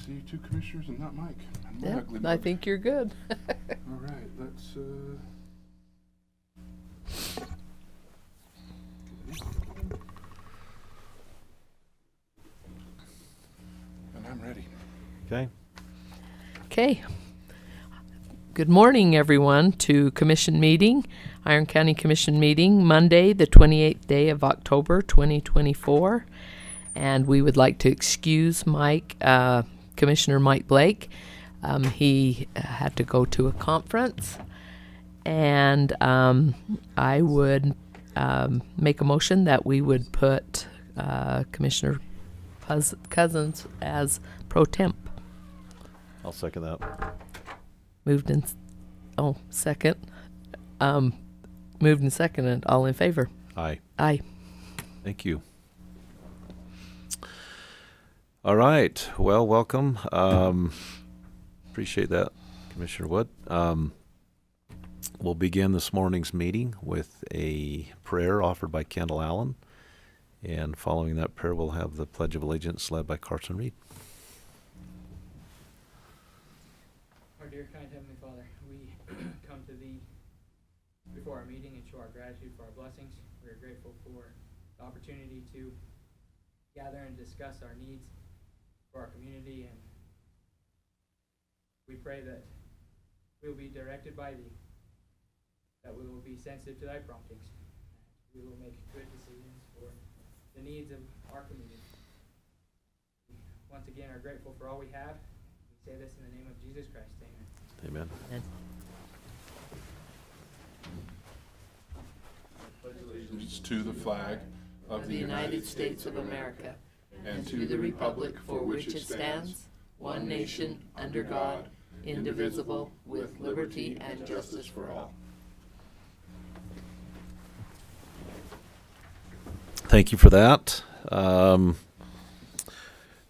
see two commissioners and not Mike. And my Yeah, ugly I mug. think you're good. All right, let's. And I'm ready. Okay. Okay. Good morning, everyone, to Commission meeting, Iron County Commission meeting, Monday, the 28th day of October, 2024. And we would like to excuse Commissioner Mike Blake. He had to go to a conference. And I would make a motion that we would put Commissioner Cousins as pro temp. I'll second that. Moved in. Second. Moved and seconded. All in favor? Aye. Aye. Thank you. All right. Well, welcome. Appreciate that, Commissioner Wood. We'll begin this morning's meeting with a prayer offered by Kendall Allen. And following that prayer, we'll have the Pledge of Allegiance led by Carson Reed. Our dear kind Heavenly Father, we come to Thee before our meeting and show our gratitude for our blessings. We are grateful for the opportunity to gather and discuss our needs for our community, and we pray that we will be directed by Thee, that we will be sensitive to Thy promptings, and we will make good decisions for the needs of our community. We once again are grateful for all we have. We say this in the name of Jesus Christ. Amen. Amen. Allegiance to the flag of the United States of America, and to the republic for which it stands, one nation, under God, indivisible, with liberty and justice for all. Thank you for that.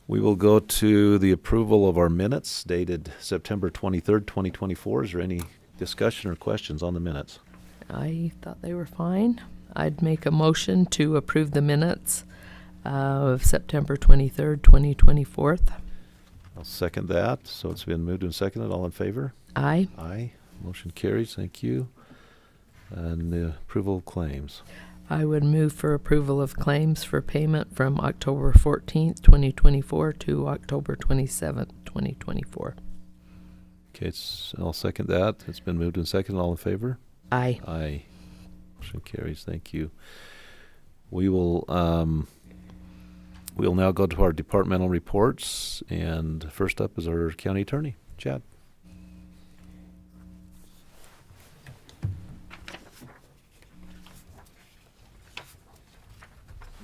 We will go to the approval of our minutes dated September 23rd, 2024. Is there any discussion or questions on the minutes? I thought they were fine. I'd make a motion to approve the minutes of September 23rd, 2024. I'll second that. So it's been moved and seconded. All in favor? Aye. Aye. Motion carries. Thank you. And the approval of claims. I would move for approval of claims for payment from October 14th, 2024 to October 27th, 2024. Okay, I'll second that. It's been moved and seconded. All in favor? Aye. Aye. Motion carries. Thank you. We'll now go to our departmental reports, and first up is our county attorney, Chad.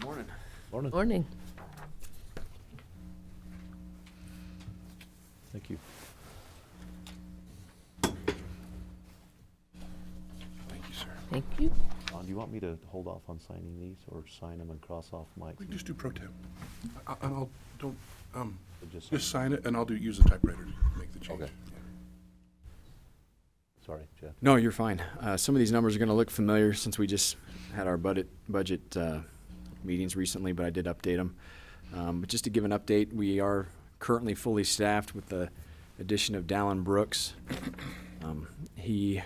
Morning. Morning. Morning. Thank you. Thank you, sir. Thank you. Do you want me to hold off on signing these, or sign them and cross off Mike's? We can just do pro temp. And I'll don't Just sign it, and I'll use the typewriter to make the change. Okay. Yeah. Sorry, Chad. No, you're fine. Some of these numbers are going to look familiar since we just had our budget meetings recently, but I did update them. But just to give an update, we are currently fully staffed with the addition of Dallin Brooks. He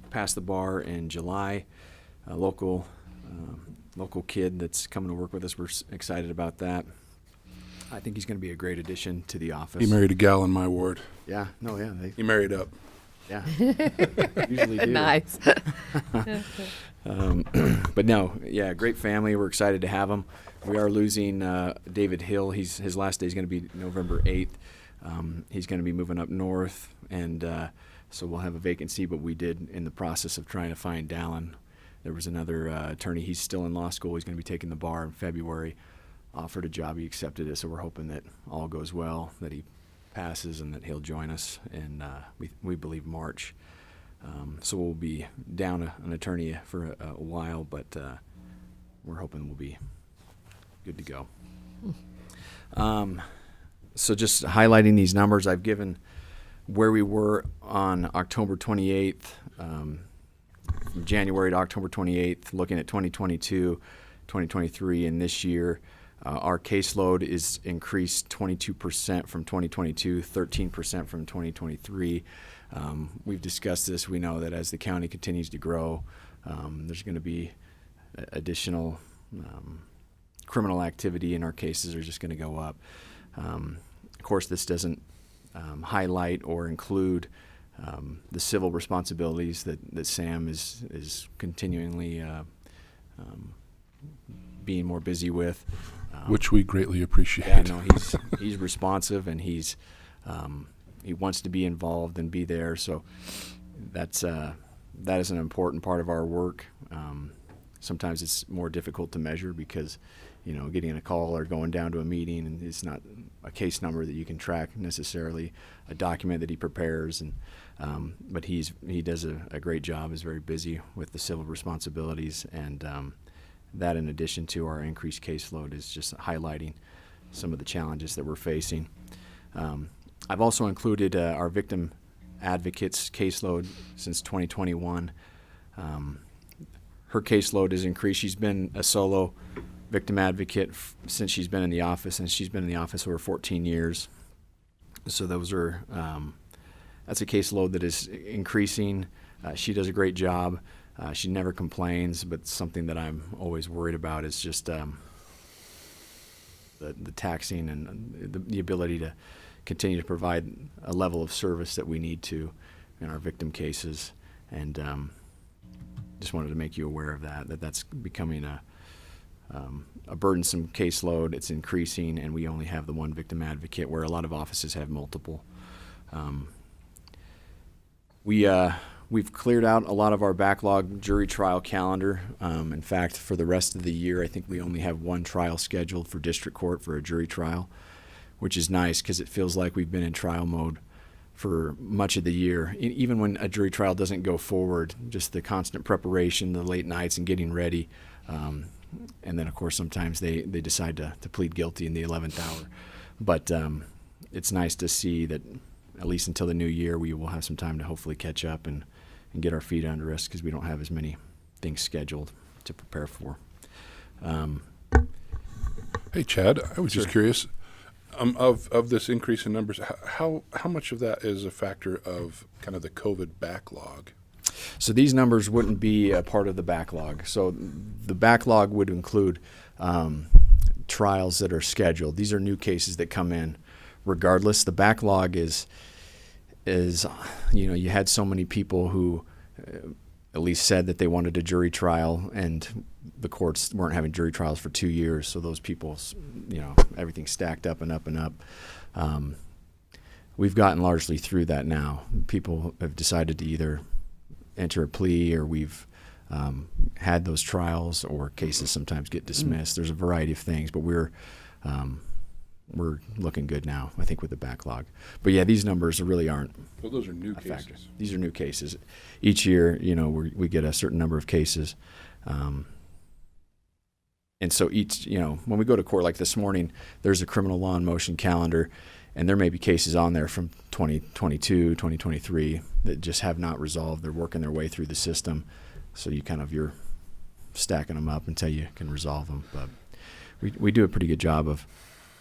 passed the bar in July. A local kid that's coming to work with us. We're excited about that. I think he's going to be a great addition to the office. He married a gal in my ward. Yeah, no, yeah, He married up. yeah. Usually do. Nice. But no, yeah, great family. We're excited to have him. We are losing David Hill. His last day is going to be November 8th. He's going to be moving up north, and so we'll have a vacancy. But we did, in the process of trying to find Dallin, there was another attorney. He's still in law school. He's going to be taking the bar in February. Offered a job. He accepted it. So we're hoping that all goes well, that he passes, and that he'll join us in, we believe, March. So we'll be down an attorney for a while, but we're hoping we'll be good to go. So just highlighting these numbers, I've given where we were on October 28th, from January to October 28th, looking at 2022, 2023, and this year. Our caseload is increased 22% from 2022, 13% from 2023. We've discussed this. We know that as the county continues to grow, there's going to be additional criminal activity, and our cases are just going to go up. Of course, this doesn't highlight or include the civil responsibilities that Sam is continually being more busy with. Which we greatly appreciate. Yeah, no, he's responsive, and he wants to be involved and be there. So that is an important part of our work. Sometimes it's more difficult to measure because, getting a call or going down to a meeting, and it's not a case number that you can track necessarily, a document that he prepares, and but he does a great job. Is very busy with the civil responsibilities, and that, in addition to our increased caseload, is just highlighting some of the challenges that we're facing. I've also included our victim advocates caseload since 2021. Her caseload has increased. She's been a solo victim advocate since she's been in the office, and she's been in the office over 14 years. So those are that's a caseload that is increasing. She does a great job. She never complains, but something that I'm always worried about is just the taxing and the ability to continue to provide a level of service that we need to in our victim cases. And just wanted to make you aware of that's becoming a burdensome caseload. It's increasing, and we only have the one victim advocate where a lot of offices have multiple. We've cleared out a lot of our backlog jury trial calendar. In fact, for the rest of the year, I think we only have one trial scheduled for district court for a jury trial, which is nice because it feels like we've been in trial mode for much of the year. Even when a jury trial doesn't go forward, just the constant preparation, the late nights and getting ready. And then, of course, sometimes they decide to plead guilty in the 11th hour. But it's nice to see that at least until the new year, we will have some time to hopefully catch up and get our feet under us because we don't have as many things scheduled to prepare for. Hey, Chad, I was just Sure. curious, of this increase in numbers, how much of that is a factor of kind of the COVID backlog? So these numbers wouldn't be a part of the backlog. So the backlog would include trials that are scheduled. These are new cases that come in regardless. The backlog is you had so many people who at least said that they wanted a jury trial, and the courts weren't having jury trials for 2 years. So those people, everything stacked up and up and up. We've gotten largely through that now. People have decided to either enter a plea, or we've had those trials, or cases sometimes get dismissed. There's a variety of things, but we're looking good now, I think, with the backlog. But yeah, these numbers really aren't Well, those are new a factor. cases. These are new cases. Each year, we get a certain number of cases. And so when we go to court, like this morning, there's a criminal law in motion calendar, and there may be cases on there from 2022, 2023 that just have not resolved. They're working their way through the system. So you're stacking them up until you can resolve them. But we do a pretty good job of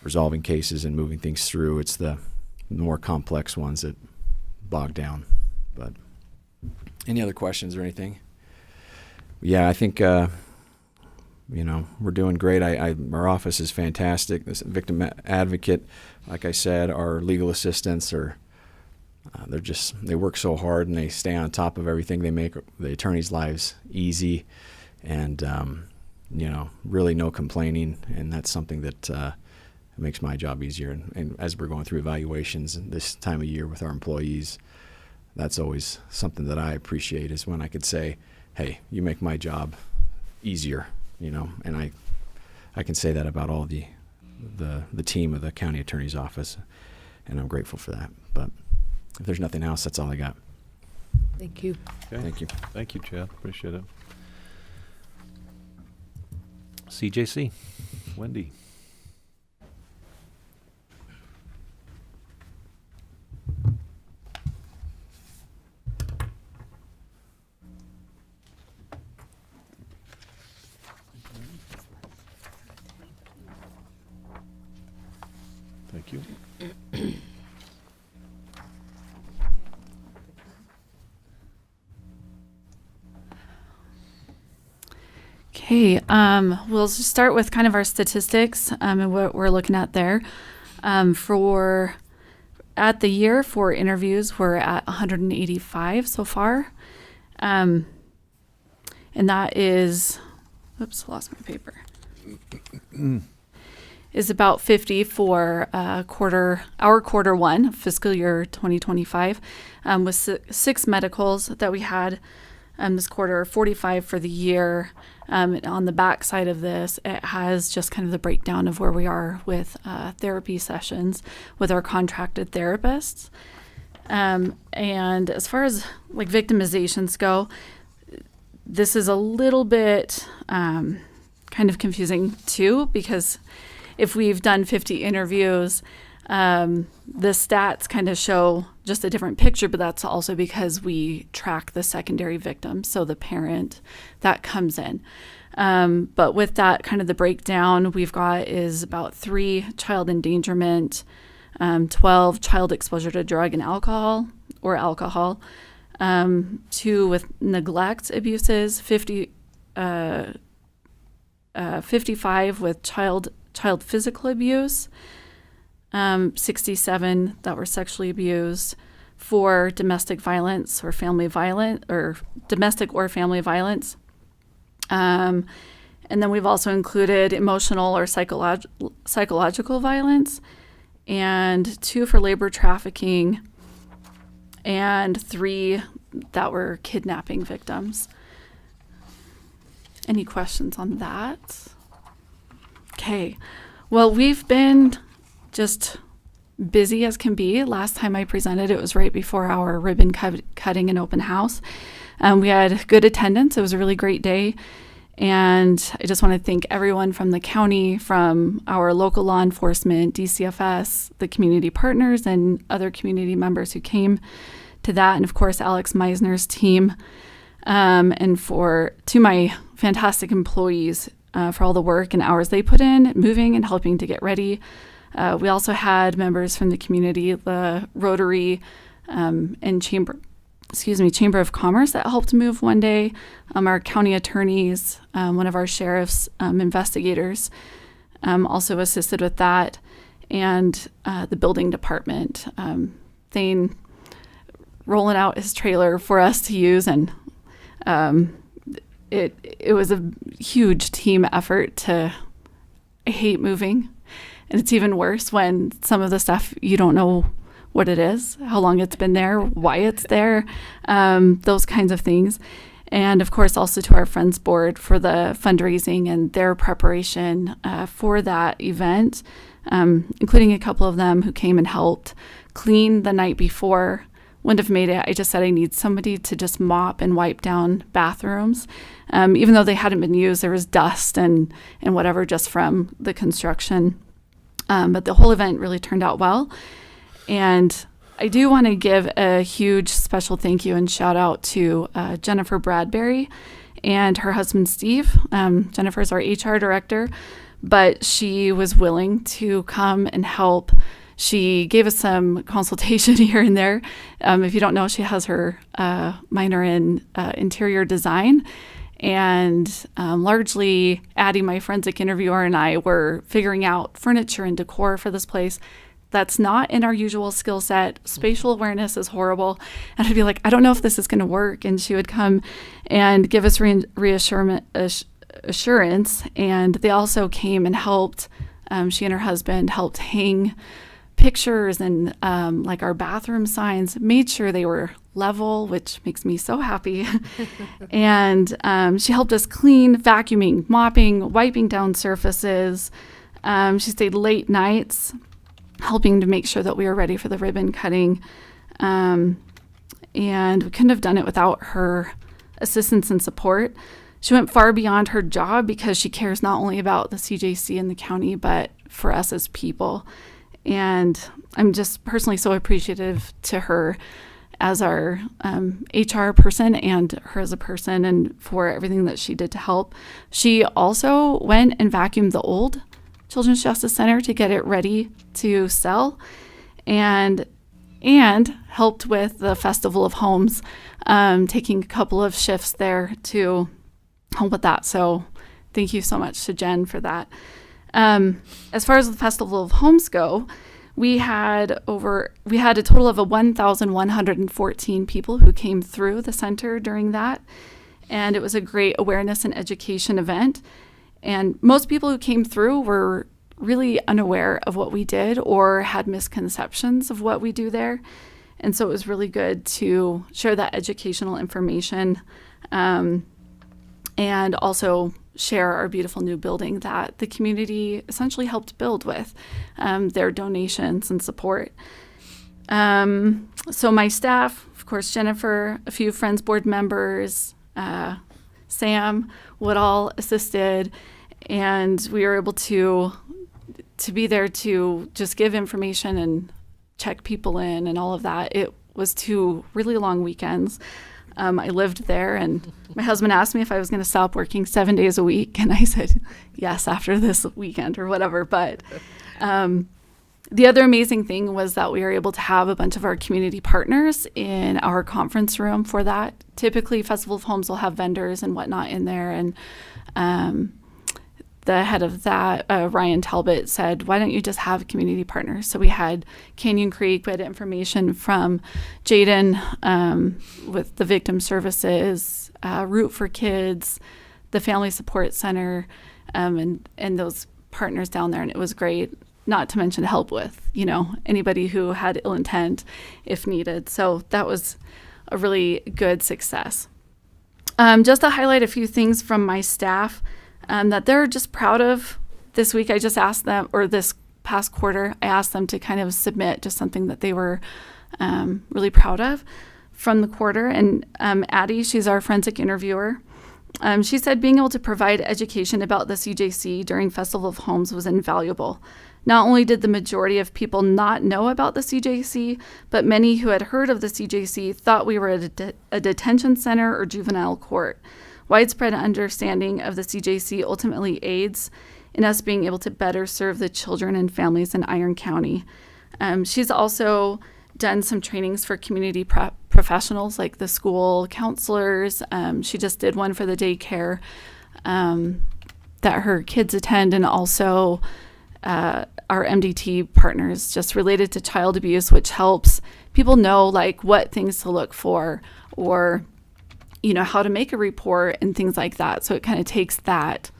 resolving cases and moving things through. It's the more complex ones that bog down. But any other questions or anything? Yeah, I think we're doing great. Our office is fantastic. This victim advocate, like I said, our legal assistants are they work so hard, and they stay on top of everything. They make the attorneys' lives easy, and really no complaining, and that's something that makes my job easier. And as we're going through evaluations this time of year with our employees, that's always something that I appreciate, is when I could say, hey, you make my job easier, and I can say that about all the team of the county attorney's office, and I'm grateful for that. But if there's nothing else, that's all I got. Thank you. Okay. Thank you. Thank you, Chad. Appreciate it. CJC, Wendy. Thank you. Okay, we'll just start with kind of our statistics and what we're looking at there. At the year for interviews, we're at 185 so far. And that is, oops, lost my paper. Is about 50 for our quarter one, fiscal year 2025, with 6 medicals that we had this quarter, 45 for the year. On the back side of this, it has just kind of the breakdown of where we are with therapy sessions with our contracted therapists. And as far as like victimizations go, this is a little bit kind of confusing too, because if we've done 50 interviews, the stats kind of show just a different picture, but that's also because we track the secondary victim, so the parent that comes in. But with that, kind of the breakdown we've got is about 3 child endangerment, 12 child exposure to drug and alcohol, 2 with neglect abuses, 55 with child physical abuse, 67 that were sexually abused, 4 domestic violence or family violence or domestic or family violence. And then we've also included emotional or psychological violence, and 2 for labor trafficking, and 3 that were kidnapping victims. Any questions on that? Okay. Well, we've been just busy as can be. Last time I presented, it was right before our ribbon cutting and open house. We had good attendance. It was a really great day. And I just want to thank everyone from the county, from our local law enforcement, DCFS, the community partners, and other community members who came to that. And of course, Alex Meisner's team. And to my fantastic employees for all the work and hours they put in, moving and helping to get ready. We also had members from the community, the Rotary and Chamber of Commerce that helped move one day, our county attorneys, one of our sheriff's investigators also assisted with that, and the building department. Thane rolling out his trailer for us to use, and it was a huge team effort. I hate moving, and it's even worse when some of the stuff you don't know what it is, how long it's been there, why it's there, those kinds of things. And of course, also to our Friends Board for the fundraising and their preparation for that event, including a couple of them who came and helped clean the night before. Wouldn't have made it. I just said I need somebody to just mop and wipe down bathrooms. Even though they hadn't been used, there was dust and whatever just from the construction. But the whole event really turned out well. And I do want to give a huge special thank you and shout out to Jennifer Bradbury and her husband, Steve. Jennifer is our HR director, but she was willing to come and help. She gave us some consultation here and there. If you don't know, she has her minor in interior design. And largely, Addie, my forensic interviewer, and I were figuring out furniture and decor for this place. That's not in our usual skill set. Spatial awareness is horrible. And I'd be like, I don't know if this is going to work. And she would come and give us assurance. And they also came and helped. She and her husband helped hang pictures and like our bathroom signs, made sure they were level, which makes me so happy. And she helped us clean, vacuuming, mopping, wiping down surfaces. She stayed late nights, helping to make sure that we were ready for the ribbon cutting. And we couldn't have done it without her assistance and support. She went far beyond her job because she cares not only about the CJC and the county, but for us as people. And I'm just personally so appreciative to her as our HR person and her as a person, and for everything that she did to help. She also went and vacuumed the old Children's Justice Center to get it ready to sell, and helped with the Festival of Homes, taking a couple of shifts there to help with that. So thank you so much to Jen for that. As far as the Festival of Homes go, we had a total of 1,114 people who came through the center during that. And it was a great awareness and education event. And most people who came through were really unaware of what we did or had misconceptions of what we do there. And so it was really good to share that educational information, and also share our beautiful new building that the community essentially helped build with their donations and support. So my staff, of course, Jennifer, a few Friends Board members, Sam, Woodall assisted, and we were able to be there to just give information and check people in and all of that. It was 2 really long weekends. I lived there, and my husband asked me if I was going to stop working 7 days a week, and I said yes after this weekend or whatever. But the other amazing thing was that we were able to have a bunch of our community partners in our conference room for that. Typically, Festival of Homes will have vendors and whatnot in there, and the head of that, Ryan Talbot, said, why don't you just have community partners? So we had Canyon Creek, we had information from Jaden with the Victim Services, Root for Kids, the Family Support Center, and those partners down there. And it was great, not to mention help with, anybody who had ill intent if needed. So that was a really good success. Just to highlight a few things from my staff, that they're just proud of. This week I just asked them, or this past quarter, I asked them to kind of submit just something that they were really proud of from the quarter. And Addie, she's our forensic interviewer. She said being able to provide education about the CJC during Festival of Homes was invaluable. Not only did the majority of people not know about the CJC, but many who had heard of the CJC thought we were a detention center or juvenile court. Widespread understanding of the CJC ultimately aids in us being able to better serve the children and families in Iron County. She's also done some trainings for community professionals like the school counselors. She just did one for the daycare that her kids attend, and also our MDT partners just related to child abuse, which helps people know like what things to look for, or how to make a report and things like that. So it kind of takes that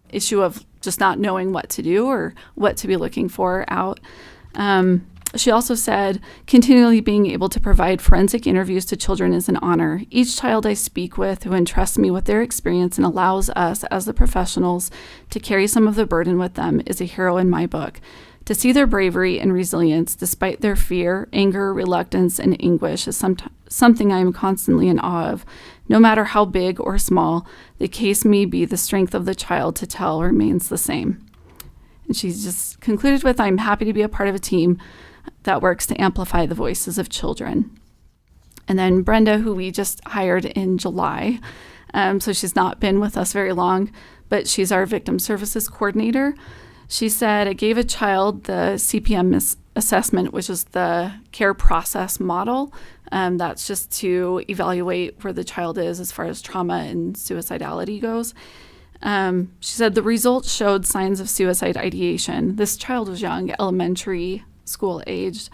issue of just not knowing what to do or what to be looking for out. She also said, continually being able to provide forensic interviews to children is an honor. Each child I speak with who entrusts me with their experience and allows us as the professionals to carry some of the burden with them is a hero in my book. To see their bravery and resilience despite their fear, anger, reluctance, and anguish is something I am constantly in awe of. No matter how big or small, the case may be, the strength of the child to tell remains the same. And she's just concluded with, I'm happy to be a part of a team that works to amplify the voices of children. And then Brenda, who we just hired in July, so she's not been with us very long, but she's our victim services coordinator. She said, I gave a child the CPM assessment, which is the care process model. That's just to evaluate where the child is as far as trauma and suicidality goes. She said the results showed signs of suicide ideation. This child was young, elementary school aged.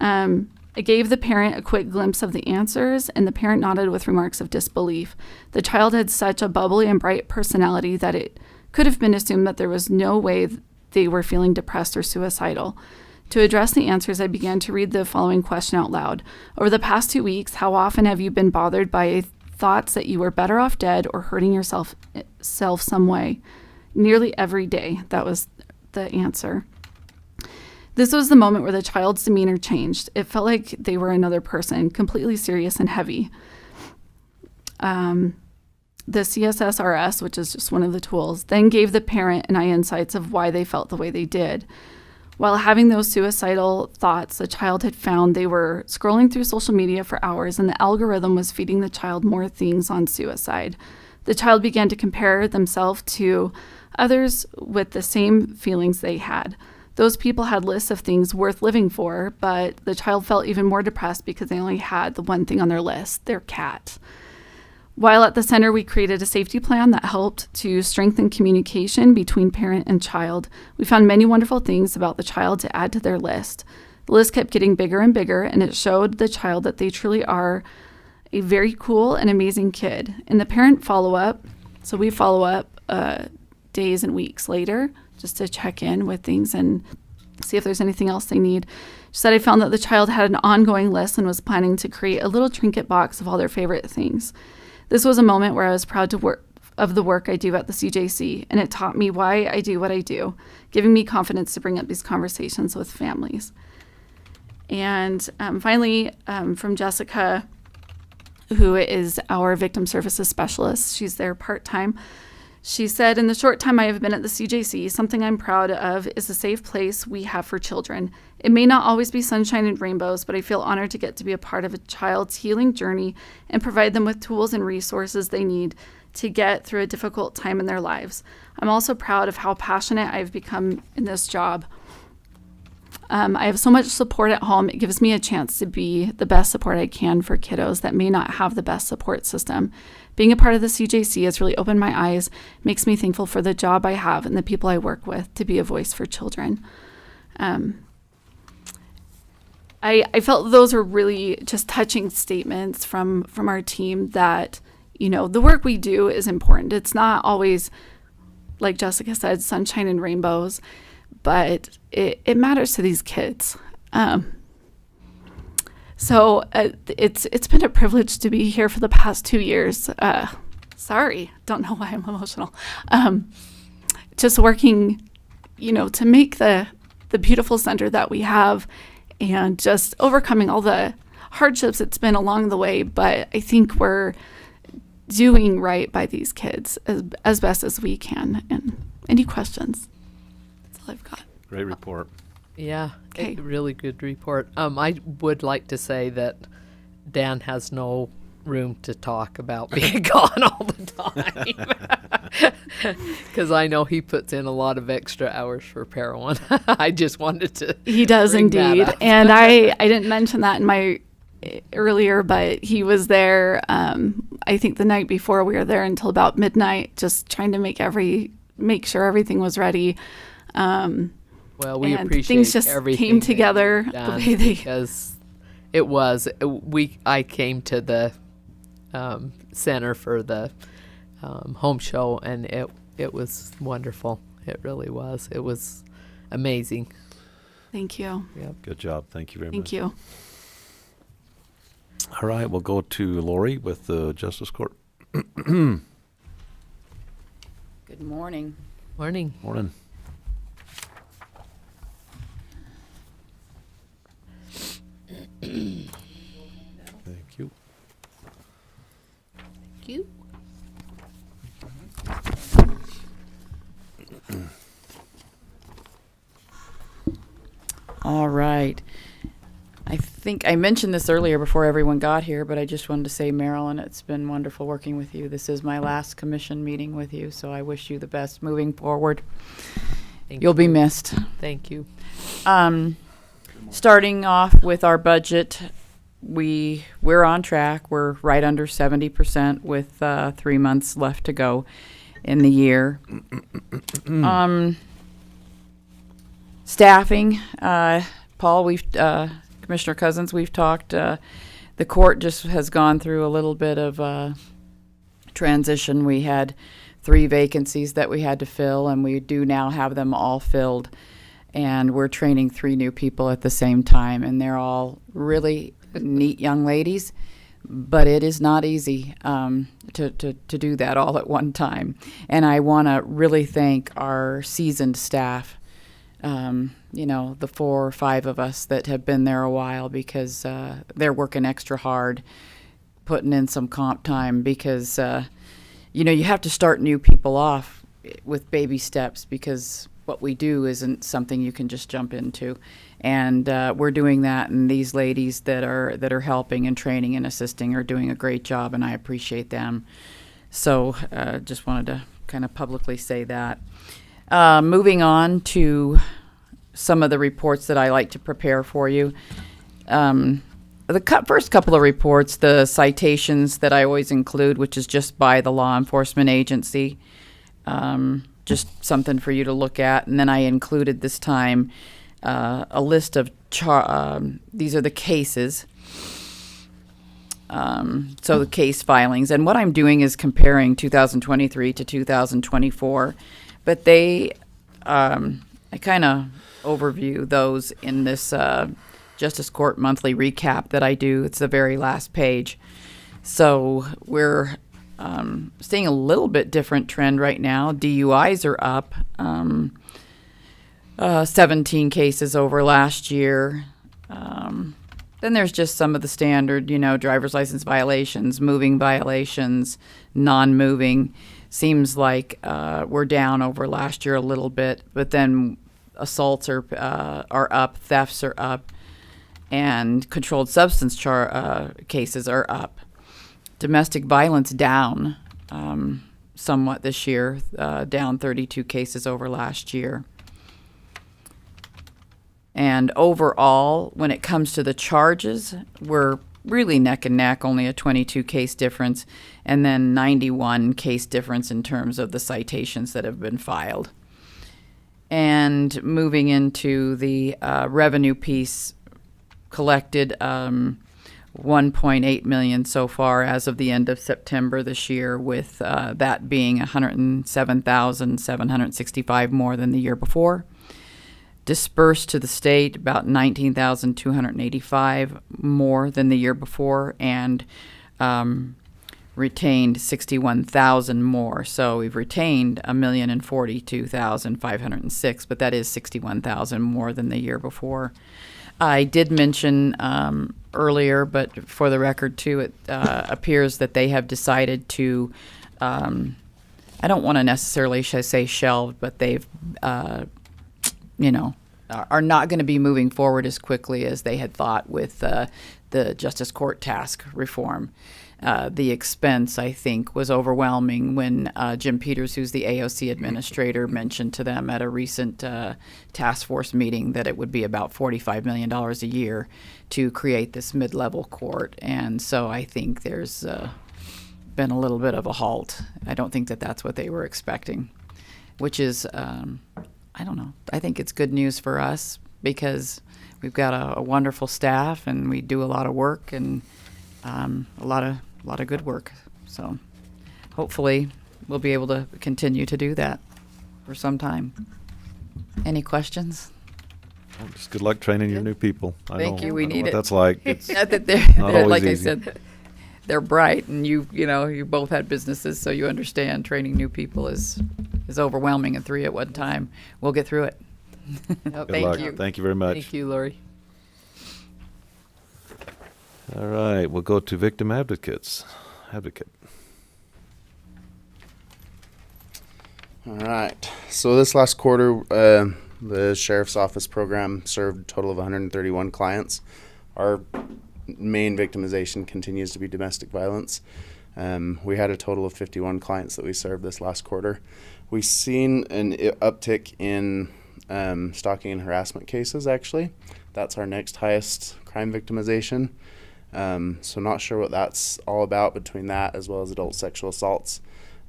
I gave the parent a quick glimpse of the answers, and the parent nodded with remarks of disbelief. The child had such a bubbly and bright personality that it could have been assumed that there was no way they were feeling depressed or suicidal. To address the answers, I began to read the following question out loud. Over the past 2 weeks, how often have you been bothered by thoughts that you were better off dead or hurting yourself some way? Nearly every day. That was the answer. This was the moment where the child's demeanor changed. It felt like they were another person, completely serious and heavy. The CSSRS, which is just one of the tools, then gave the parent and I insights of why they felt the way they did. While having those suicidal thoughts, the child had found they were scrolling through social media for hours, and the algorithm was feeding the child more things on suicide. The child began to compare themselves to others with the same feelings they had. Those people had lists of things worth living for, but the child felt even more depressed because they only had the one thing on their list, their cat. While at the center, we created a safety plan that helped to strengthen communication between parent and child. We found many wonderful things about the child to add to their list. The list kept getting bigger and bigger, and it showed the child that they truly are a very cool and amazing kid. In the parent follow-up, so we follow up days and weeks later just to check in with things and see if there's anything else they need. She said, I found that the child had an ongoing list and was planning to create a little trinket box of all their favorite things. This was a moment where I was proud to work of the work I do at the CJC, and it taught me why I do what I do, giving me confidence to bring up these conversations with families. And finally, from Jessica, who is our victim services specialist, she's there part-time. She said, in the short time I have been at the CJC, something I'm proud of is the safe place we have for children. It may not always be sunshine and rainbows, but I feel honored to get to be a part of a child's healing journey and provide them with tools and resources they need to get through a difficult time in their lives. I'm also proud of how passionate I've become in this job. I have so much support at home. It gives me a chance to be the best support I can for kiddos that may not have the best support system. Being a part of the CJC has really opened my eyes, makes me thankful for the job I have and the people I work with to be a voice for children. I felt those were really just touching statements from our team that, you know, the work we do is important. It's not always, like Jessica said, sunshine and rainbows, but it matters to these kids. So it's been a privilege to be here for the past 2 years. Sorry, don't know why I'm emotional. Just working, you know, to make the beautiful center that we have, and just overcoming all the hardships it's been along the way. But I think we're doing right by these kids as best as we can. And any questions? That's all I've got. Great report. Yeah, Okay. a really good report. I would like to say that Dan has no room to talk about being gone all the time, because I know he puts in a lot of extra hours for Parowan. I just wanted to. He does bring that indeed. up. And I didn't mention that in my earlier, but he was there. I think the night before we were there until about midnight, just trying to make sure everything was ready. Well, we and appreciate things just everything came that together you've the done, way they. because it was I came to the center for the home show, and it was wonderful. It really was. It was amazing. Thank you. Good job. Thank you very much. Thank you. All right, we'll go to Lori with the Justice Court. Good morning. Morning. Morning. Thank you. Thank you. All right. I think I mentioned this earlier before everyone got here, but I just wanted to say, Marilyn, it's been wonderful working with you. This is my last commission meeting with you, so I wish you the best moving forward. You'll be missed. Thank you. Starting off with our budget, we're on track. We're right under 70% with 3 months left to go in the year. Staffing, Paul, Commissioner Cousins, we've talked. The court just has gone through a little bit of transition. We had 3 vacancies that we had to fill, and we do now have them all filled. And we're training 3 new people at the same time, and they're all really neat young ladies. But it is not easy to do that all at one time. And I want to really thank our seasoned staff. You know, the 4 or 5 of us that have been there a while, because they're working extra hard, putting in some comp time, because, you know, you have to start new people off with baby steps, because what we do isn't something you can just jump into. And we're doing that, and these ladies that are helping and training and assisting are doing a great job, and I appreciate them. So just wanted to kind of publicly say that. Moving on to some of the reports that I like to prepare for you. The first couple of reports, the citations that I always include, which is just by the law enforcement agency, just something for you to look at. And then I included this time a list of these are the cases. So the case filings. And what I'm doing is comparing 2023 to 2024. But they, I kind of overview those in this Justice Court monthly recap that I do. It's the very last page. So we're seeing a little bit different trend right now. DUIs are up 17 cases over last year. Then there's just some of the standard, driver's license violations, moving violations, non-moving. Seems like we're down over last year a little bit, but then assaults are up, thefts are up, and controlled substance cases are up. Domestic violence down somewhat this year, down 32 cases over last year. And overall, when it comes to the charges, we're really neck and neck, only a 22 case difference, and then 91 case difference in terms of the citations that have been filed. And moving into the revenue piece, collected 1.8 million so far as of the end of September this year, with that being 107,765 more than the year before. Dispersed to the state about 19,285 more than the year before, and retained 61,000 more. So we've retained 1,042,506, but that is 61,000 more than the year before. I did mention earlier, but for the record too, it appears that they have decided to, I don't want to necessarily say shelved, but they've are not going to be moving forward as quickly as they had thought with the Justice Court task reform. The expense, I think, was overwhelming when Jim Peters, who's the AOC administrator, mentioned to them at a recent task force meeting that it would be about $45 million a year to create this mid-level court. And so I think there's been a little bit of a halt. I don't think that that's what they were expecting, which is, I don't know. I think it's good news for us because we've got a wonderful staff and we do a lot of work and a lot of good work. So hopefully we'll be able to continue to do that for some time. Any questions? Well, just good luck training your new people. Thank you. We I know need what it. that's like. It's Not that not they're always like easy. I said, they're bright, and you both had businesses, so you understand training new people is overwhelming, and 3 at one time. We'll get through it. Good Thank luck. you. Thank you very much. Thank you, Lori. All right, we'll go to victim advocates. Advocate. All right. So this last quarter, the Sheriff's Office program served a total of 131 clients. Our main victimization continues to be domestic violence. We had a total of 51 clients that we served this last quarter. We've seen an uptick in stalking and harassment cases, actually. That's our next highest crime victimization. So not sure what that's all about between that as well as adult sexual assaults.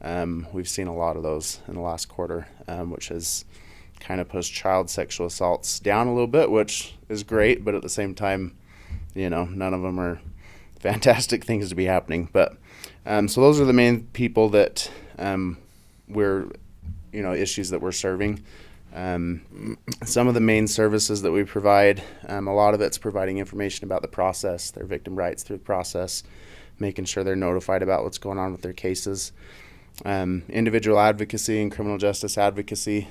We've seen a lot of those in the last quarter, which has kind of pushed child sexual assaults down a little bit, which is great, but at the same time, none of them are fantastic things to be happening. But so those are the main people that we're, issues that we're serving. Some of the main services that we provide, a lot of it's providing information about the process, their victim rights through the process, making sure they're notified about what's going on with their cases. Individual advocacy and criminal justice advocacy,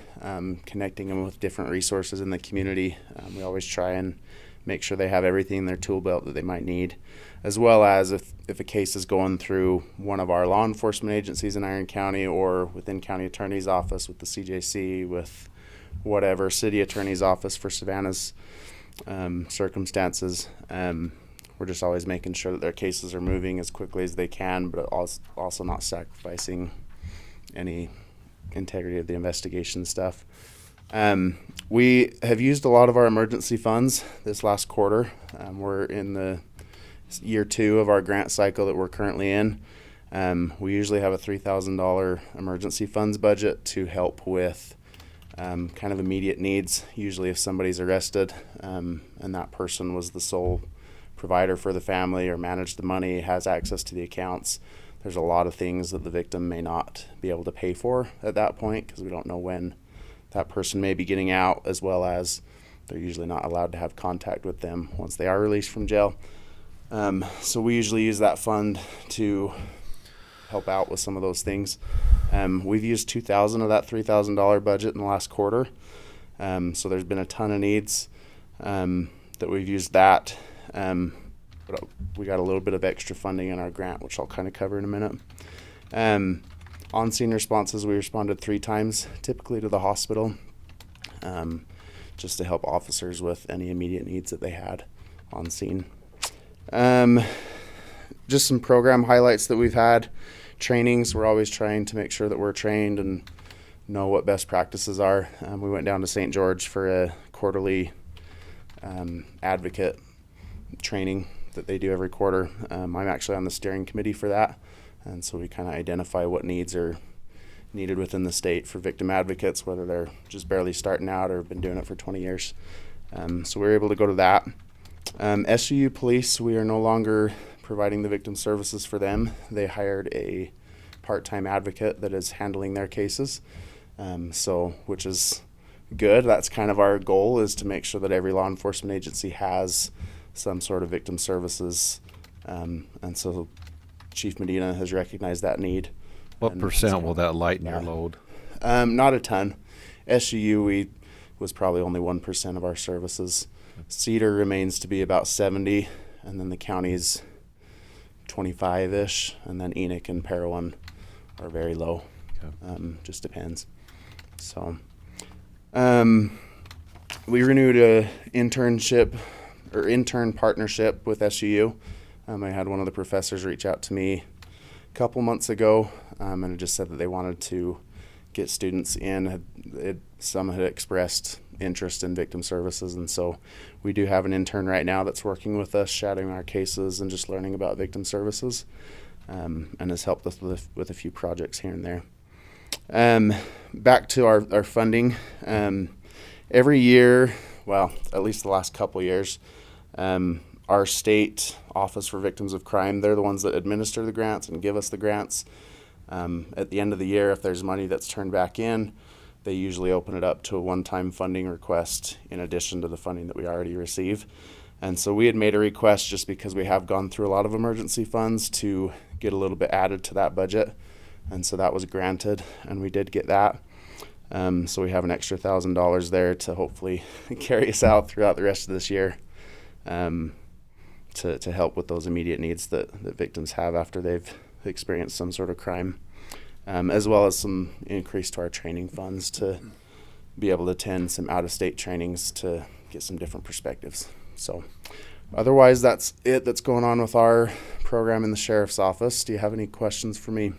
connecting them with different resources in the community. We always try and make sure they have everything in their tool belt that they might need, as well as if a case is going through one of our law enforcement agencies in Iron County or within county attorney's office with the CJC, with whatever city attorney's office for Savannah's circumstances. We're we're just always making sure that their cases are moving as quickly as they can, but also not sacrificing any integrity of the investigation stuff. We have used a lot of our emergency funds this last quarter. We're in the year 2 of our grant cycle that we're currently in. We usually have a $3,000 emergency funds budget to help with kind of immediate needs. Usually if somebody's arrested and that person was the sole provider for the family or managed the money, has access to the accounts, there's a lot of things that the victim may not be able to pay for at that point because we don't know when that person may be getting out, as well as they're usually not allowed to have contact with them once they are released from jail. So we usually use that fund to help out with some of those things. We've used $2,000 of that $3,000 budget in the last quarter. So there's been a ton of needs that we've used that. But we got a little bit of extra funding in our grant, which I'll kind of cover in a minute. On scene responses, we responded 3 times, typically to the hospital, just to help officers with any immediate needs that they had on scene. Just some program highlights that we've had. Trainings, we're always trying to make sure that we're trained and know what best practices are. We went down to St. George for a quarterly advocate training that they do every quarter. I'm actually on the steering committee for that, and so we kind of identify what needs are needed within the state for victim advocates, whether they're just barely starting out or have been doing it for 20 years. So we were able to go to that. SUU Police, we are no longer providing the victim services for them. They hired a part-time advocate that is handling their cases, which is good. That's kind of our goal, is to make sure that every law enforcement agency has some sort of victim services, and so Chief Medina has recognized that need. What percent will that lighten your Yeah. load? Not a ton. SUU was probably only 1% of our services. Cedar remains to be about 70, and then the county's 25-ish, and then Enoch and Parowan are very low. Okay. Just depends. So we renewed a intern partnership with SUU. I had one of the professors reach out to me a couple months ago, and it just said that they wanted to get students in. Some had expressed interest in victim services, and so we do have an intern right now that's working with us, shadowing our cases and just learning about victim services, and has helped us with a few projects here and there. Back to our funding. Every year, well, at least the last couple years, our state Office for Victims of Crime, they're the ones that administer the grants and give us the grants. At the end of the year, if there's money that's turned back in, they usually open it up to a one-time funding request in addition to the funding that we already receive. And so we had made a request, just because we have gone through a lot of emergency funds, to get a little bit added to that budget. And so that was granted, and we did get that. So we have an extra $1,000 there to hopefully carry us out throughout the rest of this year, to help with those immediate needs that victims have after they've experienced some sort of crime, as well as some increase to our training funds to be able to attend some out-of-state trainings to get some different perspectives. So otherwise, that's it that's going on with our program in the Sheriff's Office. Do you have any questions for me?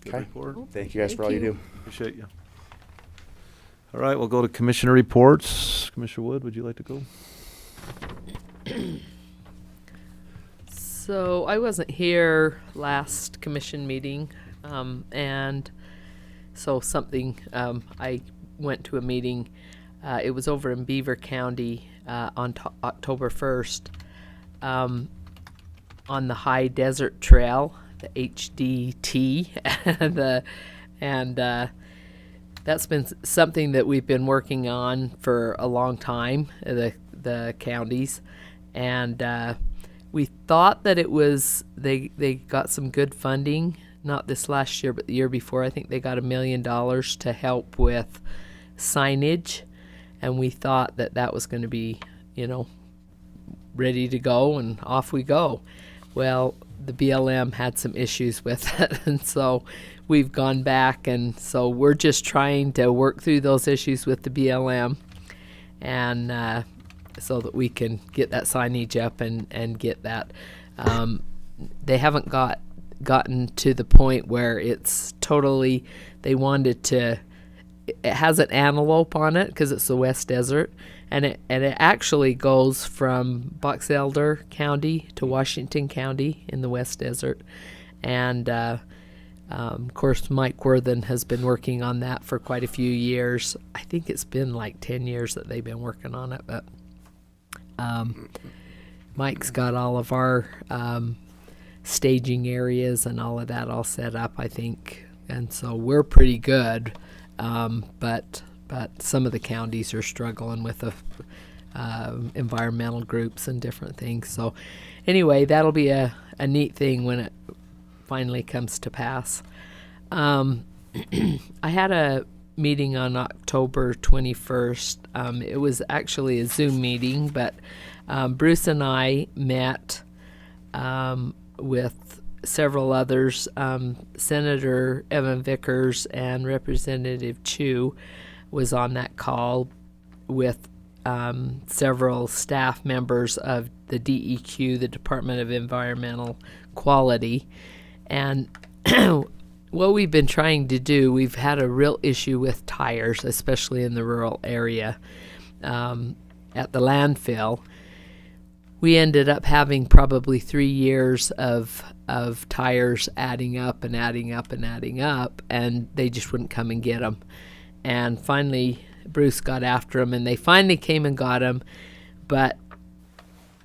Good Okay. report. Thank you guys for all you do. Appreciate you. All right, we'll go to Commissioner reports. Commissioner Wood, would you like to go? So I wasn't here last commission meeting, and so I went to a meeting. It was over in Beaver County on October 1st, on the High Desert Trail, the HDT, and that's been something that we've been working on for a long time, the counties, and we thought that it was, they got some good funding, not this last year, but the year before. I think they got $1 million to help with signage, and we thought that was going to be, ready to go, and off we go. Well, the BLM had some issues with it, and so we've gone back, and so we're just trying to work through those issues with the BLM, and so that we can get that signage up and get that. They haven't gotten to the point where it's totally, they wanted to, it has an antelope on it because it's the West Desert, and it actually goes from Box Elder County to Washington County in the West Desert. And of course, Mike Worthen has been working on that for quite a few years. I think it's been like 10 years that they've been working on it, but Mike's got all of our staging areas and all of that all set up, I think, and so we're pretty good. But some of the counties are struggling with the environmental groups and different things. So anyway, that'll be a neat thing when it finally comes to pass. I had a meeting on October 21st. It was actually a Zoom meeting, but Bruce and I met with several others. Senator Evan Vickers and Representative Chu was on that call with several staff members of the DEQ, the Department of Environmental Quality. And what we've been trying to do, we've had a real issue with tires, especially in the rural area. At the landfill, we ended up having probably 3 years of tires adding up and adding up and adding up, and they just wouldn't come and get them. And finally, Bruce got after them, and they finally came and got them. But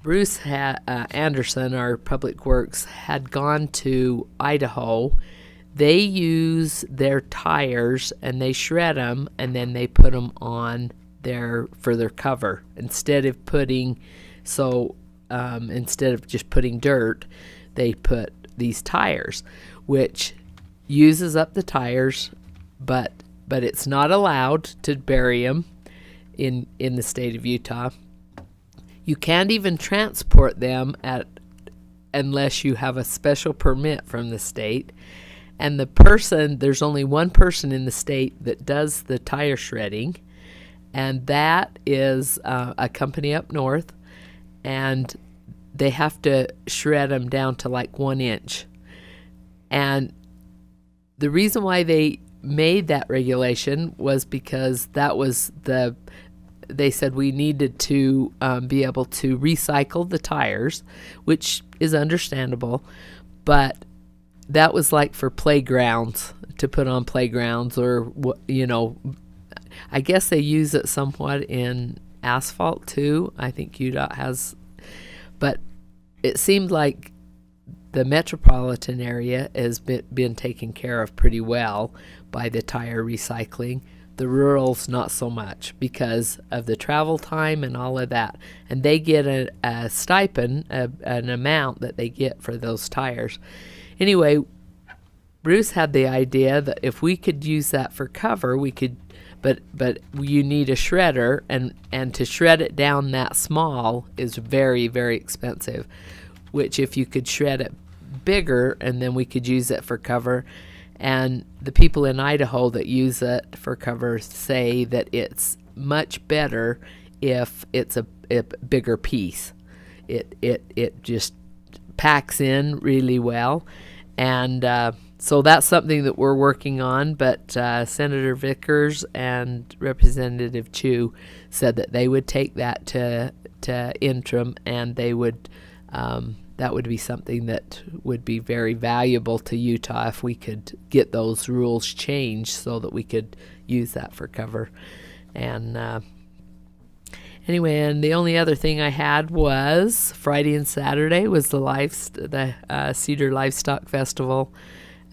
Bruce Anderson, our Public Works, had gone to Idaho. They use their tires, and they shred them, and then they put them on for their cover. Instead of just putting dirt, they put these tires, which uses up the tires, but it's not allowed to bury them in the state of Utah. You can't even transport them unless you have a special permit from the state. And there's only one person in the state that does the tire shredding, and that is a company up north, and they have to shred them down to like 1 inch. And the reason why they made that regulation was because they said we needed to be able to recycle the tires, which is understandable, but that was like for playgrounds, to put on playgrounds, or I guess they use it somewhat in asphalt too. I think UDOT has, but it seemed like the metropolitan area has been taken care of pretty well by the tire recycling. The rural's not so much because of the travel time and all of that. And they get a stipend, an amount that they get for those tires. Anyway, Bruce had the idea that if we could use that for cover, we could, but you need a shredder, and to shred it down that small is very, very expensive, which if you could shred it bigger, and then we could use it for cover. And the people in Idaho that use it for cover say that it's much better if it's a bigger piece. It just packs in really well. And so that's something that we're working on. But Senator Vickers and Representative Chu said that they would take that to interim, and they would that would be something that would be very valuable to Utah if we could get those rules changed so that we could use that for cover. And anyway, and the only other thing I had was Friday and Saturday was the Cedar Livestock Festival,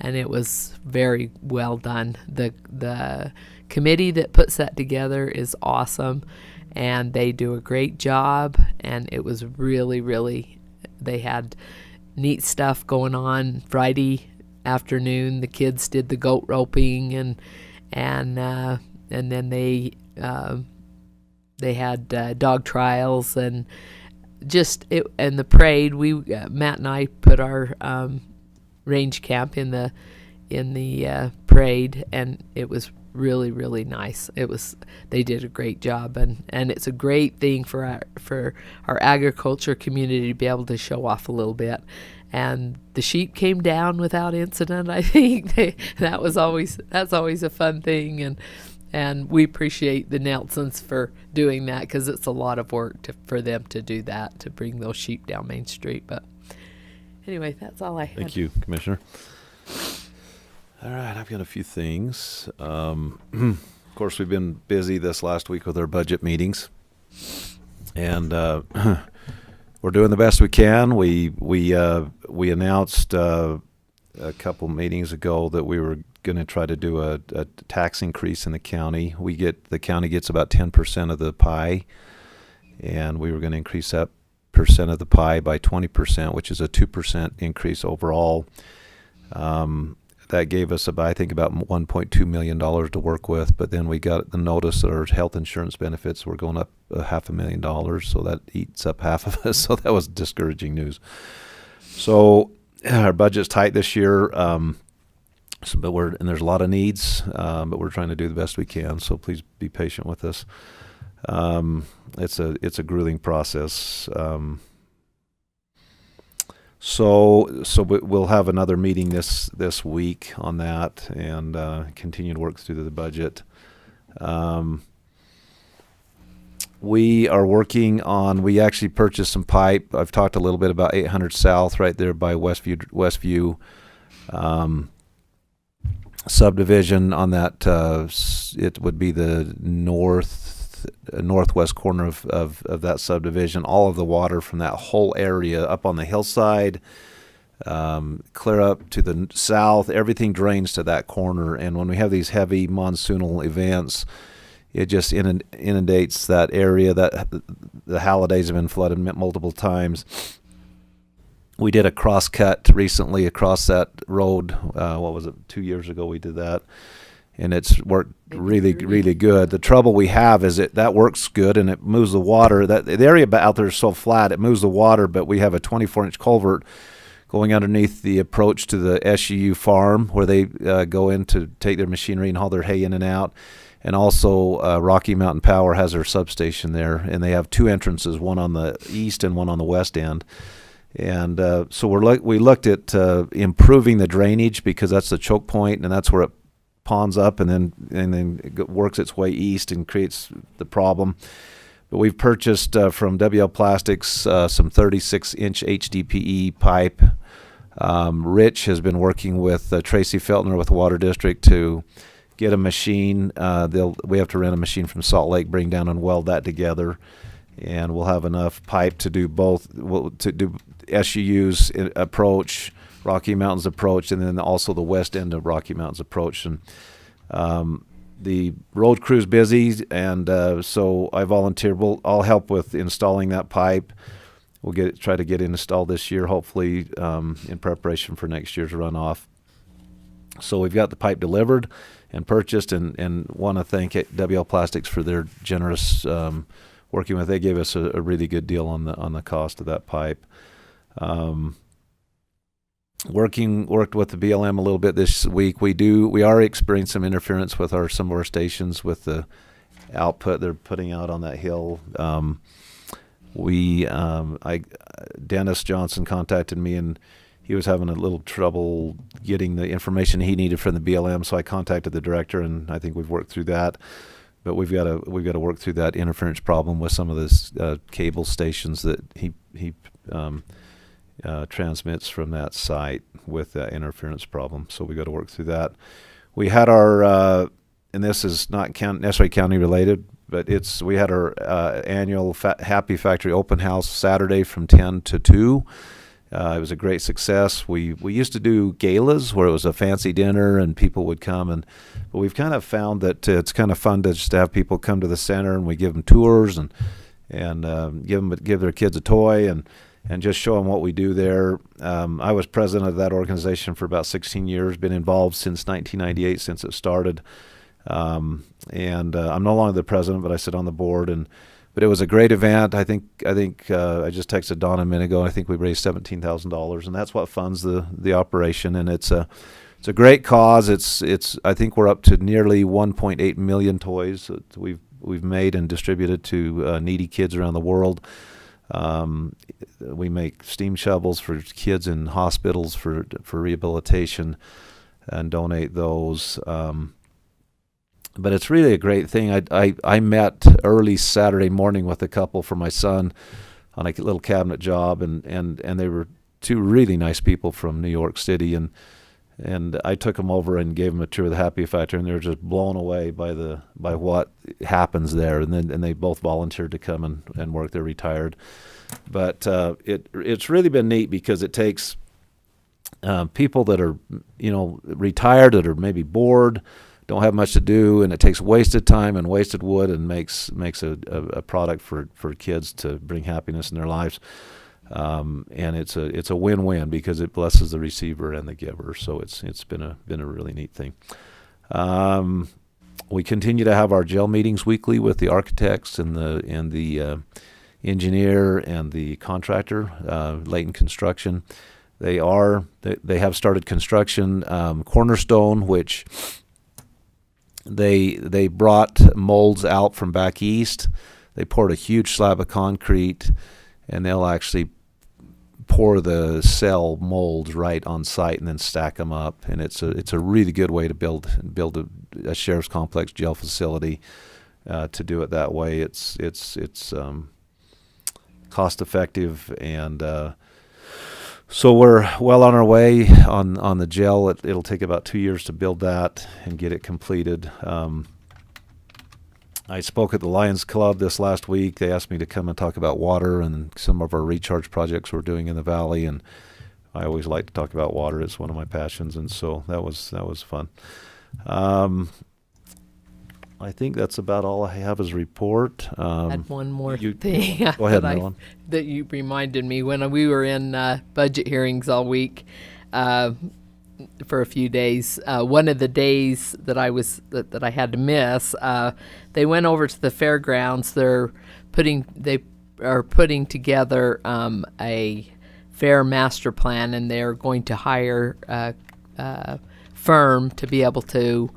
and it was very well done. The committee that puts that together is awesome, and they do a great job, and it was really, really, they had neat stuff going on. Friday afternoon, the kids did the goat roping, and then they had dog trials, and and the parade. Matt and I put our range camp in the parade, and it was really, really nice. They did a great job, and it's a great thing for our agriculture community to be able to show off a little bit. And the sheep came down without incident. I think that's always a fun thing, and we appreciate the Nelsons for doing that, because it's a lot of work for them to do that, to bring those sheep down Main Street. But anyway, that's all I had. Thank you, Commissioner. All right, I've got a few things. Of course, we've been busy this last week with our budget meetings, and we're doing the best we can. We announced a couple meetings ago that we were going to try to do a tax increase in the county. The county gets about 10% of the pie, and we were going to increase that percent of the pie by 20%, which is a 2% increase overall. That gave us about $1.2 million to work with, but then we got the notice that our health insurance benefits were going up $500,000, so that eats up half of us. So that was discouraging news. So our budget's tight this year, but there's a lot of needs, but we're trying to do the best we can. So please be patient with us. It's a grueling process. So we'll have another meeting this week on that, and continue to work through the budget. We are working on. We actually purchased some pipe. I've talked a little bit about 800 South right there by Westview subdivision. On that, it would be the northwest corner of that subdivision. All of the water from that whole area up on the hillside, clear up to the south, everything drains to that corner. And when we have these heavy monsoonal events, it just inundates that area. That the Hallidays have been flooded multiple times. We did a cross cut recently across that road. 2 years ago we did that, and it's worked really, really good. The trouble we have is that works good, and it moves the water. The area out there is so flat, it moves the water, but we have a 24-inch culvert going underneath the approach to the SUU farm, where they go in to take their machinery and haul their hay in and out. And also Rocky Mountain Power has their substation there, and they have two entrances, one on the east and one on the west end. And so we looked at improving the drainage, because that's the choke point, and that's where it ponds up and then it works its way east and creates the problem. But we've purchased from WL Plastics some 36-inch HDPE pipe. Rich has been working with Tracy Feltner with the Water District to get a machine. We have to rent a machine from Salt Lake, bring down and weld that together, and we'll have enough pipe to do both, to do SUU's approach, Rocky Mountains approach, and then also the west end of Rocky Mountains approach. And the road crew's busy, and so I volunteered. I'll help with installing that pipe. We'll try to get it installed this year, hopefully in preparation for next year's runoff. So we've got the pipe delivered and purchased, and want to thank WL Plastics for their generous working with. They gave us a really good deal on the cost of that pipe. Worked with the BLM a little bit this week. We are experiencing some interference with some of our stations with the output they're putting out on that hill. Dennis Johnson contacted me, and he was having a little trouble getting the information he needed from the BLM. So I contacted the director, and I think we've worked through that. But we've got to work through that interference problem with some of the cable stations that he transmits from that site with that interference problem. So we got to work through that. We had our and this is not necessarily county related, but we had our annual Happy Factory open house Saturday from 10 to 2. It was a great success. We used to do galas where it was a fancy dinner and people would come, but we've kind of found that it's kind of fun to just have people come to the center, and we give them tours and give their kids a toy and just show them what we do there. I was president of that organization for about 16 years, been involved since 1998, since it started. I'm no longer the president, but I sit on the board. But it was a great event. I think I just texted Dawn a minute ago. I think we raised $17,000, and that's what funds the operation. And it's a a great cause. It's I think we're up to nearly 1.8 million toys that we've made and distributed to needy kids around the world. We make steam shovels for kids in hospitals for rehabilitation and donate those. But it's really a great thing. I met early Saturday morning with a couple for my son on a little cabinet job, and they were two really nice people from New York City, and I took them over and gave them a tour of the Happy Factory, and they were just blown away by what happens there. And they both volunteered to come and work. They're retired, but it's really been neat because it takes people that are retired, that are maybe bored, don't have much to do, and it takes wasted time and wasted wood and makes a product for kids to bring happiness in their lives. And it's a win-win because it blesses the receiver and the giver. So it's been a really neat thing. We continue to have our gel meetings weekly with the architects and the engineer and the contractor, Layton Construction. They have started construction. Cornerstone, which they brought molds out from back east. They poured a huge slab of concrete, and they'll actually pour the cell molds right on site and then stack them up. And it's a really good way to build a sheriff's complex gel facility. To do it that way, it's cost effective, and so we're well on our way on the gel. It'll take about 2 years to build that and get it completed. I spoke at the Lions Club this last week. They asked me to come and talk about water and some of our recharge projects we're doing in the valley, and I always like to talk about water. It's one of my passions, and so that was fun. I think that's about all I have as a report. I had one more you- thing Go ahead, that Marilyn. that you reminded me when we were in budget hearings all week for a few days. One of the days that I had to miss, they went over to the fairgrounds. They are putting together a fair master plan, and they're going to hire a firm to be able to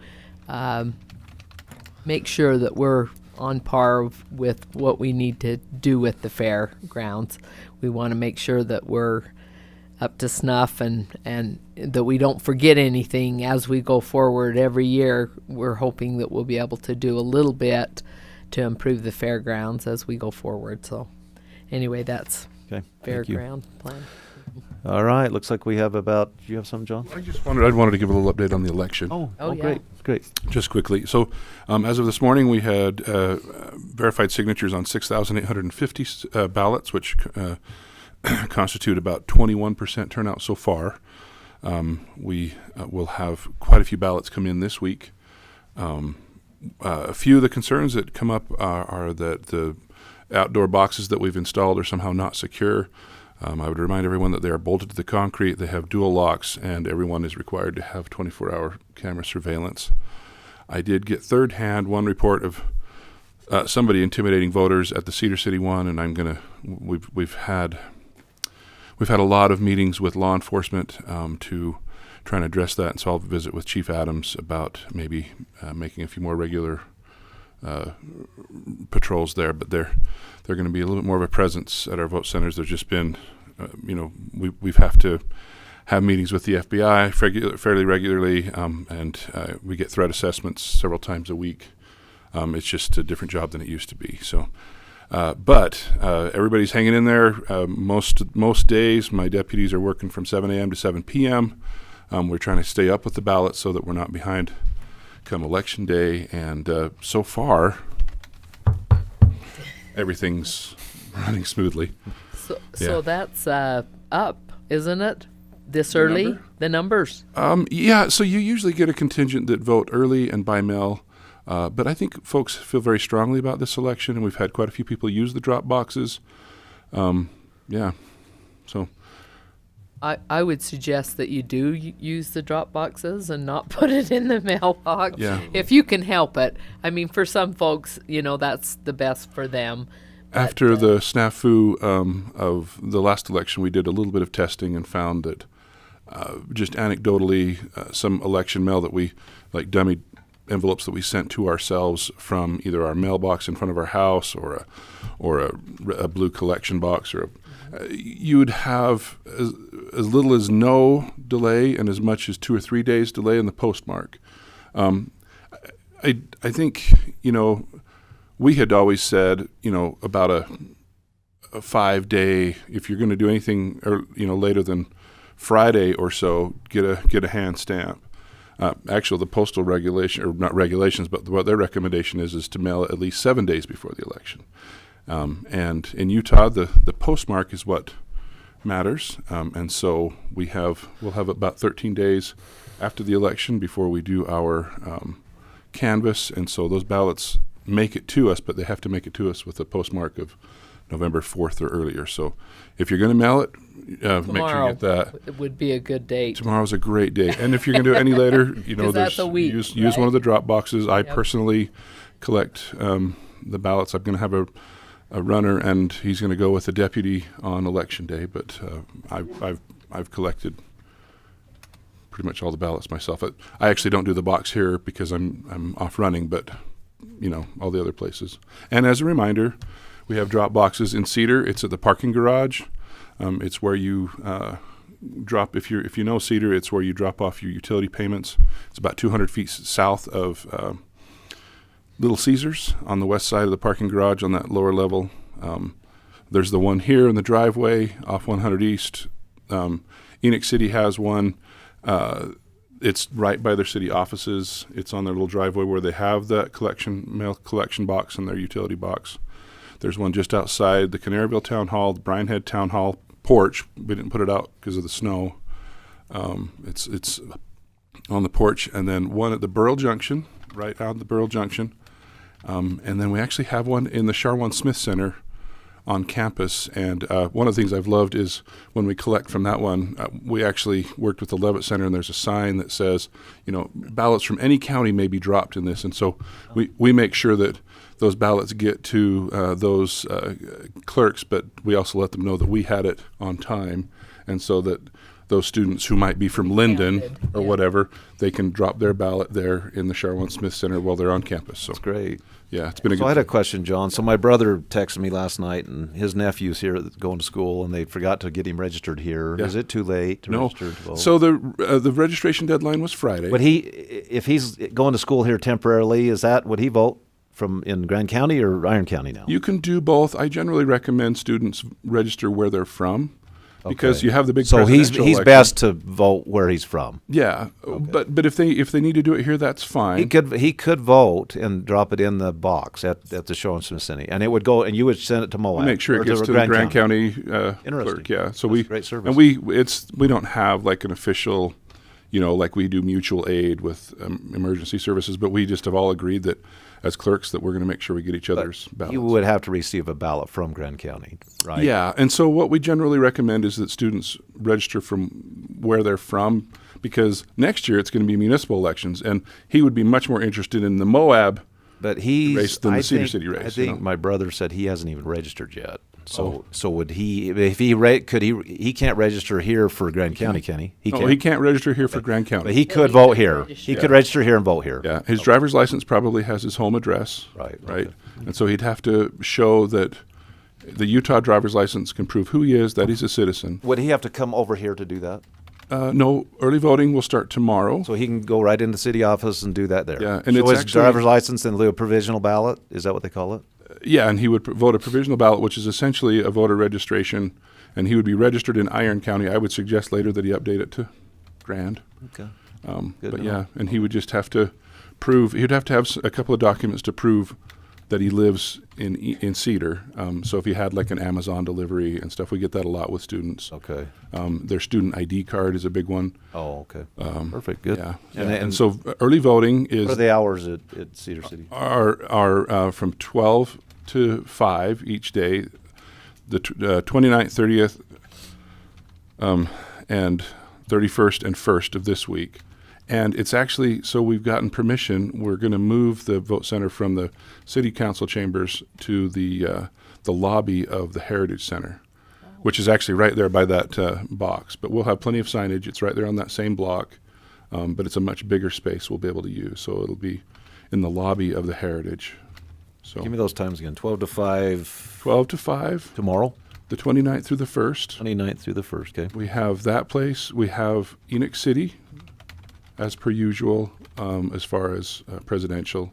make sure that we're on par with what we need to do with the fairgrounds. We want to make sure that we're up to snuff and that we don't forget anything as we go forward every year. We're hoping that we'll be able to do a little bit to improve the fairgrounds as we go forward. So anyway, that's Okay, thank you. fairground plan. All right, looks like we have about. Do you have some, John? I wanted to give a little update on the election. Oh, yeah. Great. Just quickly. So, as of this morning, we had verified signatures on 6,850 ballots, which constitute about 21% turnout so far. We will have quite a few ballots come in this week. A few of the concerns that come up are that the outdoor boxes that we've installed are somehow not secure. I would remind everyone that they are bolted to the concrete, they have dual locks, and everyone is required to have 24-hour camera surveillance. I did get third-hand one report of somebody intimidating voters at the Cedar City one, and we've had a lot of meetings with law enforcement to try and address that, and so I'll visit with Chief Adams about maybe making a few more regular patrols there, but they're going to be a little bit more of a presence at our vote centers. There's just been, we've have to have meetings with the FBI fairly regularly, and we get threat assessments several times a week. It's just a different job than it used to be. So, but everybody's hanging in there. Most days, my deputies are working from 7 a.m. to 7 p.m. We're trying to stay up with the ballots so that we're not behind come election day, and so far everything's running smoothly. So Yeah. that's up, isn't it? This early? number? The numbers. Yeah, so you usually get a contingent that vote early and by mail, but I think folks feel very strongly about this election, and we've had quite a few people use the drop boxes. Yeah, so I would suggest that you do use the drop boxes and not put it in the mailbox. Yeah. If you can help it. I mean, for some folks, that's the best for them. But, after the snafu of the last election, we did a little bit of testing and found that just anecdotally, some election mail that we, like dummy envelopes that we sent to ourselves from either our mailbox in front of our house or a blue collection box, or you would have as little as no delay and as much as 2 or 3 days delay in the postmark. I think, we had always said, about a 5-day, if you're going to do anything, or, later than Friday or so, get a hand stamp. Actually, the postal regulation, or not regulations, but what their recommendation is to mail it at least 7 days before the election. And in Utah, the postmark is what matters. And so we'll have about 13 days after the election before we do our canvass. And so those ballots make it to us, but they have to make it to us with a postmark of November 4th or earlier. So if you're going to mail it, make sure Tomorrow you get that. it would be a good date. Tomorrow's a great day. And if you're going to do it any later, 'Cause that's a week, use right? one of the drop boxes. I Yep. personally collect the ballots. I'm going to have a runner, and he's going to go with a deputy on election day. But I've collected pretty much all the ballots myself. I actually don't do the box here because I'm off running, but all the other places. And as a reminder, we have drop boxes in Cedar. It's at the parking garage. It's where you drop, if you know Cedar, it's where you drop off your utility payments. It's about 200 feet south of Little Caesars on the west side of the parking garage on that lower level. There's the one here in the driveway off 100 East. Enoch City has one. It's right by their city offices. It's on their little driveway where they have that mail collection box and their utility box. There's one just outside the Canaryville Town Hall, the Bryan Head Town Hall porch. We didn't put it out because of the snow. It's on the porch, and then one at the Burrell Junction, right out of the Burrell Junction. And then we actually have one in the Charwan Smith Center on campus. And one of the things I've loved is when we collect from that one, we actually worked with the Levitt Center, and there's a sign that says, ballots from any county may be dropped in this. And so we make sure that those ballots get to those clerks, but we also let them know that we had it on time, and so that those students who might be from Linden or whatever, they can drop their ballot there in the Charwan Smith Center while they're on campus. So That's great. yeah, it's been a So I had good. a question, John. So my brother texted me last night, and his nephew's here going to school, and they forgot to get him registered here. Yeah. Is it too late to No. register to vote? So the registration deadline was Friday. Would if he's going to school here temporarily, would he vote from in Grand County or Iron County now? You can do both. I generally recommend students register where they're from, because Okay. you have the big. So he's presidential election. best to vote where he's from. Yeah, but if they need to do it here, that's fine. He could vote and drop it in the box at the Charwan Smith Center, and it would go, and you would send it to Moab. Make sure or it gets to the Grand County Interesting. clerk. Yeah, so That's great service. and we don't have like an official, like we do mutual aid with emergency services, but we just have all agreed that as clerks that we're going to make sure we get each other's ballots. You would have to receive a ballot from Grand County, right? Yeah, and so what we generally recommend is that students register from where they're from, because next year it's going to be municipal elections, and he would be much more interested in the Moab. But he's race than the I Cedar think- City race, I think you know? my brother said he hasn't even registered yet. Oh. So would he? If he can't register here for Grand County, can he? No, he can't register here for Grand County. But he could vote here. He could register here and vote here. Yeah, his driver's license probably has his home address. Right, Right. okay. And so he'd have to show that the Utah driver's license can prove who he is, that he's a citizen. Would he have to come over here to do that? No, early voting will start tomorrow. So he can go right into the city office and do that there. Yeah, and show it's his actually- driver's license and do a provisional ballot. Is that what they call it? Yeah, and he would vote a provisional ballot, which is essentially a voter registration, and he would be registered in Iron County. I would suggest later that he update it to Grand. Okay. Good But to yeah, know. and he would just have to prove, he'd have to have a couple of documents to prove that he lives in Cedar. So if he had like an Amazon delivery and stuff, we get that a lot with students. Okay. Their student ID card is a big one. Oh, okay. Perfect. Good. Yeah, And, and so early voting is what are the hours at Cedar City? are from 12 to 5 each day, the 29th, 30th, and 31st and 1st of this week. And it's actually, so we've gotten permission, we're going to move the vote center from the city council chambers to the lobby of the Heritage Center. which is actually right there by that box. But we'll have plenty of signage. It's right there on that same block, but it's a much bigger space we'll be able to use. So it'll be in the lobby of the Heritage. So Give me those times again. 12 to 5 12 to 5, tomorrow, the 29th through the 1st. 29th through the 1st. Okay. We have that place. We have Enoch City, as per usual, as far as presidential.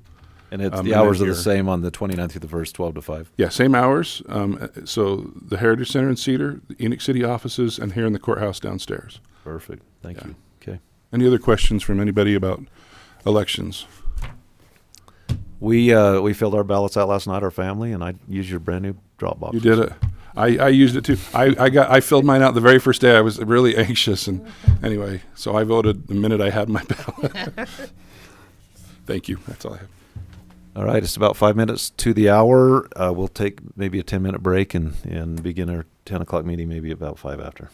And it's And the hours then are the here. same on the 29th through the 1st, 12 to 5. Yeah, same hours. So the Heritage Center in Cedar, the Enoch City offices, and here in the courthouse downstairs. Perfect. Thank Yeah. you. Okay. Any other questions from anybody about elections? We filled our ballots out last night, our family, and I used your brand new drop box. You did it. I used it too. I filled mine out the very first day. I was really anxious, and anyway, so I voted the minute I had my ballot. Thank you. That's all I have. All right, it's about 5 minutes to the hour. We'll take maybe a 10-minute break and begin our 10 o'clock meeting maybe about 5 after.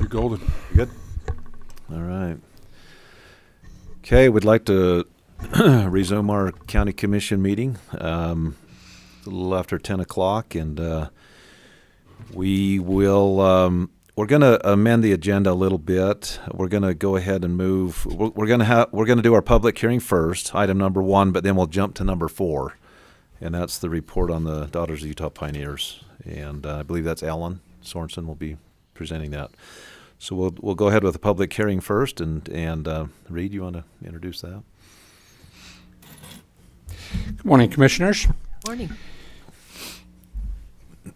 You're golden. Good. All right. Okay, we'd like to resume our county commission meeting a little after 10 o'clock, and we will. We're going to amend the agenda a little bit. We're going to go ahead and move. We're going to do our public hearing first, item number 1, but then we'll jump to number 4, and that's the report on the Daughters of Utah Pioneers. And I believe that's Ellen Sorensen will be presenting that. So we'll go ahead with the public hearing first, and Reed, you want to introduce that? Good morning, Commissioners. Morning.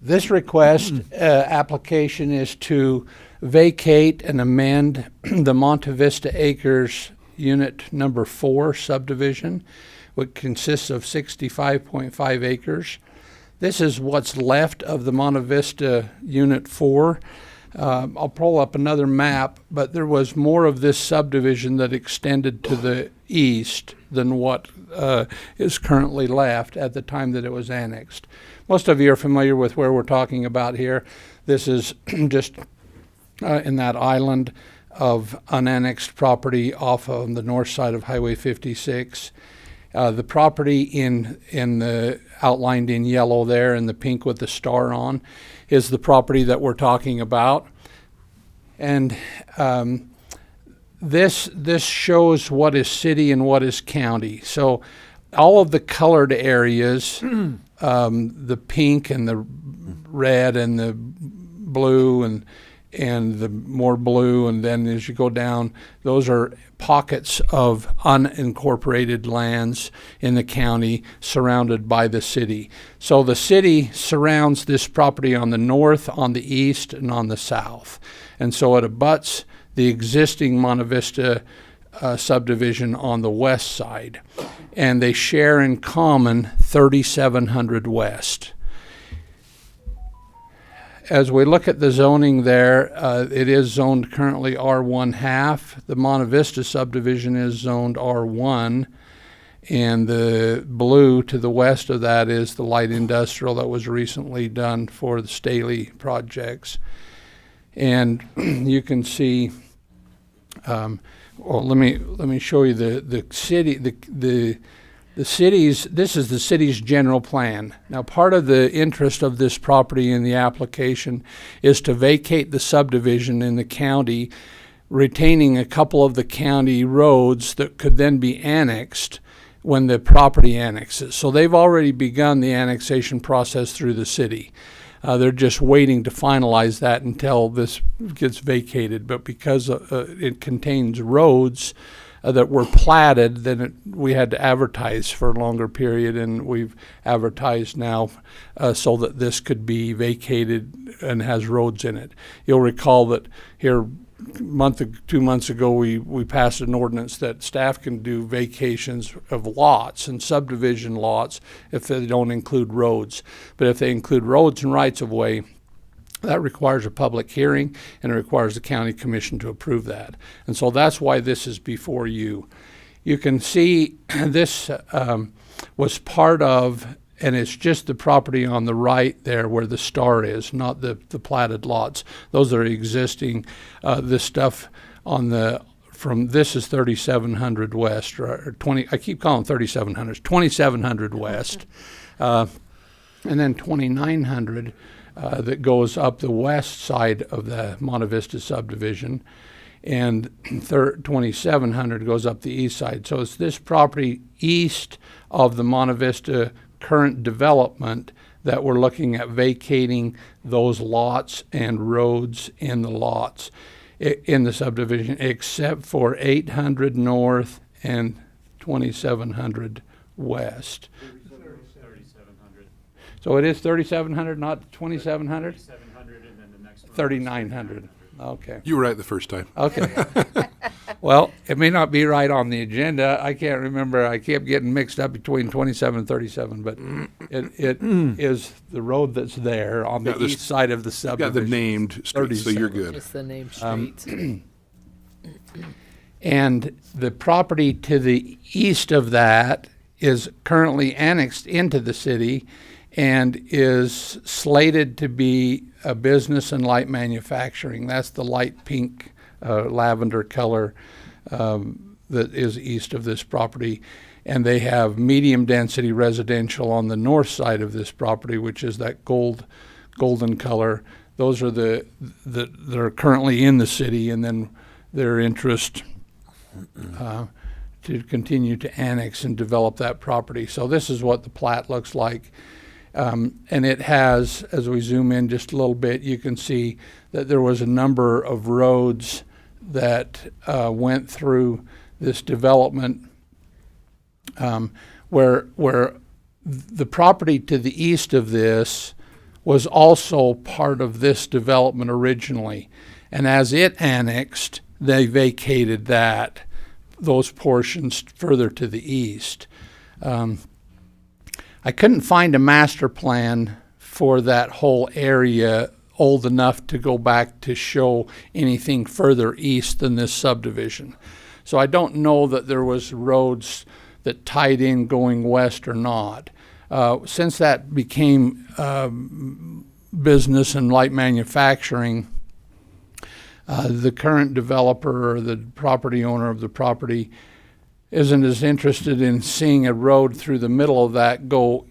This request application is to vacate and amend the Monte Vista Acres Unit Number 4 subdivision, which consists of 65.5 acres. This is what's left of the Monte Vista Unit 4. I'll pull up another map, but there was more of this subdivision that extended to the east than what is currently left at the time that it was annexed. Most of you are familiar with where we're talking about here. This is just in that island of unannexed property off on the north side of Highway 56. The property in the outlined in yellow there and the pink with the star on is the property that we're talking about. And this shows what is city and what is county. So all of the colored areas, the pink and the red and the blue and the more blue, and then as you go down, those are pockets of unincorporated lands in the county surrounded by the city. So the city surrounds this property on the north, on the east, and on the south. And so it abuts the existing Monte Vista subdivision on the west side. And they share in common 3700 West. As we look at the zoning there, it is zoned currently R1 half. The Monte Vista subdivision is zoned R1, and the blue to the west of that is the light industrial that was recently done for the Staley projects. And you can see, well, let me show you the city, the city's, this is the city's general plan. Now, part of the interest of this property in the application is to vacate the subdivision in the county, retaining a couple of the county roads that could then be annexed when the property annexes. So they've already begun the annexation process through the city. They're just waiting to finalize that until this gets vacated. But because it contains roads that were platted, then we had to advertise for a longer period, and we've advertised now so that this could be vacated and has roads in it. You'll recall that here 2 months ago we passed an ordinance that staff can do vacations of lots and subdivision lots if they don't include roads. But if they include roads and rights of way, that requires a public hearing, and it requires the county commission to approve that. And so that's why this is before you. You can see this was part of, and it's just the property on the right there where the star is, not the platted lots. Those are existing. This stuff on the, from this is 3700 West, or 20, I keep calling 3700, 2700 West, and then 2900 that goes up the west side of the Monte Vista subdivision, and 2700 goes up the east side. So it's this property east of the Monte Vista current development that we're looking at vacating those lots and roads in the lots in the subdivision, except for 800 North and 2700 West. So it is 3,700, not 2,700? 3,700, and then the next one. 3,900. Okay. You were right the first time. Okay. Well, it may not be right on the agenda. I can't remember. I kept getting mixed up between 27 and 37, but it is the road that's there on the east side of the Got subdivision. the named streets, so you're good. Just the name streets. And the property to the east of that is currently annexed into the city and is slated to be business and light manufacturing. That's the light pink, lavender color that is east of this property. And they have medium density residential on the north side of this property, which is that golden color. Those are that are currently in the city, and then their interest to continue to annex and develop that property. So this is what the plat looks like. And it has, as we zoom in just a little bit, you can see that there was a number of roads that went through this development, where the property to the east of this was also part of this development originally. And as it annexed, they vacated those portions further to the east. I couldn't find a master plan for that whole area old enough to go back to show anything further east than this subdivision. So I don't know that there was roads that tied in going west or not. Since that became business and light manufacturing, the current developer or the property owner of the property isn't as interested in seeing a road through the middle of that go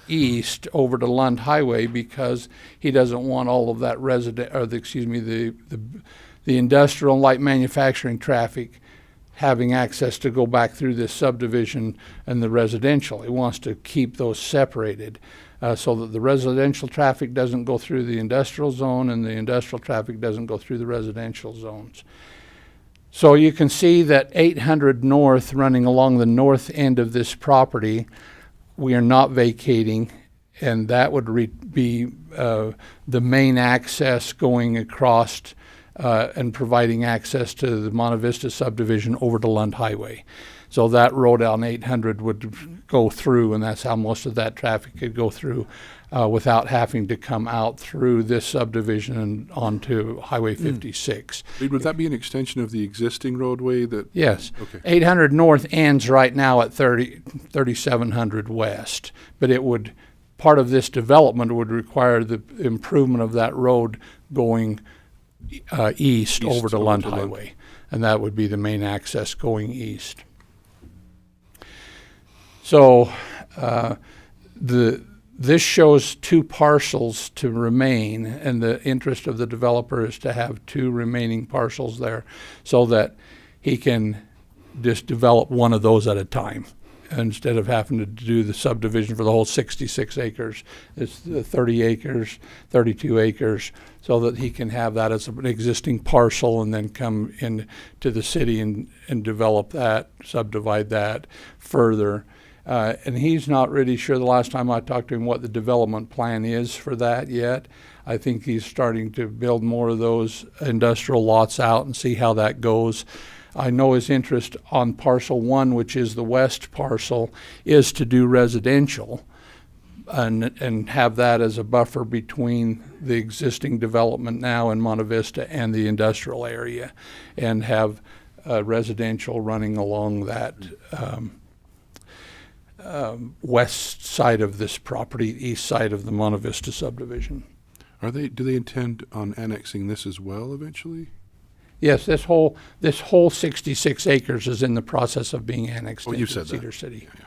east over to Lund Highway, because he doesn't want all of that the industrial and light manufacturing traffic having access to go back through this subdivision and the residential. He wants to keep those separated so that the residential traffic doesn't go through the industrial zone and the industrial traffic doesn't go through the residential zones. So you can see that 800 North, running along the north end of this property, we are not vacating, and that would be the main access going across and providing access to the Monte Vista subdivision over to Lund Highway. So that road on 800 would go through, and that's how most of that traffic could go through without having to come out through this subdivision and onto Highway 56. Reed, would that be an extension of the existing roadway that? Yes. Okay. 800 North ends right now at 3700 West, but part of this development would require the improvement of that road going east over to Lund Highway, and that would be the main access going east. So this shows two parcels to remain, and the interest of the developer is to have two remaining parcels there so that he can just develop one of those at a time. Instead of having to do the subdivision for the whole 66 acres, it's the 30 acres, 32 acres, so that he can have that as an existing parcel and then come into the city and develop that, subdivide that further. And he's not really sure, the last time I talked to him, what the development plan is for that yet. I think he's starting to build more of those industrial lots out and see how that goes. I know his interest on parcel 1, which is the west parcel, is to do residential and have that as a buffer between the existing development now in Monte Vista and the industrial area, and have residential running along that west side of this property, east side of the Monte Vista subdivision. Do they intend on annexing this as well eventually? Yes, this whole 66 acres is in the process of being annexed you into said Cedar that. City. Yeah.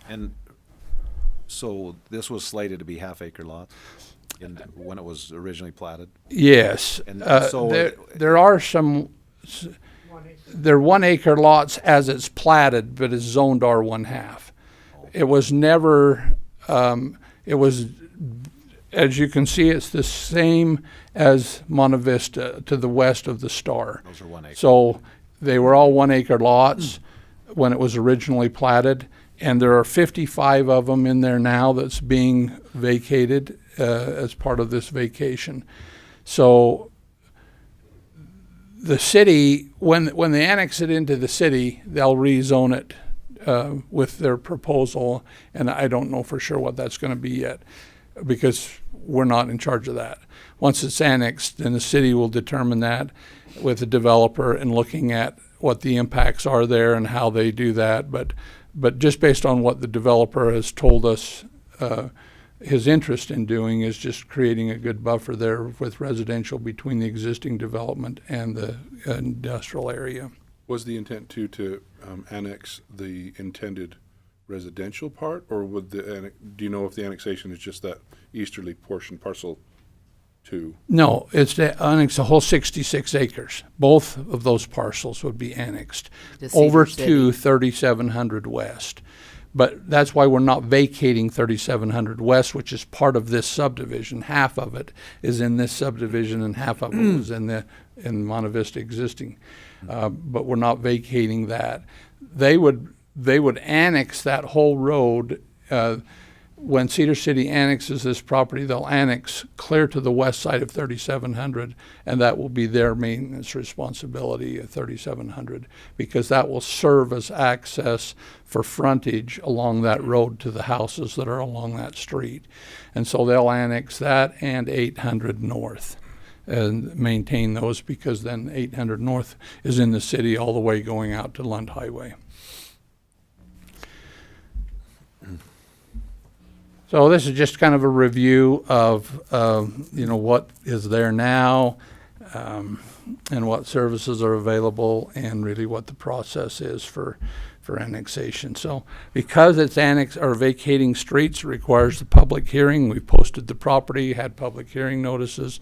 And so this was slated to be half-acre lots when it was originally platted? Yes. And There are some, they're 1 acre lots as it's platted, but it's zoned R1/2. It was never, as you can see, it's the same as Monte Vista to the west of the Star. Those are 1 acre. So they were all 1 acre lots when it was originally platted, and there are 55 of them in there now that's being vacated as part of this vacation. So the city, when they annex it into the city, they'll rezone it with their proposal, and I don't know for sure what that's going to be yet, because we're not in charge of that. Once it's annexed, then the city will determine that with the developer and looking at what the impacts are there and how they do that. But just based on what the developer has told us, his interest in doing is just creating a good buffer there with residential between the existing development and the industrial area. Was the intent to annex the intended residential part, or would do you know if the annexation is just that easterly portion, parcel 2? No, it's to annex the whole 66 acres. Both of those parcels would be annexed To Cedar over City. to 3700 West. But that's why we're not vacating 3700 West, which is part of this subdivision. Half of it is in this subdivision and half of it was in Monte Vista existing. But we're not vacating that. They would annex that whole road. When Cedar City annexes this property, they'll annex clear to the west side of 3700, and that will be their maintenance responsibility at 3700, because that will serve as access for frontage along that road to the houses that are along that street. And so they'll annex that and 800 North and maintain those, because then 800 North is in the city all the way going out to Lund Highway. So this is just kind of a review of, what is there now, and what services are available, and really what the process is for annexation. So because it's vacating streets, requires the public hearing. We've posted the property, had public hearing notices,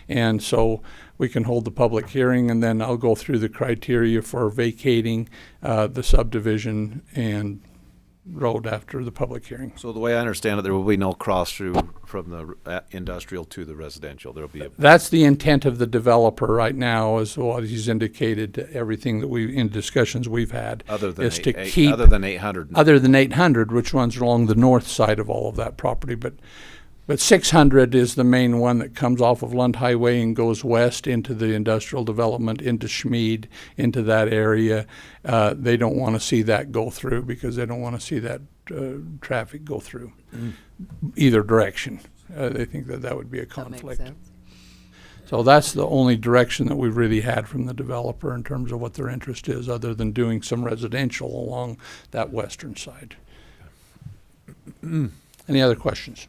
and so we can hold the public hearing, and then I'll go through the criteria for vacating the subdivision and road after the public hearing. So the way I understand it, there will be no cross through from the industrial to the residential. There'll be That's the intent of the developer right now, is what he's indicated to everything that in discussions we've had. other than is to eight- keep other than 800. other than 800, which runs along the north side of all of that property. But 600 is the main one that comes off of Lund Highway and goes west into the industrial development, into Schmid, into that area. They don't want to see that go through, because they don't want to see that traffic go through either direction. They think that would be a That makes conflict. sense. So that's the only direction that we've really had from the developer in terms of what their interest is, other than doing some residential along that western side. Any other questions?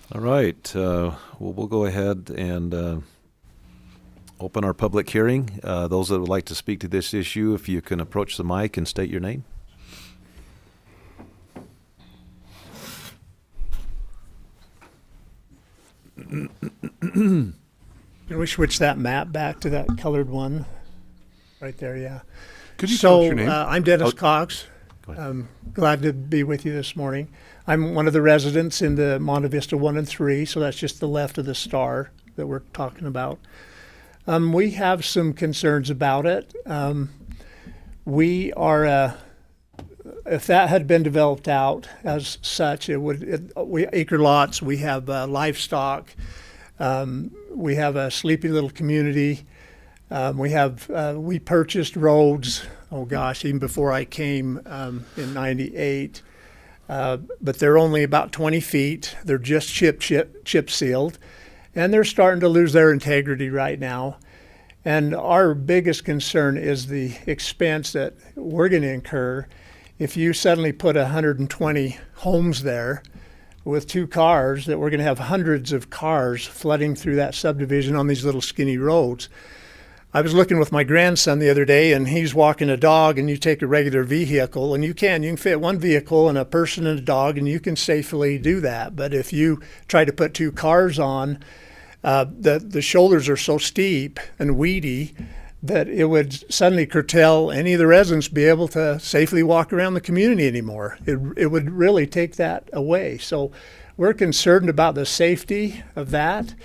All right. We'll go ahead and open our public hearing. Those that would like to speak to this issue, if you can approach the mic and state your name. Can we switch that map back to that colored one? Right there, yeah. Could you tell us So your name? I'm Dennis Oh, Cox. go ahead. I'm glad to be with you this morning. I'm one of the residents in the Monte Vista 1 and 3, so that's just the left of the star that we're talking about. We have some concerns about it. We are, if that had been developed out as such, we acre lots, we have livestock, we have a sleepy little community. We purchased roads, oh gosh, even before I came in '98. But they're only about 20 feet. They're just chip sealed, and they're starting to lose their integrity right now. And our biggest concern is the expense that we're going to incur if you suddenly put 120 homes there with 2 cars, that we're going to have hundreds of cars flooding through that subdivision on these little skinny roads. I was looking with my grandson the other day, and he's walking a dog, and you take a regular vehicle, and you can fit one vehicle and a person and a dog, and you can safely do that. But if you try to put 2 cars on, the shoulders are so steep and weedy that it would suddenly curtail any of the residents be able to safely walk around the community anymore. It would really take that away. So we're concerned about the safety of that.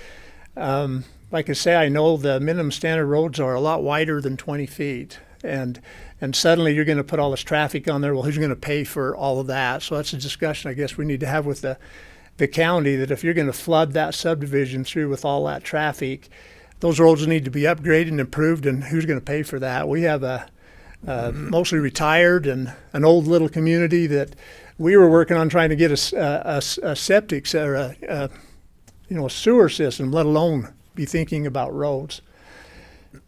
Like I say, I know the minimum standard roads are a lot wider than 20 feet. And suddenly you're going to put all this traffic on there. Well, who's going to pay for all of that? So that's a discussion I guess we need to have with the county, that if you're going to flood that subdivision through with all that traffic, those roads need to be upgraded and improved, and who's going to pay for that? We have a mostly retired and an old little community that we were working on trying to get a septic or a sewer system, let alone be thinking about roads.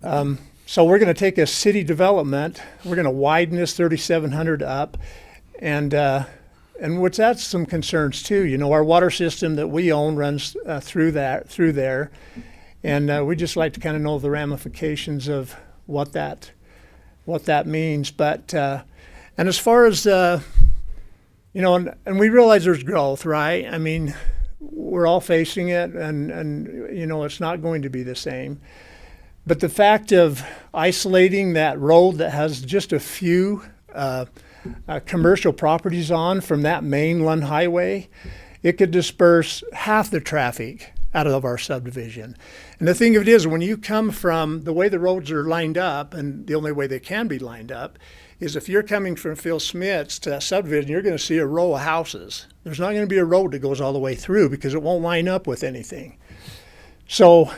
So we're going to take a city development. We're going to widen this 3700 up, and which that's some concerns too. You know, our water system that we own runs through there, and we just like to kind of know the ramifications of what that means. But and as far as you know, and we realize there's growth, right? I mean, we're all facing it, and you know, it's not going to be the same. But the fact of isolating that road that has just a few commercial properties on from that mainland highway, it could disperse half the traffic out of our subdivision. And the thing of it is, when you come from the way the roads are lined up, and the only way they can be lined up, is if you're coming from Phil Smith's to that subdivision, you're going to see a row of houses. There's not going to be a road that goes all the way through because it won't line up with anything. So,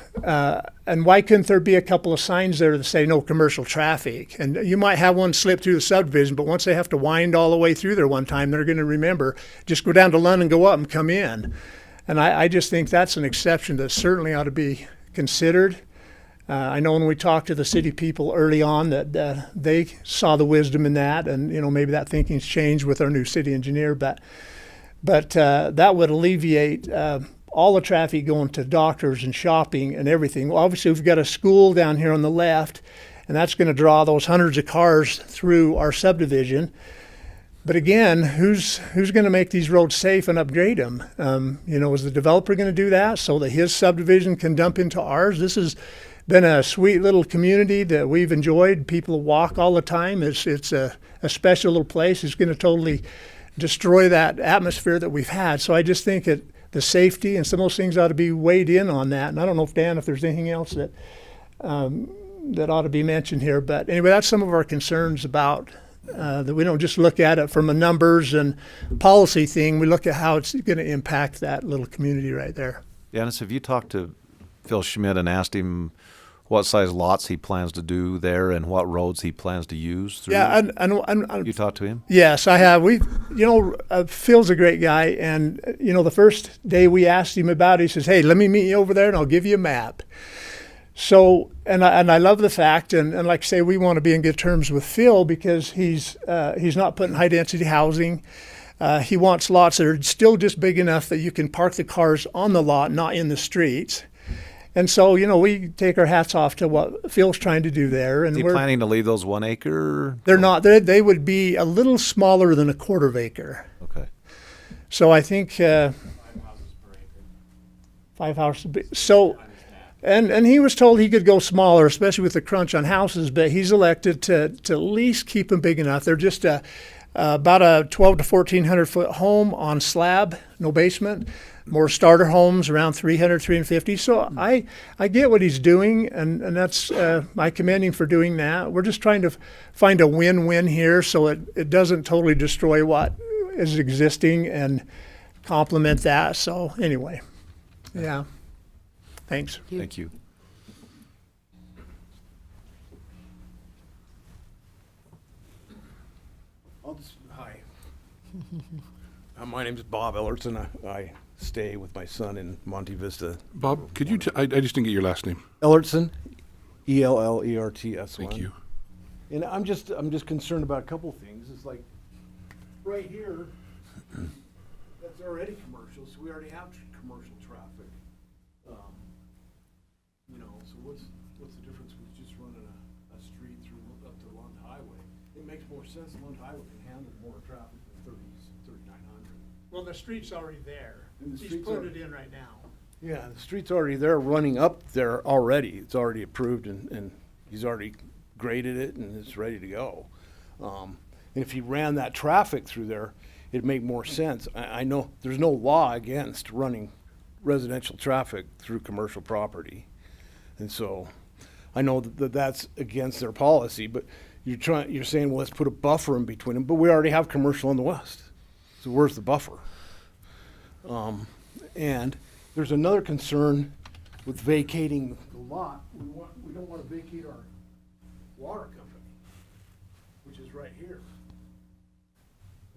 and why couldn't there be a couple of signs there that say no commercial traffic? And you might have one slip through the subdivision, but once they have to wind all the way through there one time, they're going to remember, just go down to London, go up and come in. And I just think that's an exception that certainly ought to be considered. I know when we talked to the city people early on that they saw the wisdom in that, and you know, maybe that thinking's changed with our new city engineer, but that would alleviate all the traffic going to doctors and shopping and everything. Well, obviously, we've got a school down here on the left, and that's going to draw those hundreds of cars through our subdivision. But again, who's going to make these roads safe and upgrade them? You know, is the developer going to do that so that his subdivision can dump into ours? This has been a sweet little community that we've enjoyed. People walk all the time. It's a special little place. It's going to totally destroy that atmosphere that we've had. So I just think that the safety and some of those things ought to be weighed in on that. And I don't know if, Dan, if there's anything else that that ought to be mentioned here. But anyway, that's some of our concerns about that we don't just look at it from a numbers and policy thing. We look at how it's going to impact that little community right there. Dennis, have you talked to Phil Schmidt and asked him what size lots he plans to do there and what roads he plans to use through? Yeah, and You talked to him? yes, I have. Phil's a great guy, and you know, the first day we asked him about it, he says, "Hey, let me meet you over there, and I'll give you a map." So, and I love the fact, and like I say, we want to be in good terms with Phil because he's not putting high density housing. He wants lots that are still just big enough that you can park the cars on the lot, not in the streets. And so, you know, we take our hats off to what Phil's trying to do there. And Is he planning to leave those 1 acre? They're not. They would be a little smaller than a quarter of acre. Okay. So I think 5 houses. So, and he was told he could go smaller, especially with the crunch on houses. But he's elected to at least keep them big enough. They're just about a 12 to 1,400 foot home on slab, no basement. More starter homes around 300, 350. So I get what he's doing, and that's I commend him for doing that. We're just trying to find a win-win here so it doesn't totally destroy what is existing and complement that. So anyway, yeah. Thanks. Thank you. Hi. My name is Bob Ellertson. I stay with my son in Monte Vista. Bob, could you? I just didn't get your last name. Ellertson, ELLERTS. Thank you. And I'm just concerned about a couple things. It's like right here, that's already commercial, so we already have commercial traffic. You know, so what's the difference with just running a street through up to Lund Highway? It makes more sense. Lund Highway can handle more traffic than 3900. Well, the street's already there. And the He's street's putting already- it in right now. Yeah, the street's already there, running up there already. It's already approved, and he's already graded it, and it's ready to go. And if he ran that traffic through there, it'd make more sense. I know there's no law against running residential traffic through commercial property. And so I know that that's against their policy, but you're saying, well, let's put a buffer in between them, but we already have commercial on the west. So where's the buffer? And there's another concern with vacating the lot. We don't want to vacate our water company, which is right here.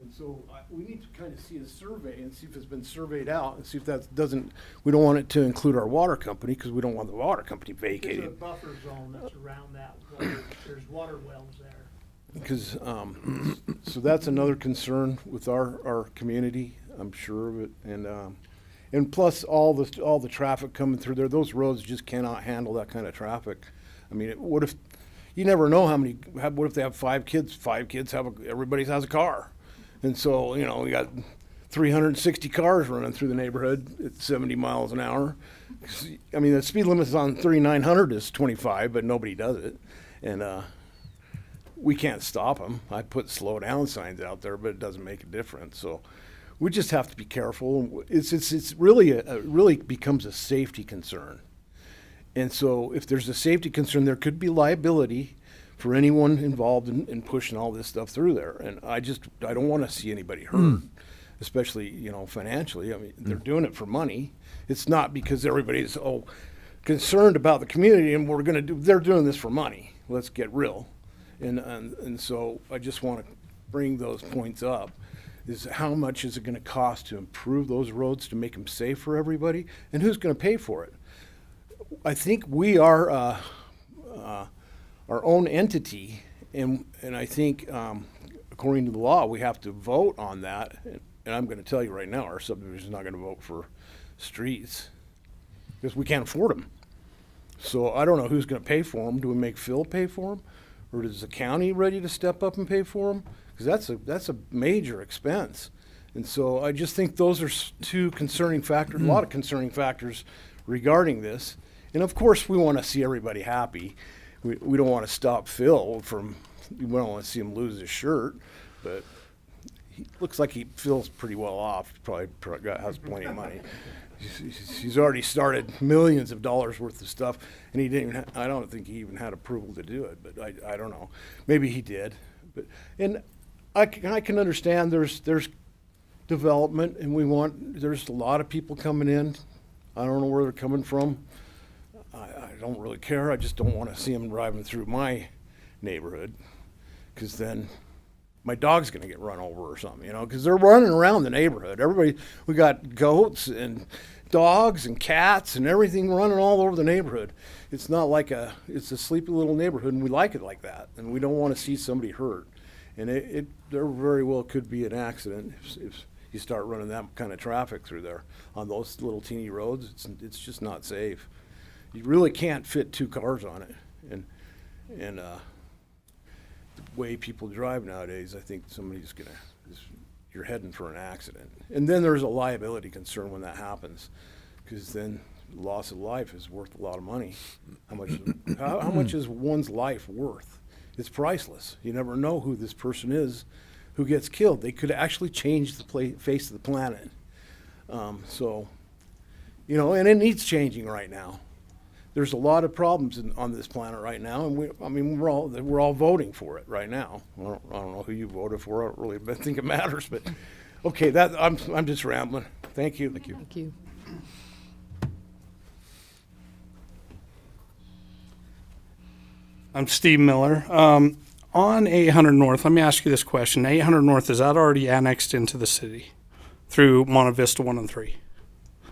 And so we need to kind of see a survey and see if it's been surveyed out and see if that doesn't, we don't want it to include our water company because we don't want the water company There's a vacated. buffer zone that's around that. There's water wells there. because, so that's another concern with our community, I'm sure of it. And plus all the traffic coming through there, those roads just cannot handle that kind of traffic. I mean, what if, you never know what if they have 5 kids? 5 kids everybody has a car. And so, you know, we got 360 cars running through the neighborhood at 70 miles an hour. I mean, the speed limit on 3900 is 25, but nobody does it. And we can't stop them. I put slow down signs out there, but it doesn't make a difference. So we just have to be careful. It's really, it really becomes a safety concern. And so if there's a safety concern, there could be liability for anyone involved in pushing all this stuff through there. And I don't want to see anybody hurt, especially, you know, financially. I mean, they're doing it for money. It's not because everybody's, concerned about the community and they're doing this for money. Let's get real. And so I just want to bring those points up. Is how much is it going to cost to improve those roads to make them safe for everybody? And who's going to pay for it? I think we are our own entity, and I think according to the law, we have to vote on that. And I'm going to tell you right now, our subdivision is not going to vote for streets because we can't afford them. So I don't know who's going to pay for them. Do we make Phil pay for them, or is the county ready to step up and pay for them? Because that's a major expense. And so I just think those are two concerning factors, a lot of concerning factors regarding this. And of course, we want to see everybody happy. We don't want to stop Phil we don't want to see him lose his shirt, but he looks like he feels pretty well off. Probably has plenty of money. He's already started millions of dollars worth of stuff, and I don't think he even had approval to do it, but I don't know. Maybe he did. And I can understand there's development, and there's a lot of people coming in. I don't know where they're coming from. I don't really care. I just don't want to see them driving through my neighborhood, because then my dog's going to get run over or something, you know, because they're running around the neighborhood. We got goats and dogs and cats and everything running all over the neighborhood. It's not like it's a sleepy little neighborhood, and we like it like that, and we don't want to see somebody hurt. And there very well could be an accident if you start running that kind of traffic through there on those little teeny roads. It's just not safe. You really can't fit 2 cars on it, and the way people drive nowadays, I think you're heading for an accident. And then there's a liability concern when that happens, because then loss of life is worth a lot of money. How much is one's life worth? It's priceless. You never know who this person is who gets killed. They could actually change the face of the planet. So, you know, and it needs changing right now. There's a lot of problems on this planet right now, and we're all voting for it right now. I don't know who you voted for. I don't really think it matters, but okay, I'm just rambling. Thank you. Thank you. Thank you. I'm Steve Miller. On 800 North, let me ask you this question. 800 North, is that already annexed into the city through Monte Vista 1 and 3?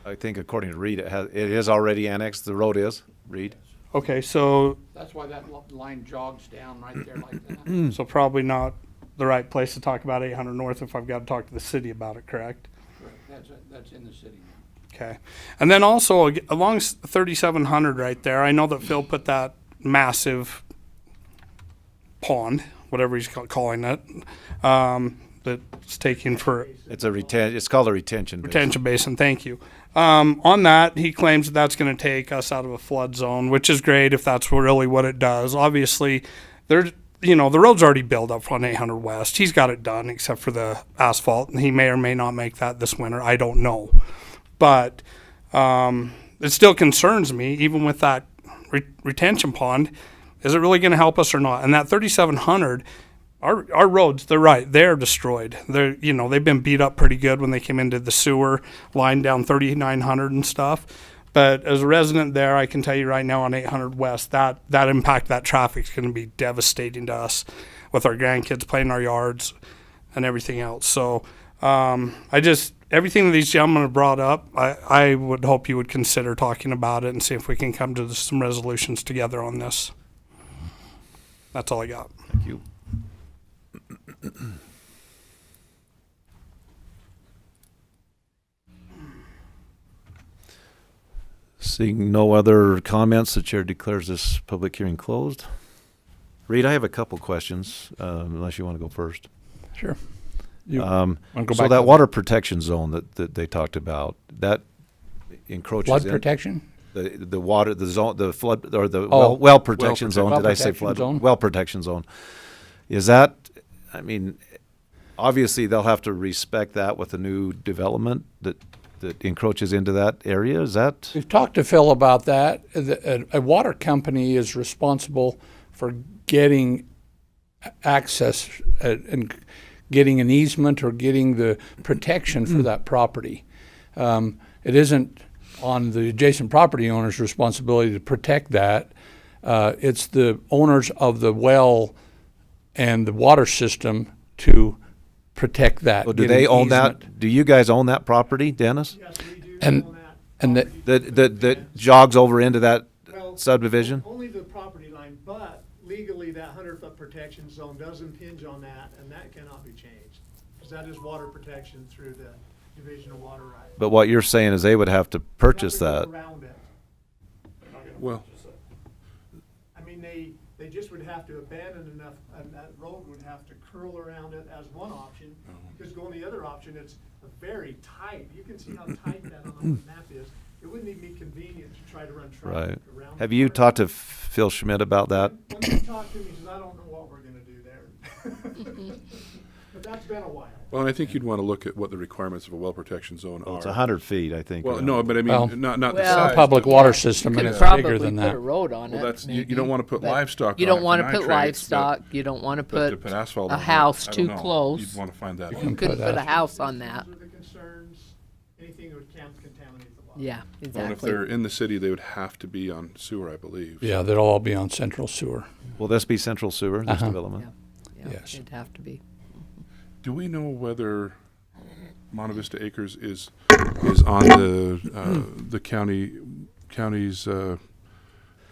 I think according to Reed, it is already annexed. The road is, Reed. Okay, so That's why that line jogs down right there like that. so probably not the right place to talk about 800 North if I've got to talk to the city about it, correct? That's in the city. Okay. And then also along 3700 right there, I know that Phil put that massive pond, whatever he's calling it, that's taken for It's called a retention basin. retention basin. Thank you. On that, he claims that that's going to take us out of a flood zone, which is great if that's really what it does. Obviously, the road's already built up on 800 West. He's got it done except for the asphalt, and he may or may not make that this winter. I don't know. But it still concerns me, even with that retention pond. Is it really going to help us or not? And that 3700, our roads, they're destroyed. They've been beat up pretty good when they came into the sewer line down 3900 and stuff. But as a resident there, I can tell you right now on 800 West, that impact, that traffic is going to be devastating to us with our grandkids playing in our yards and everything else. So everything that these gentlemen have brought up, I would hope you would consider talking about it and see if we can come to some resolutions together on this. That's all I got. Thank you. Seeing no other comments, the chair declares this public hearing closed. Reed, I have a couple questions, unless you want to go first. Sure. So back to that water protection zone that they talked about, that encroaches Flood in protection? the water, the zone, the flood, or the Oh, well protection zone. well Did I say protection flood? zone? Well protection zone. Is that, I mean, obviously they'll have to respect that with the new development that encroaches into that area. Is that? We've talked to Phil about that. A water company is responsible for getting access and getting an easement or getting the protection for that property. It isn't on the adjacent property owner's responsibility to protect that. It's the owners of the well and the water system to protect that. Well, do get an they own easement. that? Do you guys own that property, Dennis? Yes, we do And- own that. and the- property. That jogs over into that Well, subdivision? Only the property line, but legally that 100-foot protection zone does impinge on that, and that cannot be changed. Because that is water protection through the Division of Water Rights. But what you're saying is they would have to purchase Nothing that. around it. Well, I mean, they just would have to abandon enough, and that road would have to curl around it as one option. Because going the other option, it's a very tight, you can see how tight that on the map is. It wouldn't even be convenient to try to run Right. traffic around. Have the you park. talked to Phil Schmidt about that? When he talked to me, he says, I don't know what we're gonna do there. But that's been a while. well, and I think you'd want to look at what the requirements of a well protection zone Well, it's are. 100 feet, I think. Well, no, but I mean, Well, not the Well, size. A public but- water system, and Could it's probably bigger than put that. a road on Well, it. that's you maybe, don't want to put but livestock. You on don't it want for to put nitrates, livestock. You don't want to but to put put asphalt a on it, house I too don't know. close. You'd want to find that. You can couldn't put put a asphalt. house on that. Those are the concerns, anything that would contaminate the water. Yeah, Well, and if exactly. they're in the city, they would have to be on sewer, I believe. Yeah, they'll all be on central sewer. Will this be central sewer, this Uh-huh. development? Yeah, Yes. it'd have to be. Do we know whether Monte Vista Acres is on the county's the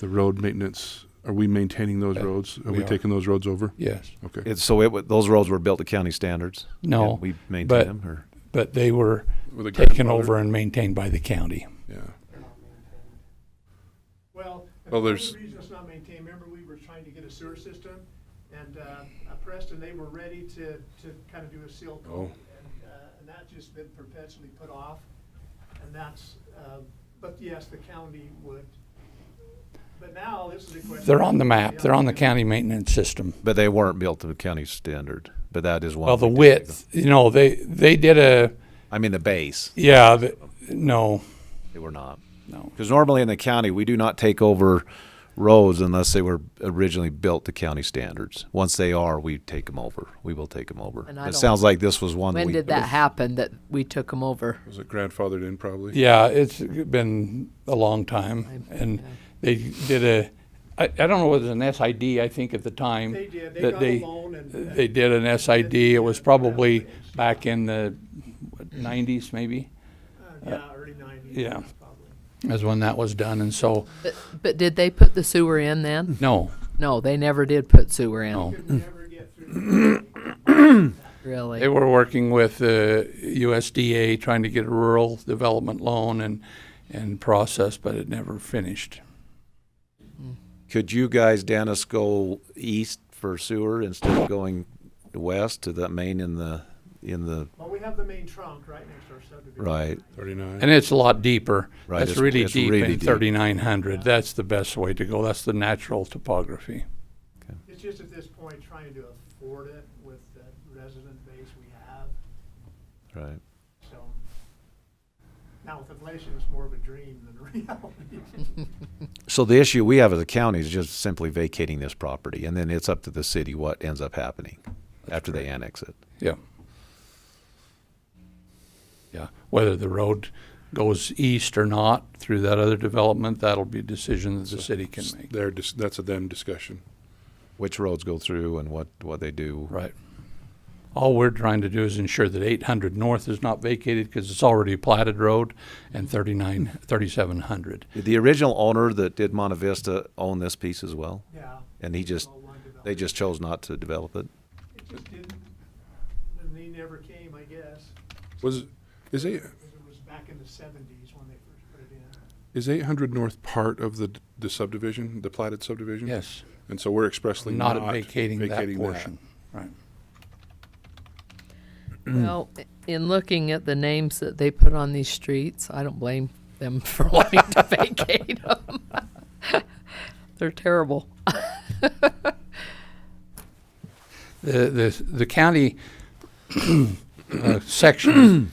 road maintenance? Are we maintaining those roads? Are we we are. taking those roads over? Yes. Okay. Those roads were built to county standards? No, And we maintain but- them, or? But they were Were they taken grandfathered? over and maintained by the county. Yeah. Well, and Well, the there's- only reason it's not maintained, remember we were trying to get a sewer system, and Preston, they were ready to kind of do a seal Oh. coat, and that's just been perpetually put off, and that's, but yes, the county would. But now, this is a question. They're on the map. They're on the county maintenance system. But they weren't built to county standard, but that is one. Well, the we did. width, they did a, I mean, the base, yeah, no, they were not. no. Because normally in the county, we do not take over roads unless they were originally built to county standards. Once they are, we take them over. We will take them over. And I It don't- sounds like this was one. When we did that happen that we took them over? Was it grandfathered in probably? Yeah, it's been a long time. And they did I don't know whether it was an SID, I think at the time. They did, they that got a loan and. They did an SID. It was probably back in the 90s maybe, Yeah, early 90s. yeah. Probably. is when that was done. And so, But did they put the sewer in then? no, No, they never did put sewer in. no. Could never get through. Really? They were working with USDA trying to get a rural development loan and process, but it never finished. Could you guys, Dennis, go east for sewer instead of going west to that main in the, Well, we have the main trunk right next to our subdivision. right? 39. And it's a lot for Right, That's it's- really it's deep really in deep. 3900. That's the best way to go. That's the natural topography. It's just at this point trying to afford it with the resident base we have, Right. so. Now with inflation, it's more of a dream than a reality. So the issue we have as a county is just simply vacating this property, and then it's up to the city what ends up happening after they annex it. Yeah. Yeah. Whether the road goes east or not through that other development, that'll be a decision that the city can make. That's a then discussion. Which roads go through and what they do. Right. All we're trying to do is ensure that 800 North is not vacated because it's already a platted road, and 3700. Did the original owner that did Monte Vista own this piece as well? Yeah. And he just, all one they development. just chose not to develop it? It just didn't, never came, I guess. Is It was back in the 70s when they first put it in. is 800 North part of the subdivision, the platted subdivision? Yes, And so we're expressly not not vacating that vacating portion. Right. Well, in looking at the names that they put on these streets, I don't blame them for wanting to vacate them. They're terrible. The county section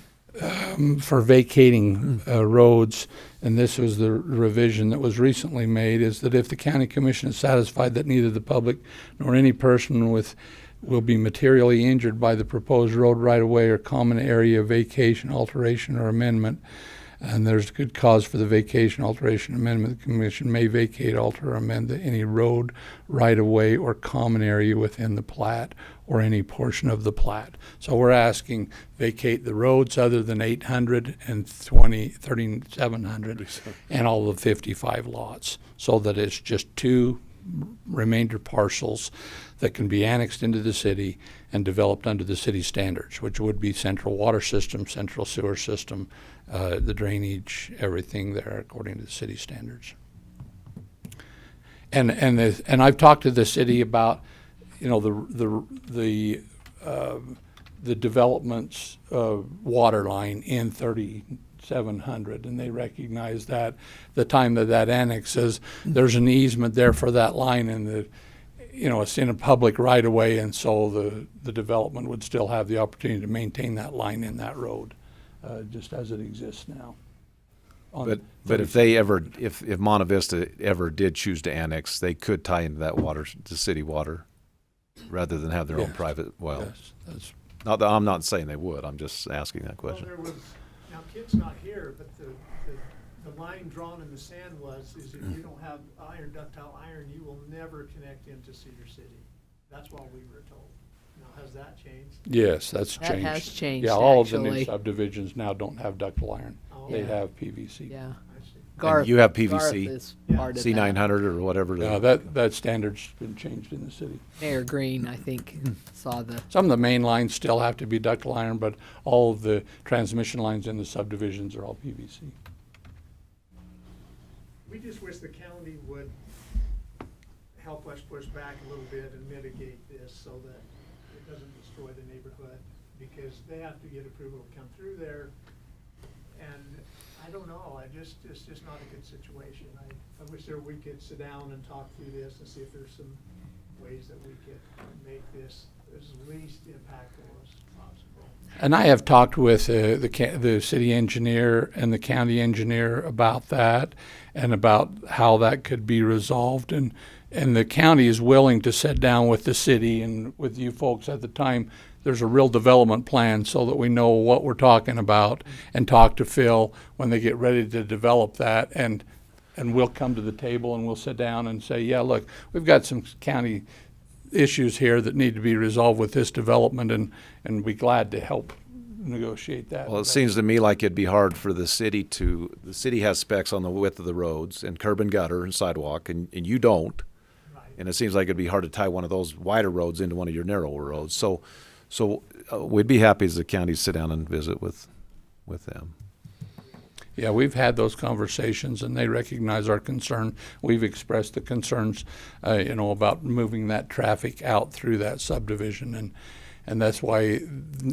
for vacating roads, and this was the revision that was recently made, is that if the county commission is satisfied that neither the public nor any person will be materially injured by the proposed road right-of-way or common area vacation, alteration, or amendment, and there's good cause for the vacation, alteration, amendment, the commission may vacate, alter, or amend any road, right-of-way, or common area within the plat or any portion of the plat. So we're asking vacate the roads other than 800 and 3,700 and all the 55 lots, so that it's just two remainder parcels that can be annexed into the city and developed under the city standards, which would be central water system, central sewer system, the drainage, everything there according to the city standards. And I've talked to the city about, you know, the development's water line in 3,700, and they recognize that the time that annexes, there's an easement there for that line, and it's in a public right of way, and so the development would still have the opportunity to maintain that line in that road, just as it exists now. But if they ever, if Monte Vista ever did choose to annex, they could tie into that water, to city water, rather than have their own Yes. private well. Yes, that's Not that I'm not saying they would. I'm just asking that Well, question. there was, now Kit's not here, but the line drawn in the sand is if you don't have ductile iron, you will never connect into Cedar City. That's what we were told. Now, has that changed? Yes, that's That changed. has changed, Yeah, all of the new actually. subdivisions now don't have ductile iron. Oh, They Yeah. have PVC. Yeah. I see. Garth, you have Garth PVC, is Yeah. part of C900 or whatever. Yeah, that standard's been changed in the city. Mayor Green, I think, saw the. Some of the main lines still have to be ductile iron, but all of the transmission lines in the subdivisions are all PVC. We just wish the county would help us push back a little bit and mitigate this so that it doesn't destroy the neighborhood, because they have to get approval to come through there. And I don't know, it's just not a good situation. I wish we could sit down and talk through this and see if there's some ways that we could make this as least impactful as possible. And I have talked with the city engineer and the county engineer about that, and about how that could be resolved. And the county is willing to sit down with the city and with you folks at the time. There's a real development plan so that we know what we're talking about, and talk to Phil when they get ready to develop that. And we'll come to the table and we'll sit down and say, yeah, look, we've got some county issues here that need to be resolved with this development, and be glad to help negotiate that. Well, it seems to me like it'd be hard for the city has specs on the width of the roads and curb and gutter and sidewalk, and you don't. Right. And it seems like it'd be hard to tie one of those wider roads into one of your narrower roads. So we'd be happy as the county to sit down and visit with them. Yeah, we've had those conversations, and they recognize our concern. We've expressed the concerns, about moving that traffic out through that subdivision, and that's why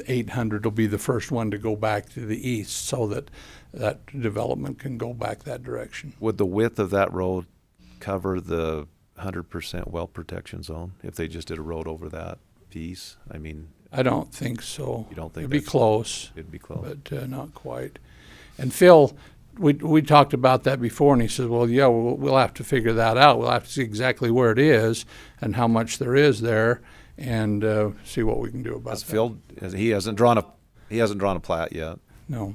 800 will be the first one to go back to the east, so that development can go back that direction. Would the width of that road cover the 100% well protection zone if they just did a road over that piece? I mean, I don't think so. You don't think It'd be that's- close, it'd be close. but not quite. And Phil, we talked about that before, and he says, well, yeah, we'll have to figure that out. We'll have to see exactly where it is and how much there is there, and see what we can do about As that. Phil, he hasn't drawn a plat yet. No.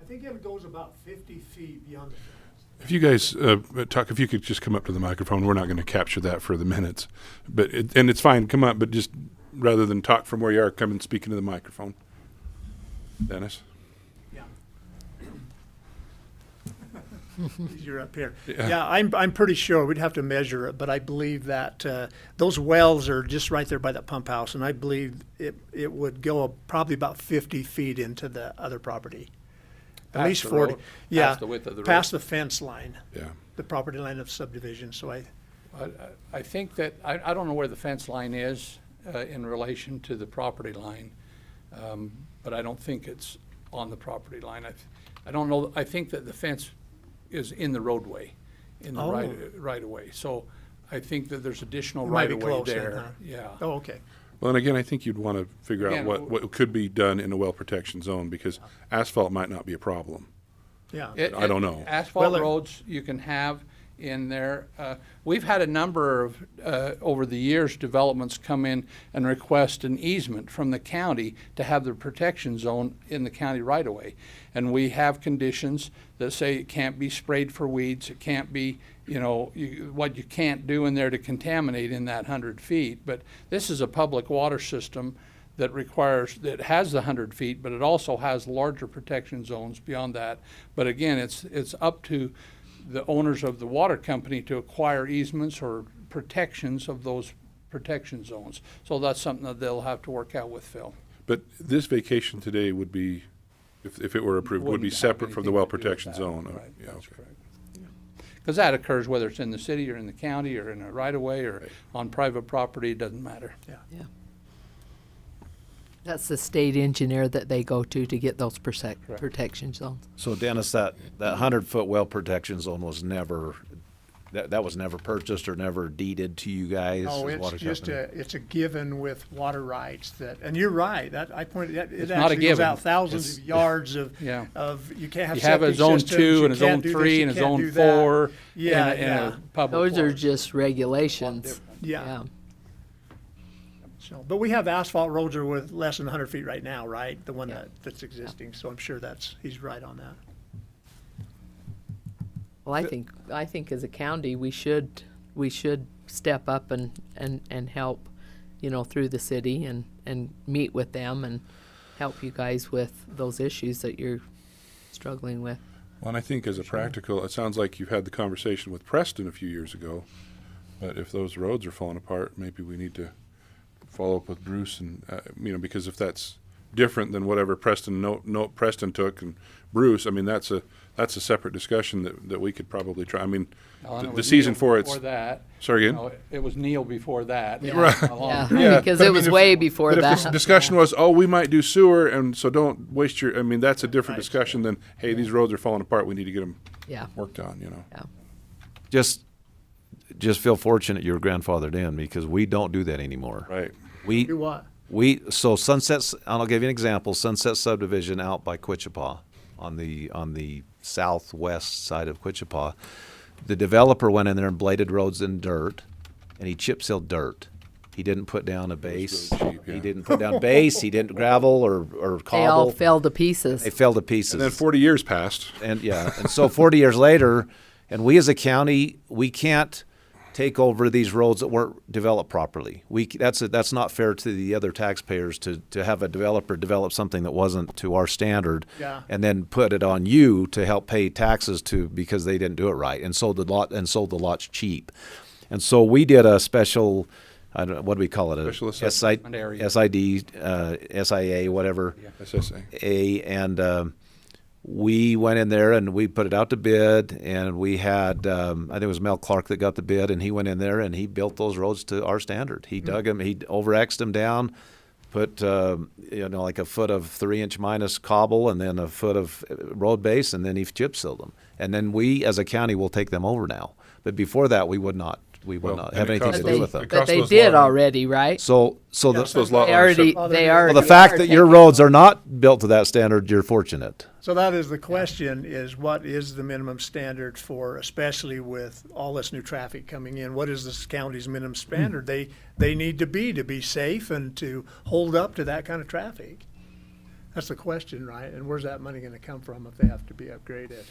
I think it goes about 50 feet beyond the fence. If you guys if you could just come up to the microphone, we're not going to capture that for the minutes, and it's fine. Come up, but just rather than talk from where you are, come and speak into the microphone. Dennis. Yeah. You're up here. Yeah. Yeah, I'm pretty sure, we'd have to measure it, but I believe that those wells are just right there by that pump house, and I believe it would go probably about 50 feet into the other property. At Past least the 40. road? Yeah, Past the width of the road? past the fence line, Yeah. the property line of subdivision, so I think that, I don't know where the fence line is in relation to the property line, but I don't think it's on the property line. I don't know, I think that the fence is in the roadway, in the Oh. right of way. So I think that there's additional It right might be of way close then, there. huh? Yeah. Oh, okay. Well, and again, I think you'd want to figure out Again, what could be done in a well protection zone, because asphalt might not be a problem. Yeah. I don't know. Asphalt Well, roads you can have in there. We've had a number of, over the years, developments come in and request an easement from the county to have the protection zone in the county right away. And we have conditions that say it can't be sprayed for weeds, it can't be, what you can't do in there to contaminate in that 100 feet. But this is a public water system that has the 100 feet, but it also has larger protection zones beyond that. But again, it's up to the owners of the water company to acquire easements or protections of those protection zones. So that's something that they'll have to work out with Phil. But this vacation today would be, if it were approved, would be Wouldn't have separate from the anything well to do with protection that. zone. Right, Yeah, that's okay. correct. Because that occurs whether it's in the city or in the county or in a right of way or Right. on private property, it doesn't matter. Yeah. That's the state engineer that they go to get those protection zones. So Dennis, that 100-foot well protection zone was never, that was never purchased or never deeded to you guys? Oh, as it's water just company? it's a given with water rights and you're right, I pointed, it It's not a actually goes given. out thousands of yards of, Yeah. you can't have You have a septic zone systems, 2 you and a can't zone do this, 3 you and a can't zone do that. 4 Yeah, in a public Those are water. just regulations. Yeah. So, but we have asphalt roads are with less than 100 feet right now, right? The one that's existing, so I'm sure he's right on that. Well, I think as a county, we should step up and help, through the city and meet with them and help you guys with those issues that you're struggling with. Well, and I think as a practical, it sounds like you've had the conversation with Preston a few years ago, but if those roads are falling apart, maybe we need to follow up with Bruce and, because if that's different than whatever Preston took and Bruce, I mean, that's a separate discussion that we could probably try. I mean, Oh, and it the was season Neil for before it's, that. sorry again? No, it was Neil before that. Yeah. Along- Yeah, because but I it mean, was if- way before But if that. the discussion was, we might do sewer, and so don't waste that's a different Right. discussion than, hey, these roads are falling apart, we need to get them Yeah. worked on, Just feel fortunate you're grandfathered in, because we don't do that anymore. Right. Do what? So Sunset's, and I'll give you an example, Sunset subdivision out by Quichapa on the southwest side of Quichapa. The developer went in there and bladed roads in dirt, and he chip sealed dirt. He didn't put down a base. really cheap, He yeah. didn't put down base. He didn't gravel or They all cobble. fell to pieces. They fell to pieces. And then 40 years passed. And so 40 years later, and we as a county, we can't take over these roads that weren't developed properly. That's not fair to the other taxpayers to have a developer develop something that wasn't to our standard, Yeah. and then put it on you to help pay taxes because they didn't do it right and sold the lots cheap. And so we did a special, I don't know, what do we call it? Special SID, area. SIA, whatever. SSA. And we went in there and we put it out to bid, and we had I think it was Mel Clark that got the bid, and he went in there and he built those roads to our standard. He dug them, he over-X'd them down, put like a foot of 3-inch minus cobble and then a foot of road base, and then he chip sealed them. And then we as a county will take them over now. But before that, we would not Well, have and it anything costs to But do they, with them. It but costs they those did lot- already, right? So Those lot They lines. already, Well, they they're- are. the fact that your roads are not built to that standard, you're fortunate. So that is the question, is what is the minimum standard for, especially with all this new traffic coming in? What is this county's minimum standard? They need to be safe and to hold up to that kind of traffic. That's the question, right? And where's that money gonna come from if they have to be upgraded?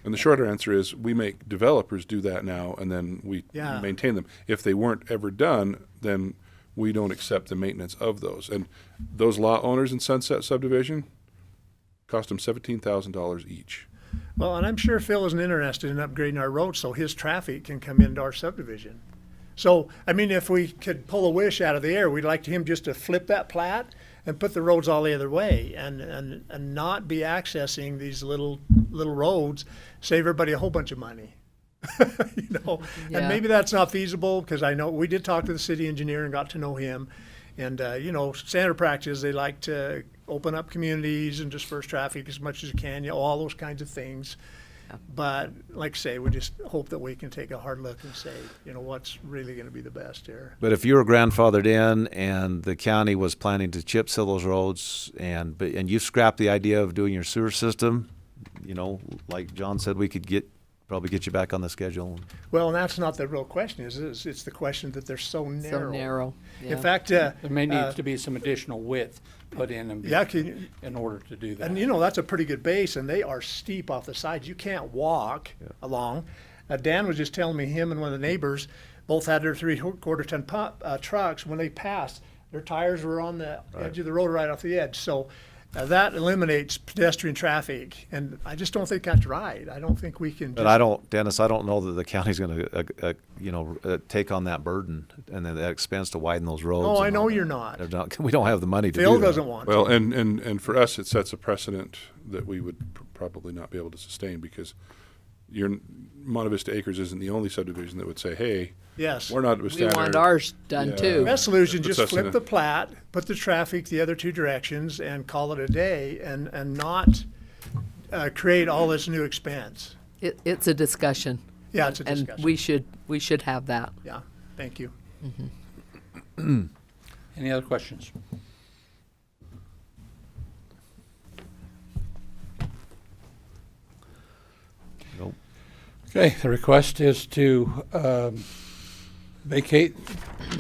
And the shorter answer is we make developers do that now, and then we Yeah. maintain them. If they weren't ever done, then we don't accept the maintenance of those. And those lot owners in Sunset subdivision cost them $17,000 each. Well, and I'm sure Phil isn't interested in upgrading our roads so his traffic can come into our subdivision. So, I mean, if we could pull a wish out of the air, we'd like him just to flip that plat and put the roads all the other way and not be accessing these little roads, save everybody a whole bunch of money. You know, Yeah. and maybe that's not feasible, because I know we did talk to the city engineer and got to know him. And, you know, standard practice, they like to open up communities and disperse traffic as much as you can, you know, all those kinds of things. But like I say, we just hope that we can take a hard look and say, you know, what's really going to be the best here. But if you were grandfathered in and the county was planning to chip seal those roads and you scrapped the idea of doing your sewer system, you know, like John said, we could probably get you back on the schedule. Well, and that's not the real question, is it? It's the question that they're so narrow. So narrow. Yeah. In fact, There may need to be some additional width put in in order to do that. and you know, that's a pretty good base, and they are steep off the sides. You can't walk along. Dan was just telling me him and one of the neighbors both had their 3/4 ton trucks. When they passed, their tires were on the edge of the road, right off the edge. So that eliminates pedestrian traffic, and I just don't think that's right. I don't think we can. But Dennis, I don't know that the county's going to, take on that burden and then that expense to widen those roads. Oh, I and know all that. you're not. We don't have the money to do Phil that. doesn't want Well, to. and for us, it sets a precedent that we would probably not be able to sustain, because your Monte Vista Acres isn't the only subdivision that would say, hey, Yes. we're not a We standard. want ours done Yeah. too. Best solution, Puts just us in flip a- the plat, put the traffic the other two directions, and call it a day, and not create all this new expense. It's a discussion. Yeah, it's a And discussion. we should have that. Yeah, thank you. Any other questions? Nope. Okay, the request is to vacate,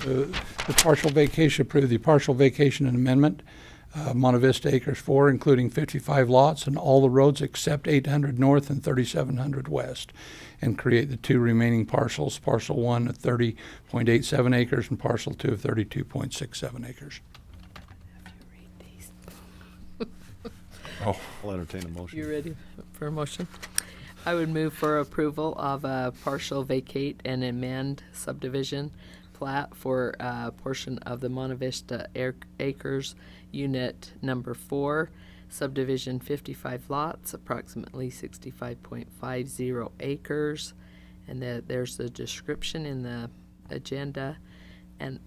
the partial vacation, approve the partial vacation and amendment, Monte Vista Acres 4, including 55 lots and all the roads except 800 North and 3700 West, and create the two remaining parcels, parcel 1 at 30.87 acres and parcel 2 of 32.67 acres. I'll entertain a motion. You ready for a motion? I would move for approval of a partial vacate and amend subdivision plat for a portion of the Monte Vista Acres Unit Number 4, subdivision 55 lots, approximately 65.50 acres. And there's a description in the agenda. And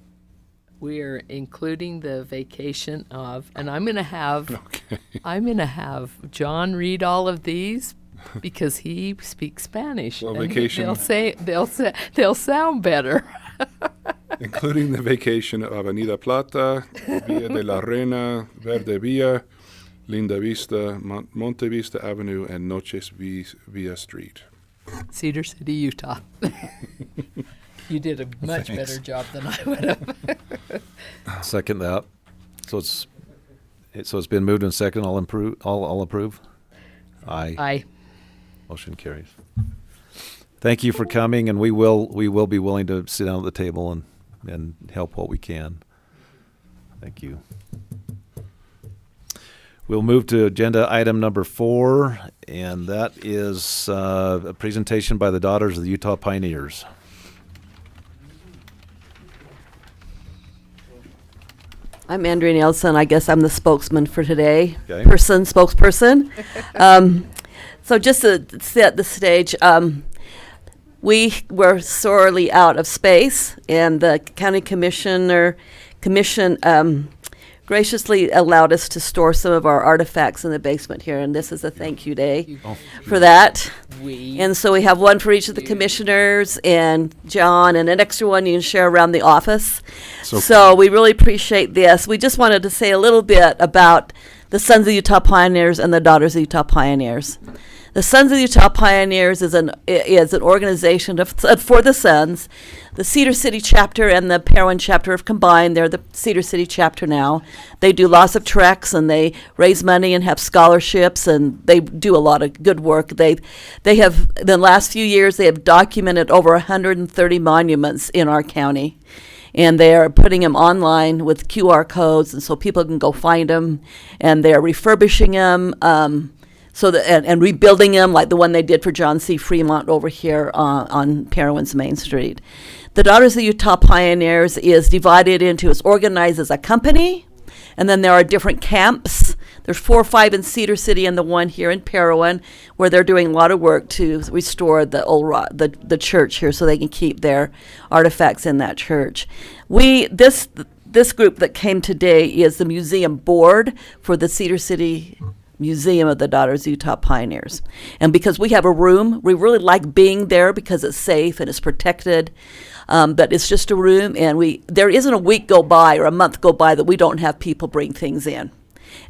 we are including the vacation of, and I'm going to have John read all of these because he speaks Spanish. Well, and vacation- they'll sound better. Including the vacation of Avenida Plata, Via de la Reina, Verde Villa, Linda Vista, Monte Vista Avenue, and Noches Villa Street. Cedar City, Utah. You did a much better job than I would have. Second that. So it's been moved and second. All approve. Aye. Aye. Motion carries. Thank you for coming, and we will be willing to sit down at the table and help what we can. Thank you. We'll move to agenda item number 4, and that is a presentation by the Daughters of the Utah Pioneers. I'm Andrea Nielsen. I guess I'm the spokesman for today. Okay. Spokesperson. So just to set the stage, we were sorely out of space, and the county commission graciously allowed us to store some of our artifacts in the basement here, and this is a thank you day for that. And so we have one for each of the commissioners and John, and an extra one you can share around the office. So we really appreciate this. We just wanted to say a little bit about the Sons of Utah Pioneers and the Daughters of Utah Pioneers. The Sons of Utah Pioneers is an organization for the Sons. The Cedar City chapter and the Parowan chapter have combined. They're the Cedar City chapter now. They do lots of treks, and they raise money and have scholarships, and they do a lot of good work. They have, in the last few years, they have documented over 130 monuments in our county. And they are putting them online with QR codes, and so people can go find them. And they are refurbishing them. So and rebuilding them like the one they did for John C. Fremont over here on Parowan's Main Street. The Daughters of Utah Pioneers is divided into, it's organized as a company, and then there are different camps. There's 4 or 5 in Cedar City and the one here in Parowan, where they're doing a lot of work to restore the old the church here, so they can keep their artifacts in that church. This group that came today is the museum board for the Cedar City Museum of the Daughters of Utah Pioneers. And because we have a room, we really like being there because it's safe and it's protected. But it's just a room, and there isn't a week go by or a month go by that we don't have people bring things in.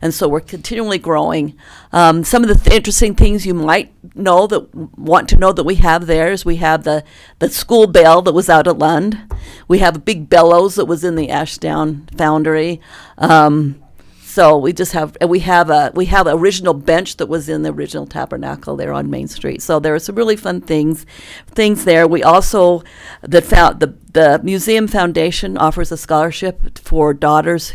And so we're continually growing. Some of the interesting things you might want to know that we have there is we have the school bell that was out at Lund. We have a big bellows that was in the Ashdown Foundry. So we have a original bench that was in the original tabernacle there on Main Street. So there are some really fun things there. We also the Museum Foundation offers a scholarship for daughters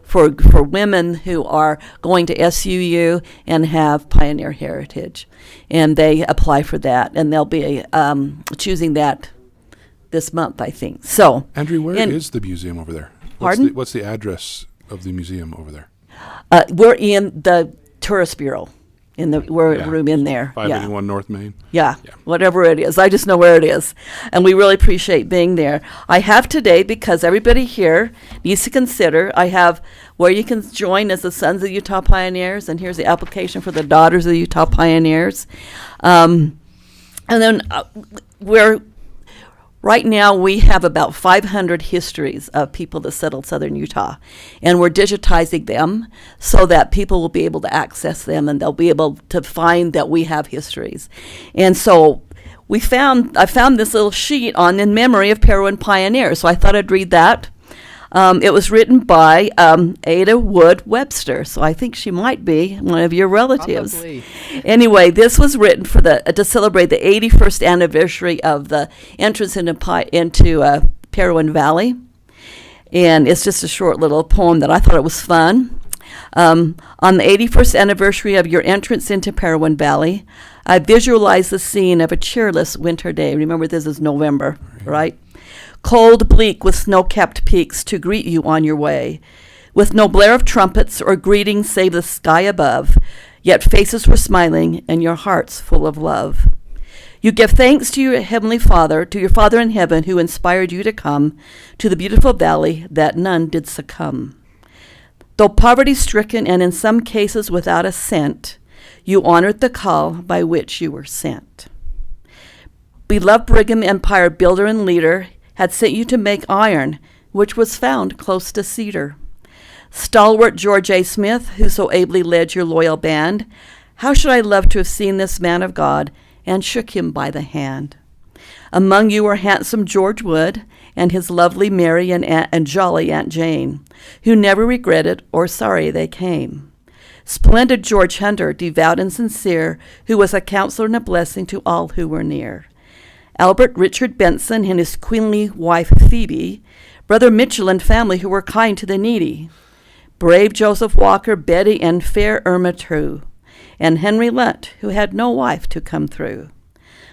for women who are going to SUU and have pioneer heritage, and they apply for that, and they'll be choosing that this month, I think. So, Andrew, where is the museum over there? Pardon? What's the address of the museum over there? We're in the Tourist Bureau, room in there. 581 North Main. Yeah, whatever it is. I just know where it is. And we really appreciate being there. I have today, because everybody here needs to consider, I have where you can join as the Sons of Utah Pioneers, and here's the application for the Daughters of the Utah Pioneers. And then right now, we have about 500 histories of people that settled southern Utah, and we're digitizing them so that people will be able to access them, and they'll be able to find that we have histories. And so I found this little sheet on In Memory of Parowan Pioneers, so I thought I'd read that. It was written by Ada Wood Webster, so I think she might be one of your relatives. Probably. Anyway, this was written to celebrate the 81st anniversary of the entrance into Parowan Valley, and it's just a short little poem that I thought it was fun. On the 81st anniversary of your entrance into Parowan Valley, I visualize the scene of a cheerless winter day. Remember, this is November, right? Cold, bleak, with snow-capped peaks to greet you on your way, with no blare of trumpets or greeting save the sky above, yet faces were smiling and your hearts full of love. You give thanks to your Heavenly Father, to your Father in heaven, who inspired you to come to the beautiful valley that none did succumb. Though poverty-stricken and in some cases without a cent, you honored the call by which you were sent. Beloved Brigham Empire builder and leader had sent you to make iron, which was found close to cedar. Stalwart George A. Smith, who so ably led your loyal band, how should I love to have seen this man of God and shook him by the hand? Among you were handsome George Wood and his lovely Mary and jolly Aunt Jane, who never regretted or sorry they came. Splendid George Hunter, devout and sincere, who was a counselor and a blessing to all who were near. Albert Richard Benson and his queenly wife Phoebe, Brother Mitchell and family who were kind to the needy, brave Joseph Walker, Betty, and fair Irma True, and Henry Lunt, who had no wife to come through.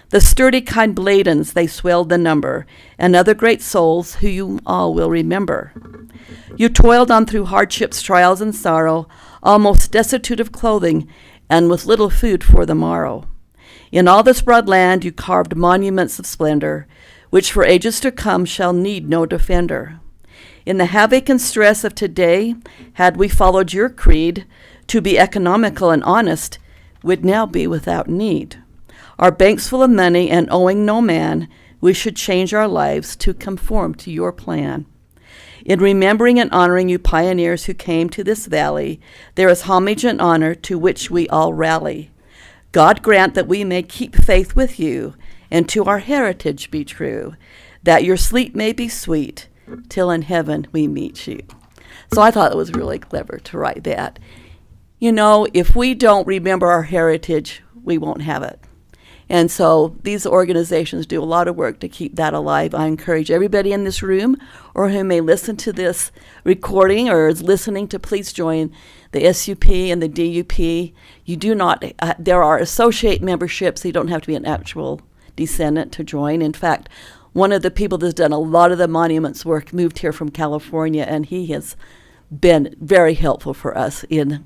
The sturdy kind Bladens, they swelled the number, and other great souls who you all will remember. You toiled on through hardships, trials, and sorrow, almost destitute of clothing, and with little food for the morrow. In all this broad land you carved monuments of splendor, which for ages to come shall need no defender. In the havoc and stress of today, had we followed your creed, to be economical and honest would now be without need. Our banks full of money and owing no man, we should change our lives to conform to your plan. In remembering and honoring you pioneers who came to this valley, there is homage and honor to which we all rally. God grant that we may keep faith with you, and to our heritage be true, that your sleep may be sweet, till in heaven we meet you. So I thought it was really clever to write that. You know, if we don't remember our heritage, we won't have it. And so these organizations do a lot of work to keep that alive. I encourage everybody in this room or who may listen to this recording or is listening to please join the SUP and the DUP. You do not, there are associate memberships. You don't have to be an actual descendant to join. In fact, one of the people that's done a lot of the monuments work moved here from California, and he has been very helpful for us in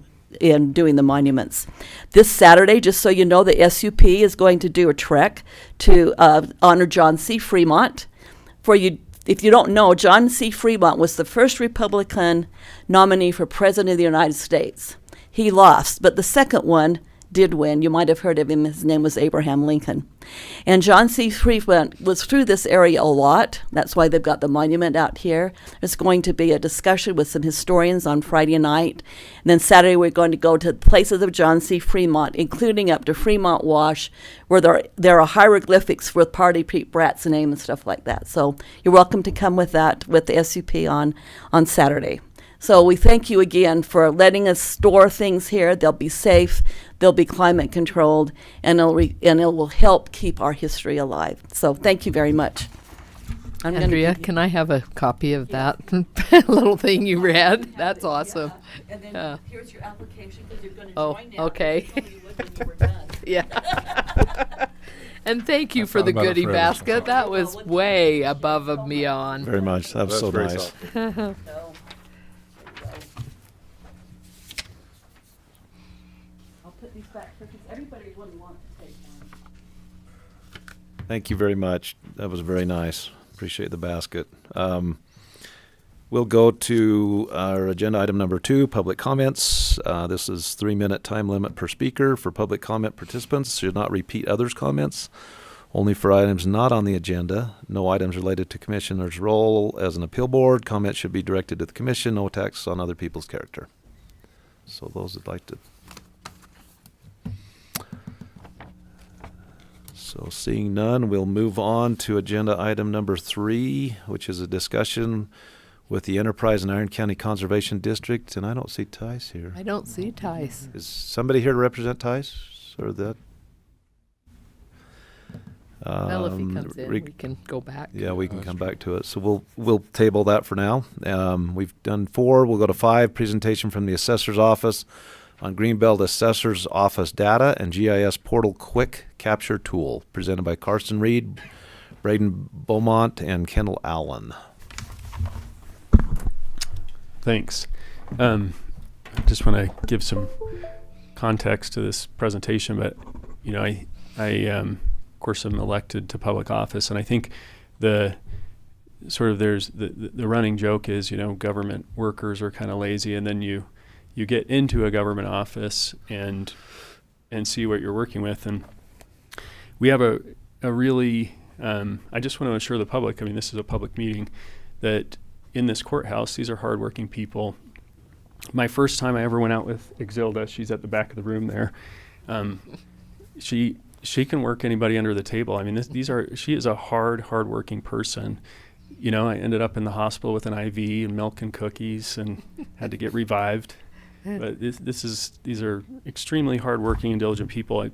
doing the monuments. This Saturday, just so you know, the SUP is going to do a trek to honor John C. Fremont. For you, if you don't know, John C. Fremont was the first Republican nominee for President of the United States. He lost, but the second one did win. You might have heard of him. His name was Abraham Lincoln. And John C. Fremont was through this area a lot. That's why they've got the monument out here. There's going to be a discussion with some historians on Friday night. And then Saturday we're going to go to places of John C. Fremont, including up to Fremont Wash, where there are hieroglyphics with Party Pete Bratt's name and stuff like that. So you're welcome to come with that, with the SUP on Saturday. So we thank you again for letting us store things here. They'll be safe, they'll be climate controlled, and it will help keep our history alive. So thank you very much. Andrea, can I have a copy of that little thing you read? That's awesome. And then here's your application because you're going to Oh, join now. okay. Tell you when you were done. Yeah. And thank you for the thought about it goodie forever. basket. That was way above and beyond. Very much. That was That's so very nice. thoughtful. So, there you go. I'll put these back here because everybody wouldn't want to take one. Thank you very much. That was very nice. Appreciate the basket. We'll go to our agenda item number 2, public comments. This is 3-minute time limit per speaker for public comment participants. Should not repeat others' comments. Only for items not on the agenda. No items related to commissioner's role as an appeal board. Comments should be directed to the commission. No attacks on other people's character. So those would like to. So seeing none, we'll move on to agenda item number 3, which is a discussion with the Enterprise and Iron County Conservation District, and I don't see Tice here. I don't see Tice. Is somebody here to represent Tice, or that? Well, if he comes in, Rick- we can go back. Yeah, we can come back to it. So we'll table that for now. We've done 4. We'll go to 5. Presentation from the Assessor's Office on Greenbelt Assessor's Office data and GIS portal quick capture tool, presented by Carson Reed, Braden Beaumont, and Kendall Allen. Thanks. I just want to give some context to this presentation, but I of course am elected to public office, and I think there's the running joke is government workers are kind of lazy, and then you get into a government office and see what you're working with, and we have a really I just want to assure the public, I mean this is a public meeting, that in this courthouse, these are hardworking people. My first time I ever went out with Exilda, she's at the back of the room there. She can work anybody under the table. I mean, she is a hardworking person. I ended up in the hospital with an IV and milk and cookies and had to get revived. But these are extremely hardworking and diligent people. I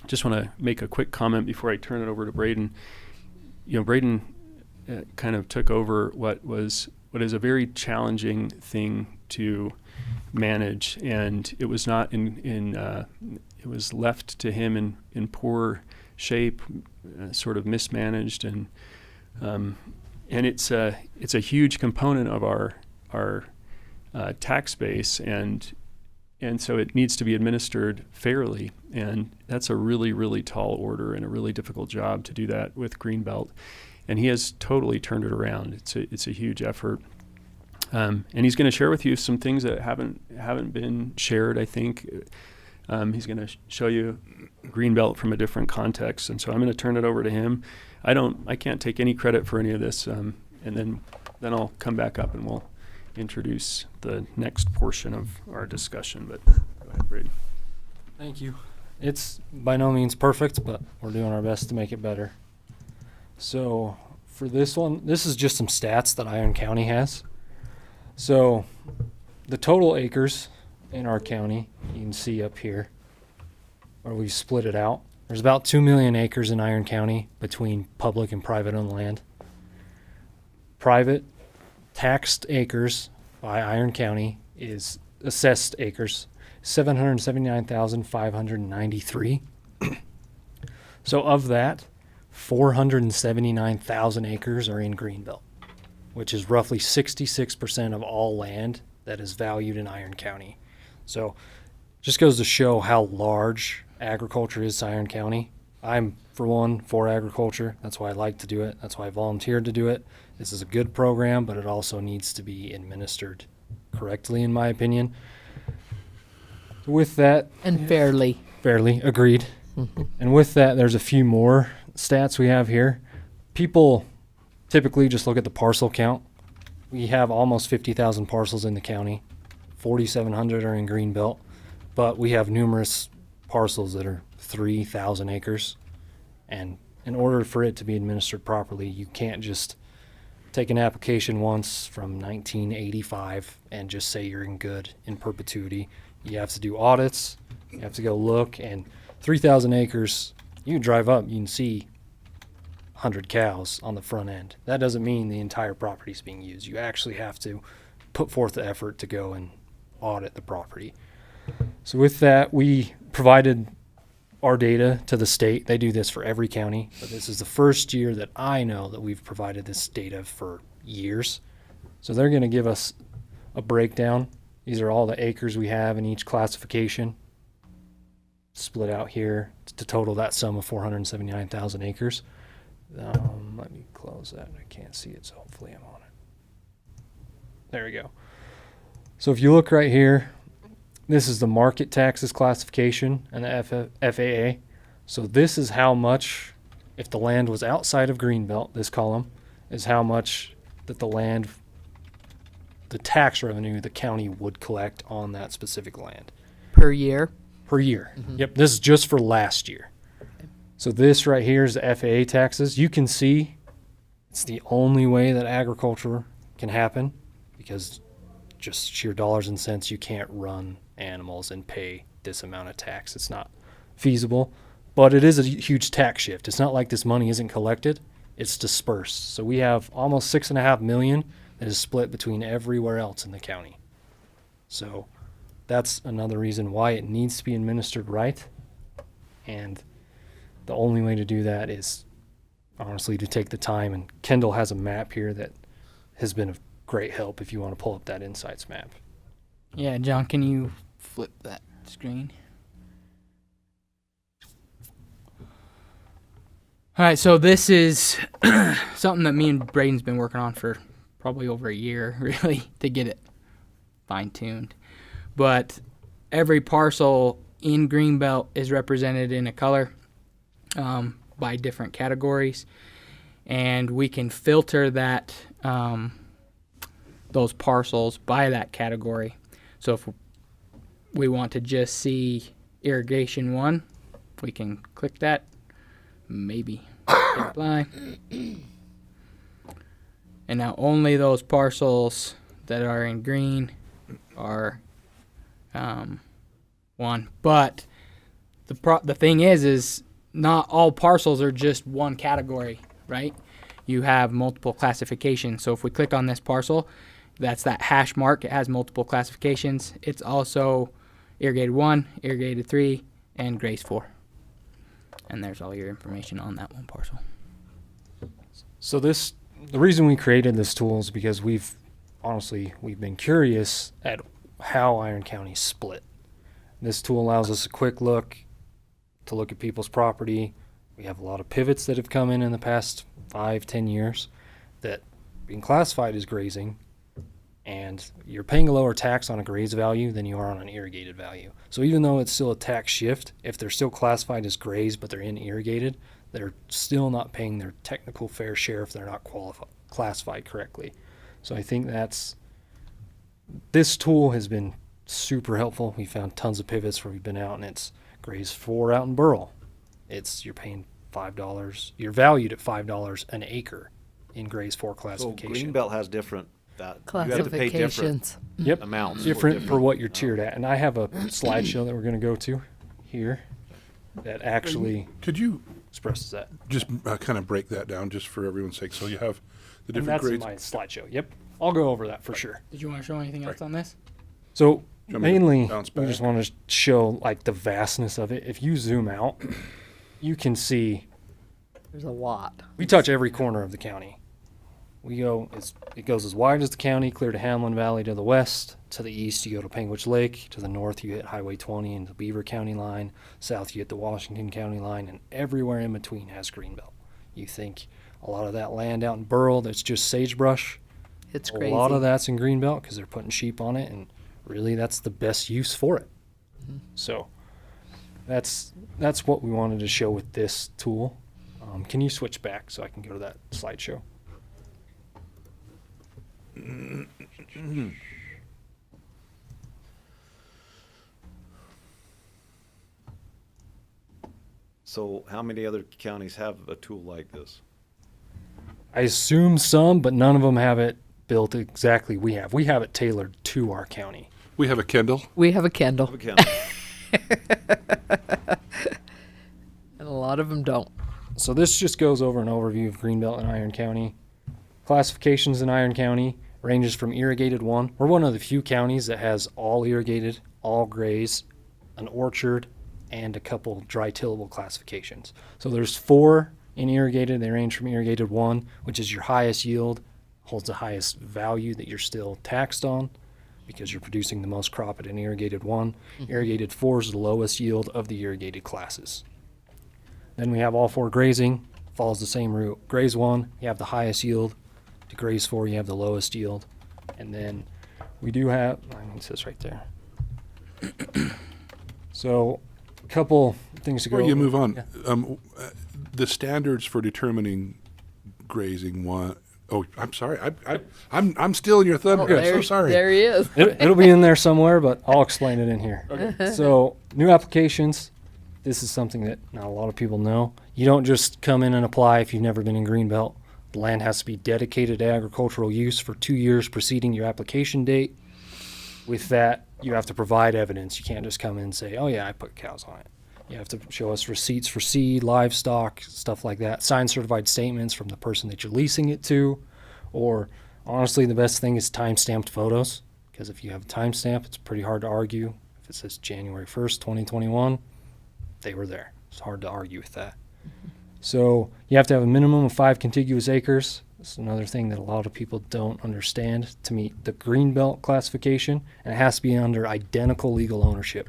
just want to make a quick comment before I turn it over to Braden. Braden kind of took over what is a very challenging thing to manage, and it was not it was left to him in poor shape, sort of mismanaged, and it's a huge component of our tax base, and so it needs to be administered fairly, and that's a really, really tall order and a really difficult job to do that with Greenbelt. And he has totally turned it around. It's a huge effort, and he's going to share with you some things that haven't been shared. I think he's going to show you Greenbelt from a different context, and so I'm going to turn it over to him. I can't take any credit for any of this, and then I'll come back up and we'll introduce the next portion of our discussion. But go ahead, Brady. Thank you. It's by no means perfect, but we're doing our best to make it better. So for this one, this is just some stats that Iron County has. So the total acres in our county, you can see up here, where we've split it out. There's about 2 million acres in Iron County between public and private owned land. Private taxed acres by Iron County is assessed acres, 779,593. So of that, 479,000 acres are in Greenbelt, which is roughly 66% of all land that is valued in Iron County. So just goes to show how large agriculture is to Iron County. I'm, for one, for agriculture. That's why I like to do it. That's why I volunteered to do it. This is a good program, but it also needs to be administered correctly, in my opinion. With that, And fairly. fairly agreed. And with that, there's a few more stats we have here. People typically just look at the parcel count. We have almost 50,000 parcels in the county. 4,700 are in Greenbelt, but we have numerous parcels that are 3,000 acres. And in order for it to be administered properly, you can't just take an application once from 1985 and just say you're in good in perpetuity. You have to do audits. You have to go look, and 3,000 acres, you can drive up, you can see 100 cows on the front end. That doesn't mean the entire property is being used. You actually have to put forth the effort to go and audit the property. So with that, we provided our data to the state. They do this for every county, but this is the first year that I know that we've provided this data for years. So they're going to give us a breakdown. These are all the acres we have in each classification, split out here to total that sum of 479,000 acres. Let me close that. I can't see it, so hopefully I'm on it. There we go. So if you look right here, this is the market taxes classification and the FAA. So this is how much, if the land was outside of Greenbelt, this column is how much that the tax revenue the county would collect on that specific land. Per year. Per year. Yep, this is just for last year. So this right here is the FAA taxes. You can see it's the only way that agriculture can happen, because just sheer dollars and cents, you can't run animals and pay this amount of tax. It's not feasible, but it is a huge tax shift. It's not like this money isn't collected, it's dispersed. So we have almost $6.5 million that is split between everywhere else in the county. So that's another reason why it needs to be administered right. And the only way to do that is honestly to take the time. And Kendall has a map here that has been of great help if you want to pull up that insights map. Yeah, John, can you flip that screen? All right, so this is something that me and Braden's been working on for probably over a year, really, to get it fine-tuned. But every parcel in Greenbelt is represented in a color by different categories, and we can filter that those parcels by that category. So if we want to just see irrigation 1, we can click that, maybe apply. And now only those parcels that are in green are 1. But the thing is not all parcels are just one category, right? You have multiple classifications. So if we click on this parcel, that's that hash mark. It has multiple classifications. It's also irrigated 1, irrigated 3, and graze 4. And there's all your information on that one parcel. So the reason we created this tool is because we've been curious at how Iron County split. This tool allows us a quick look to look at people's property. We have a lot of pivots that have come in the past 5-10 years that being classified as grazing, and you're paying a lower tax on a graze value than you are on an irrigated value. So even though it's still a tax shift, if they're still classified as graze but they're in irrigated, they're still not paying their technical fair share if they're not classified correctly. So I think this tool has been super helpful. We found tons of pivots where we've been out, and it's graze 4 out in Burl. You're paying $5. You're valued at $5 an acre in graze 4 classification. So Greenbelt has different you have to pay different Classifications. amounts. Different for what you're tiered at. And I have a slideshow that we're going to go to here. that actually Could you expresses that. just kind of break that down just for everyone's sake? So you have the And different that's in grades. my slideshow. Yep. I'll go over that for sure. Did you want to show anything else on this? So Do you want me to mainly, bounce we just back? want to show like the vastness of it. If you zoom out, you can see There's a lot. we touch every corner of the county. It goes as wide as the county, clear to Hamlin Valley to the west. To the east, you go to Panguitch Lake. To the north, you hit Highway 20 and the Beaver County line. South, you hit the Washington County line, and everywhere in between has greenbelt. You think a lot of that land out in Burl that's just sagebrush. It's A crazy. lot of that's in greenbelt because they're putting sheep on it, and really that's the best use for it. So that's what we wanted to show with this tool. Can you switch back so I can go to that slideshow? So how many other counties have a tool like this? I assume some, but none of them have it built exactly we have. We have it tailored to our county. We have a Kendall. We have a Kendall, Okay. and a lot of them don't. So this just goes over an overview of Greenbelt in Iron County. Classifications in Iron County ranges from irrigated 1. We're one of the few counties that has all irrigated, all graze, an orchard, and a couple dry tillable classifications. So there's 4 in irrigated. They range from irrigated 1, which is your highest yield, holds the highest value that you're still taxed on because you're producing the most crop at an irrigated 1. Irrigated 4 is the lowest yield of the irrigated classes. Then we have all 4 grazing, follows the same route. Graze 1, you have the highest yield. To graze 4, you have the lowest yield. And then we do have, I mean, it says right there. So a couple things to go Before you over. move on, Yeah. the standards for determining grazing one. Oh, I'm sorry. I'm stealing your thunder. I'm so There- sorry. There he is. It'll be in there somewhere, but I'll explain it in here. So, new applications. This is something that not a lot of people know. You don't just come in and apply if you've never been in Greenbelt. The land has to be dedicated to agricultural use for 2 years preceding your application date. With that, you have to provide evidence. You can't just come in and say, oh, yeah, I put cows on it. You have to show us receipts for seed, livestock, stuff like that. Sign certified statements from the person that you're leasing it to. Or, honestly, the best thing is time-stamped photos. Because if you have a timestamp, it's pretty hard to argue. If it says January 1st, 2021, they were there. It's hard to argue with that. So you have to have a minimum of 5 contiguous acres. That's another thing that a lot of people don't understand to meet the Greenbelt classification. And it has to be under identical legal ownership.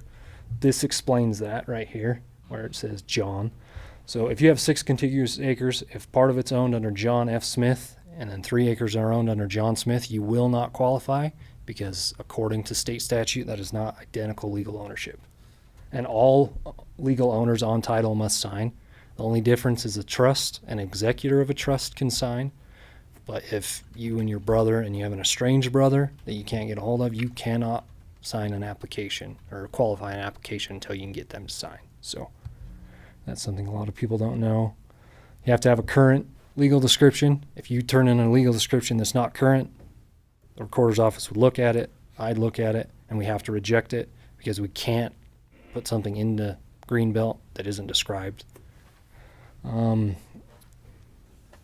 This explains that right here where it says John. So if you have 6 contiguous acres, if part of it's owned under John F. Smith and then 3 acres are owned under John Smith, you will not qualify because according to state statute, that is not identical legal ownership. And all legal owners on title must sign. The only difference is a trust. An executor of a trust can sign. But if you and your brother and you have an estranged brother that you can't get a hold of, you cannot sign an application or qualify an application until you can get them to sign. So that's something a lot of people don't know. You have to have a current legal description. If you turn in a legal description that's not current, the recorder's office would look at it, I'd look at it, and we have to reject it because we can't put something into Greenbelt that isn't described.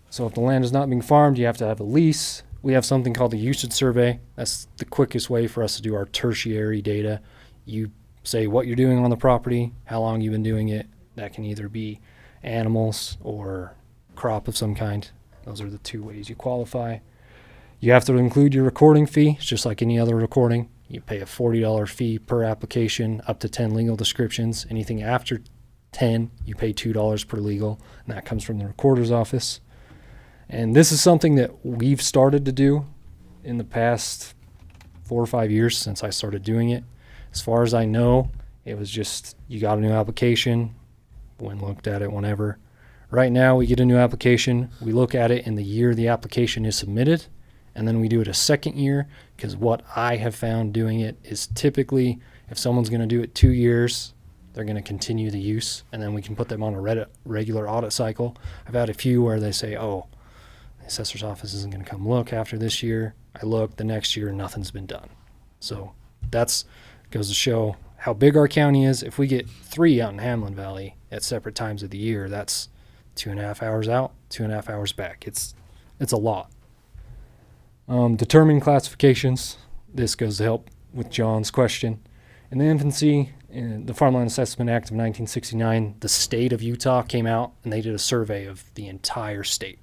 So if the land is not being farmed, you have to have a lease. We have something called the usage survey. That's the quickest way for us to do our tertiary data. You say what you're doing on the property, how long you've been doing it. That can either be animals or crop of some kind. Those are the 2 ways you qualify. You have to include your recording fee. It's just like any other recording. You pay a $40 fee per application, up to 10 legal descriptions. Anything after 10, you pay $2 per legal, and that comes from the recorder's office. And this is something that we've started to do in the past 4 or 5 years since I started doing it. As far as I know, it was just you got a new application, went looked at it whenever. Right now, we get a new application, we look at it in the year the application is submitted, and then we do it a second year, because what I have found doing it is typically if someone's going to do it 2 years, they're going to continue the use, and then we can put them on a regular audit cycle. I've had a few where they say, oh, the assessor's office isn't going to come look after this year. I look the next year, nothing's been done. So that's goes to show how big our county is. If we get 3 out in Hamlin Valley at separate times of the year, that's 2.5 hours out, 2.5 hours back. It's a lot. Determining classifications. This goes to help with John's question. In the infancy, in the Farmland Assessment Act of 1969, the state of Utah came out and they did a survey of the entire state.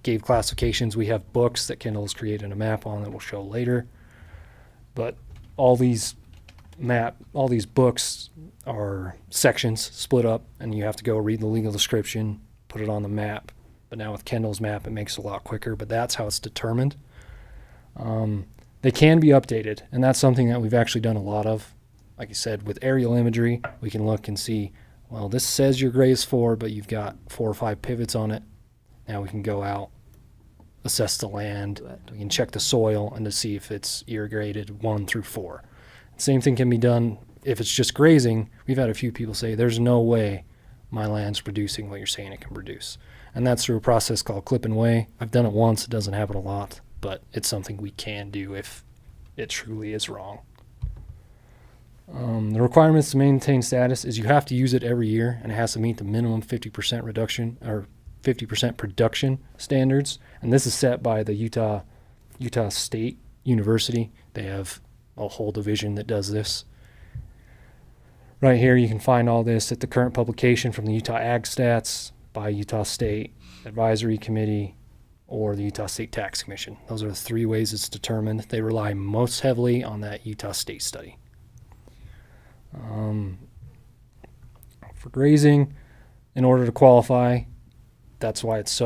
Gave classifications. We have books that Kendall has created a map on that we'll show later. But all these books are sections split up, and you have to go read the legal description, put it on the map. But now with Kendall's map, it makes it a lot quicker, but that's how it's determined. They can be updated, and that's something that we've actually done a lot of. Like I said, with aerial imagery, we can look and see, well, this says your grade is 4, but you've got 4 or 5 pivots on it. Now we can go out, assess the land, we can check the soil, and to see if it's irrigated 1 through 4. Same thing can be done if it's just grazing. We've had a few people say, there's no way my land's producing what you're saying it can produce. And that's through a process called clip and weigh. I've done it once. It doesn't happen a lot, but it's something we can do if it truly is wrong. The requirements to maintain status is you have to use it every year, and it has to meet the minimum 50% reduction or 50% production standards. And this is set by the Utah State University. They have a whole division that does this. Right here, you can find all this at the current publication from the Utah Ag Stats, by Utah State Advisory Committee, or the Utah State Tax Commission. Those are the 3 ways it's determined. They rely most heavily on that Utah State study. For grazing, in order to qualify, that's why it's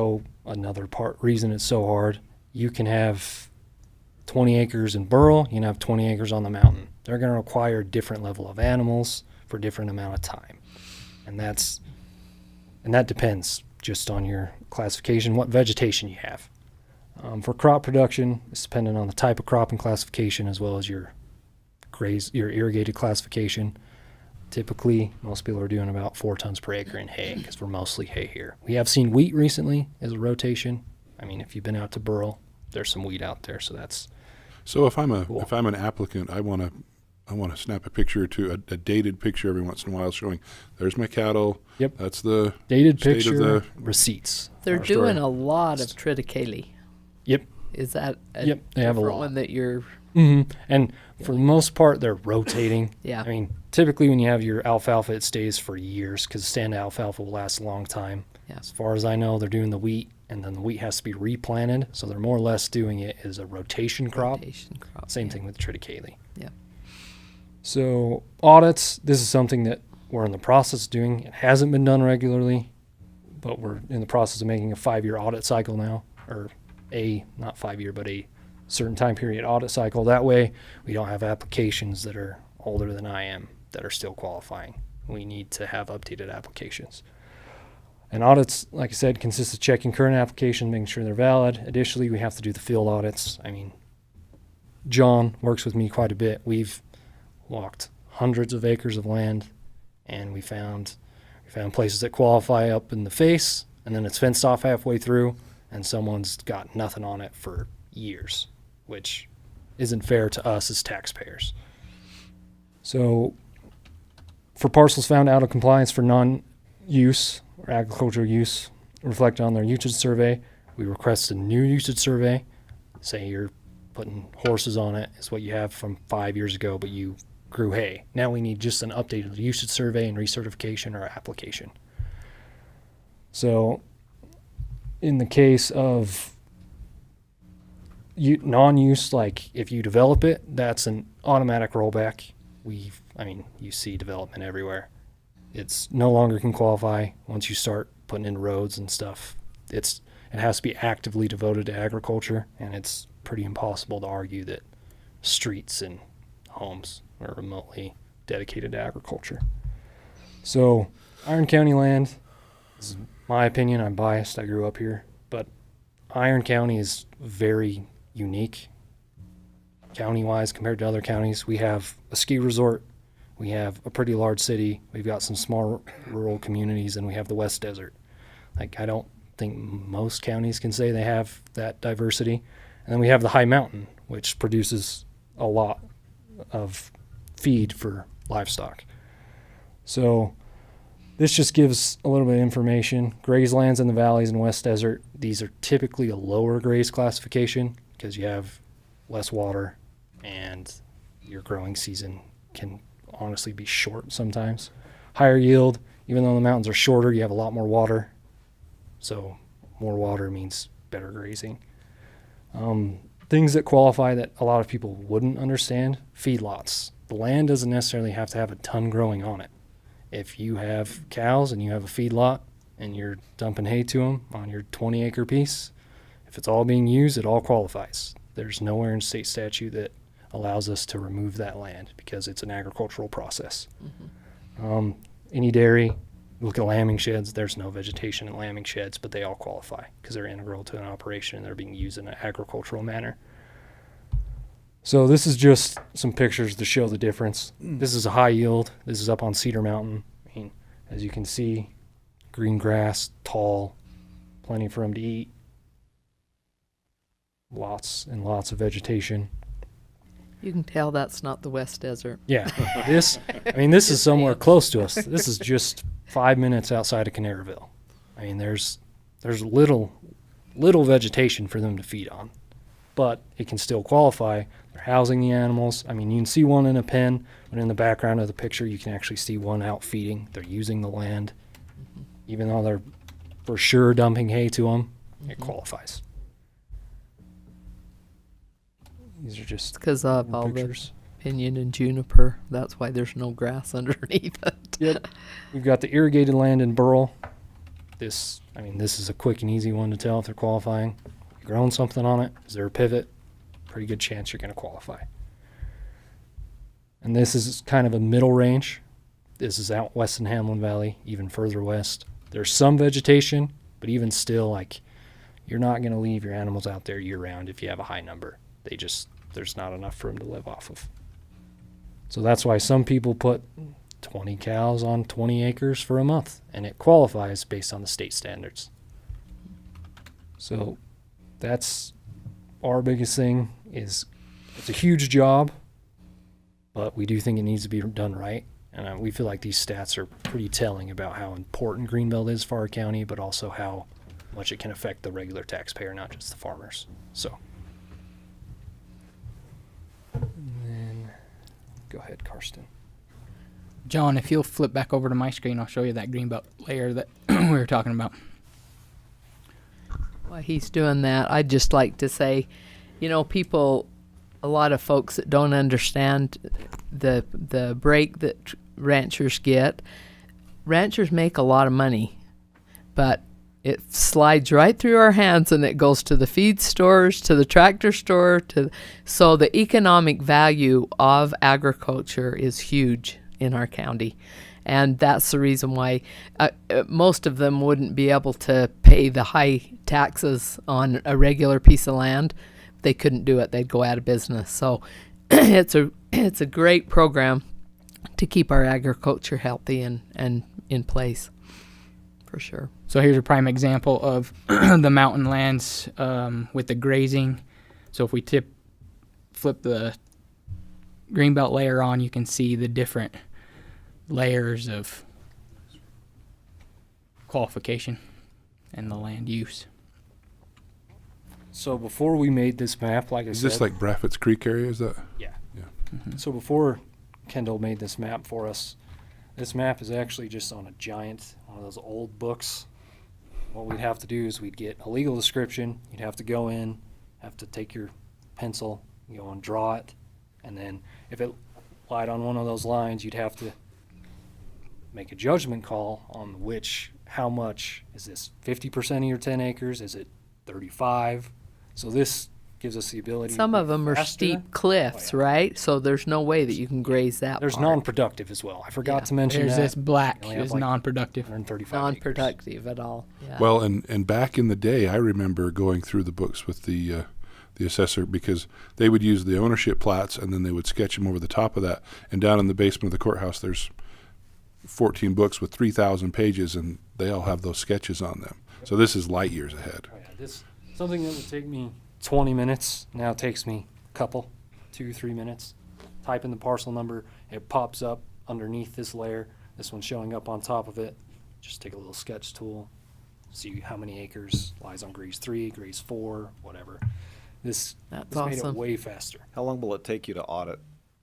reason it's so hard. You can have 20 acres in Burl, you can have 20 acres on the mountain. They're going to require different level of animals for different amount of time. And that depends just on your classification, what vegetation you have. For crop production, it's dependent on the type of crop and classification, as well as your irrigated classification. Typically, most people are doing about 4 tons per acre in hay, because we're mostly hay here. We have seen wheat recently as a rotation. I mean, if you've been out to Burl, there's some wheat out there, so that's. So if I'm cool. an applicant, I want to snap a picture to a dated picture every once in a while, showing there's my cattle. Yep. That's the dated state picture of the receipts. They're doing a lot of triticale. Yep. Is that a Yep, they have a different lot. one that you're? Mm-hmm. And for the most part, they're rotating. Yeah. I mean, typically when you have your alfalfa, it stays for years because stand alfalfa will last a long time. Yeah. As far as I know, they're doing the wheat, and then the wheat has to be replanted. So they're more or less doing it as a rotation crop. Same thing with triticale. Yeah. So audits, this is something that we're in the process of doing. It hasn't been done regularly, but we're in the process of making a 5-year audit cycle now, or not 5-year, but a certain time period audit cycle. That way we don't have applications that are older than I am that are still qualifying. We need to have updated applications. And audits, like I said, consist of checking current applications, making sure they're valid. Additionally, we have to do the field audits. I mean, John works with me quite a bit. We've walked hundreds of acres of land, and we found places that qualify up in the face, and then it's fenced off halfway through, and someone's got nothing on it for years, which isn't fair to us as taxpayers. So for parcels found out of compliance for non-use or agricultural use reflected on their usage survey, we request a new usage survey. Say you're putting horses on it, is what you have from 5 years ago, but you grew hay. Now we need just an updated usage survey and recertification or application. So in the case of non-use, like if you develop it, that's an automatic rollback. You see development everywhere. It's no longer can qualify once you start putting in roads and stuff. It has to be actively devoted to agriculture, and it's pretty impossible to argue that streets and homes are remotely dedicated to agriculture. So Iron County land, this is my opinion, I'm biased, I grew up here, but Iron County is very unique county-wise compared to other counties. We have a ski resort, we have a pretty large city, we've got some small rural communities, and we have the West Desert. I don't think most counties can say they have that diversity. And then we have the high mountain, which produces a lot of feed for livestock. So this just gives a little bit of information. Graze lands in the valleys and West Desert, these are typically a lower graze classification because you have less water and your growing season can honestly be short sometimes. Higher yield, even though the mountains are shorter, you have a lot more water. So more water means better grazing. Things that qualify that a lot of people wouldn't understand, feedlots. The land doesn't necessarily have to have a ton growing on it. If you have cows and you have a feedlot and you're dumping hay to them on your 20-acre piece, if it's all being used, it all qualifies. There's nowhere in state statute that allows us to remove that land because it's an agricultural process. Any dairy, look at lambing sheds, there's no vegetation in lambing sheds, but they all qualify because they're integral to an operation and they're being used in an agricultural manner. So this is just some pictures to show the difference. This is a high yield. This is up on Cedar Mountain. I mean, as you can see, green grass, tall, plenty for them to eat. Lots and lots of vegetation. You can tell that's not the West Desert. Yeah, this is somewhere close to us. This is just 5 minutes outside of Canaryville. I mean, there's little vegetation for them to feed on, but it can still qualify. They're housing the animals. I mean, you can see one in a pen, but in the background of the picture, you can actually see one out feeding. They're using the land. Even though they're for sure dumping hay to them, it qualifies. These are just Because of all pictures. the pinyon and juniper. That's why there's no grass underneath it. Yep. We've got the irrigated land in Burl. This is a quick and easy one to tell if they're qualifying. You're growing something on it. Is there a pivot? Pretty good chance you're going to qualify. And this is kind of a middle range. This is out west in Hamlin Valley, even further west. There's some vegetation, but even still, like, you're not going to leave your animals out there year round if you have a high number. There's not enough for them to live off of. So that's why some people put 20 cows on 20 acres for a month, and it qualifies based on the state standards. So that's our biggest thing. Is it's a huge job, but we do think it needs to be done right. And we feel like these stats are pretty telling about how important Greenbelt is for our county, but also how much it can affect the regular taxpayer, not just the farmers. So. And then, go ahead, Karsten. John, if you'll flip back over to my screen, I'll show you that greenbelt layer that we were talking about. While he's doing that, I'd just like to say, a lot of folks that don't understand the break that ranchers get. Ranchers make a lot of money, but it slides right through our hands and it goes to the feed stores, to the tractor store, so the economic value of agriculture is huge in our county. And that's the reason why most of them wouldn't be able to pay the high taxes on a regular piece of land. If they couldn't do it, they'd go out of business. So it's a great program to keep our agriculture healthy and in place, for sure. So here's a prime example of the mountain lands with the grazing. So if we flip the greenbelt layer on, you can see the different layers of qualification and the land use. So before we made this map, like I said... Is this like Braffitt's Creek area? Is that? Yeah. Yeah. Mm-hmm. So before Kendall made this map for us, this map is actually just on a giant, one of those old books. What we'd have to do is we'd get a legal description. You'd have to go in, have to take your pencil, go and draw it. And then if it lied on one of those lines, you'd have to make a judgment call on how much is this 50% of your 10 acres? Is it 35? So this gives us the ability. Some to of them are faster. steep cliffs, right? So there's no way that you can graze that. There's part. non-productive as well. I forgot to mention There's that. this black We only have is like non-productive. 135 Non-productive at all. Yeah. Well, and back in the day, I remember going through the books with the assessor because they would use the ownership plats and then they would sketch them over the top of that. And down in the basement of the courthouse, there's 14 books with 3,000 pages, and they all have those sketches on them. So this is light years ahead. Oh, yeah, this something that would take me 20 minutes now takes me a couple, 2-3 minutes. Type in the parcel number, it pops up underneath this layer. This one's showing up on top of it. Just take a little sketch tool, see how many acres lies on Grays 3, Grays 4, whatever. This That's made it awesome. way faster. How long will it take you to audit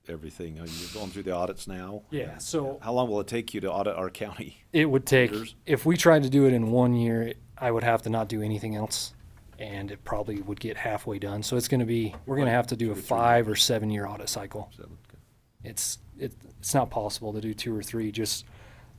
everything? Are you going through the audits now? Yeah, so How long will it take you to audit our county? it would take, Years? if we tried to do it in 1 year, I would have to not do anything else. And it probably would get halfway done. So it's going to be, we're going to have to do a 5 or 7 year audit cycle. It's not possible to do 2 or 3. Just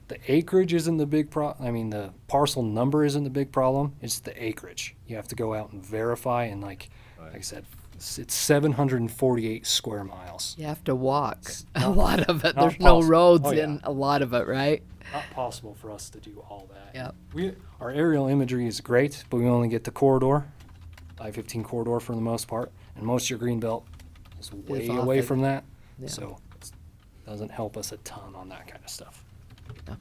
the acreage isn't the big the parcel number isn't the big problem. It's the acreage. You have to go out and verify, and like I said, it's 748 square miles. You have to walk a not- lot of it. not There's no possible. roads Oh, yeah. in a lot of it, right? Not possible for us to do all that. Yep. Our aerial imagery is great, but we only get the corridor, I-15 corridor for the most part, and most of your green belt is way off away it. from that. Yeah. So it doesn't help us a ton on that kind of stuff. All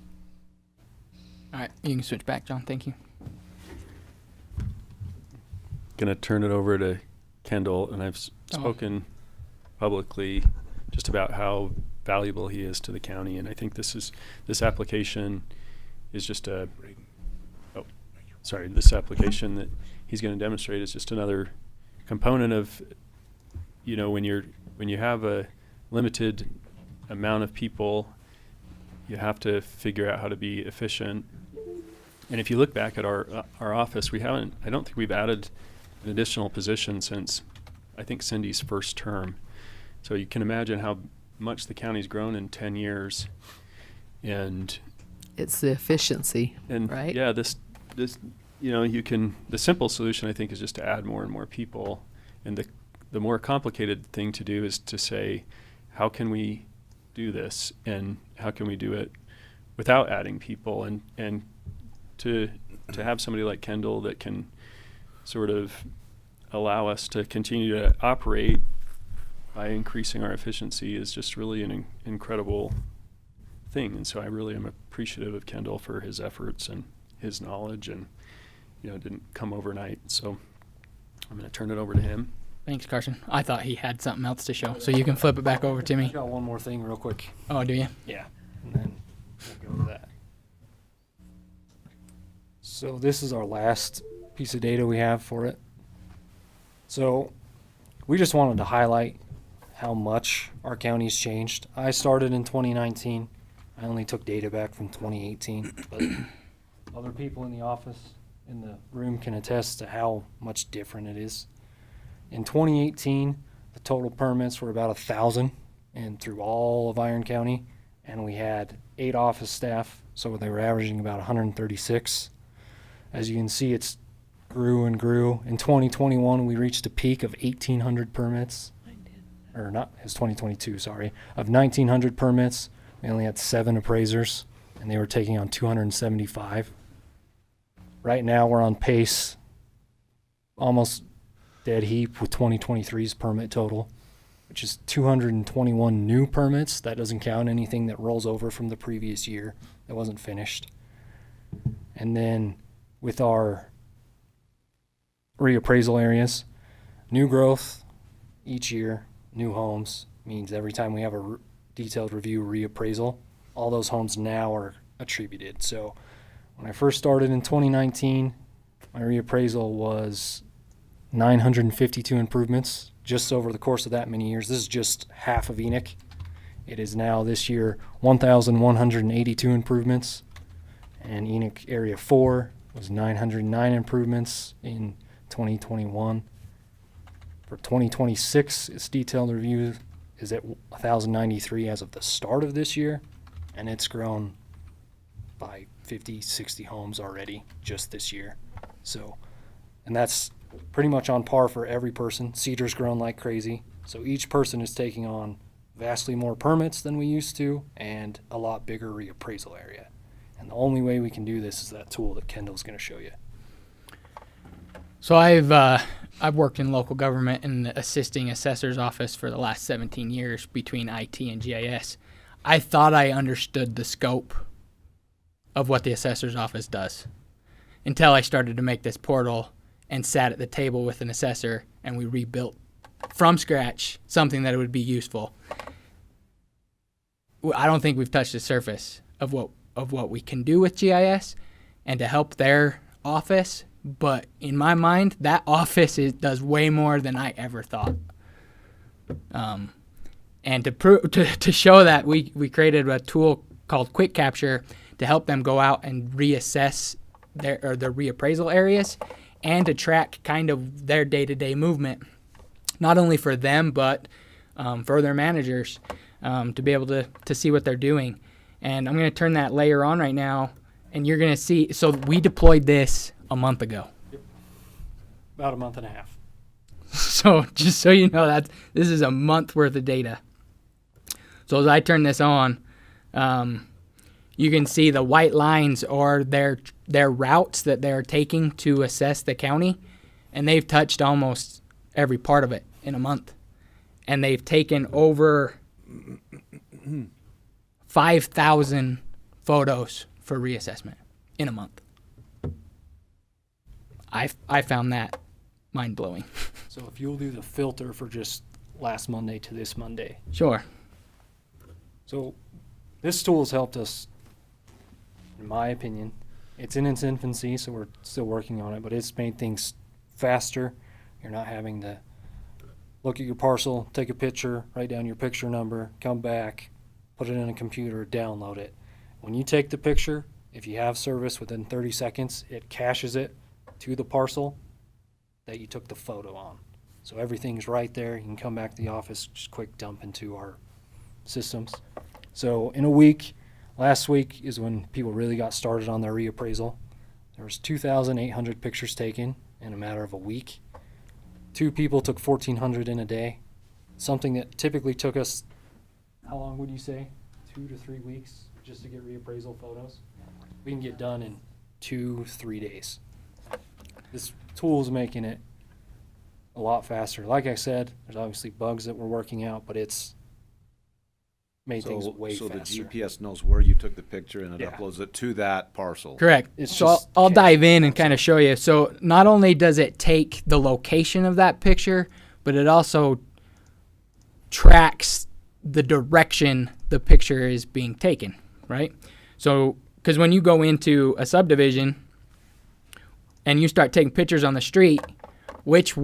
right, you can switch back, John. Thank you. Going to turn it over to Kendall, and I've spoken publicly just about how valuable he is to the county, and I think this application is just this application that he's going to demonstrate is just another component of, when you have a limited amount of people, you have to figure out how to be efficient. And if you look back at our office, I don't think we've added an additional position since I think Cindy's first term. So you can imagine how much the county's grown in 10 years. And It's the efficiency, right? yeah, this the simple solution I think is just to add more and more people. And the more complicated thing to do is to say, how can we do this, and how can we do it without adding people, and to have somebody like Kendall that can sort of allow us to continue to operate by increasing our efficiency is just really an incredible thing. And so I really am appreciative of Kendall for his efforts and his knowledge, and it didn't come overnight. So I'm going to turn it over to him. Thanks, Carson. I thought he had something else to show, so you can flip it back over to me. I got one more thing real quick. Oh, do you? Yeah, and then we'll go to that. So this is our last piece of data we have for it. So we just wanted to highlight how much our county's changed. I started in 2019. I only took data back from 2018, but other people in the office, in the room, can attest to how much different it is. In 2018, the total permits were about 1,000 and through all of Iron County, and we had 8 office staff, so they were averaging about 136. As you can see, it's grew and grew. In 2021, we reached a peak of 1,800 permits. Or not, it was 2022, sorry. Of 1,900 permits, we only had 7 appraisers, and they were taking on 275. Right now, we're on pace, almost dead heap with 2023's permit total, which is 221 new permits. That doesn't count anything that rolls over from the previous year that wasn't finished. And then with our reappraisal areas, new growth each year, new homes, means every time we have a detailed review reappraisal, all those homes now are attributed. So when I first started in 2019, my reappraisal was 952 improvements just over the course of that many years. This is just half of Enoch. It is now this year 1,182 improvements, and Enoch Area 4 was 909 improvements in 2021. For 2026, its detailed review is at 1,093 as of the start of this year, and it's grown by 50, 60 homes already just this year. So, and that's pretty much on par for every person. Cedar's grown like crazy. So each person is taking on vastly more permits than we used to and a lot bigger reappraisal area. And the only way we can do this is that tool that Kendall's going to show you. So I've worked in local government in the assisting assessor's office for the last 17 years between IT and GIS. I thought I understood the scope of what the assessor's office does until I started to make this portal and sat at the table with an assessor and we rebuilt from scratch something that would be useful. I don't think we've touched the surface of what we can do with GIS and to help their office. But in my mind, that office does way more than I ever thought. And to show that, we created a tool called Quick Capture to help them go out and reassess their reappraisal areas and to track kind of their day-to-day movement, not only for them but for their managers, to be able to see what they're doing. And I'm going to turn that layer on right now, and you're going to see. So we deployed this a month ago. About a month and a half. So just so you know, this is a month worth of data. So as I turn this on, you can see the white lines are their routes that they're taking to assess the county, and they've touched almost every part of it in a month. And they've taken over 5,000 photos for reassessment in a month. I found that mind-blowing. So if you'll do the filter for just last Monday to this Monday. Sure. So this tool has helped us, in my opinion. It's in its infancy, so we're still working on it, but it's made things faster. You're not having to look at your parcel, take a picture, write down your picture number, come back, put it in a computer, download it. When you take the picture, if you have service within 30 seconds, it caches it to the parcel that you took the photo on. So everything's right there. You can come back to the office, just quick dump into our systems. So in a week, last week is when people really got started on their reappraisal. There was 2,800 pictures taken in a matter of a week. 2 people took 1,400 in a day. Something that typically took us, how long would you say? 2 to 3 weeks just to get reappraisal photos. We can get done in 2-3 days. This tool is making it a lot faster. Like I said, there's obviously bugs that we're working out, but it's made things way faster. So the GPS knows where you took the picture and it Yeah. uploads it to that parcel. Correct. So I'll dive in and kind of show you. So not only does it take the location of that picture, but it also tracks the direction the picture is being taken, right? So, because when you go into a subdivision and you start taking pictures on the street, which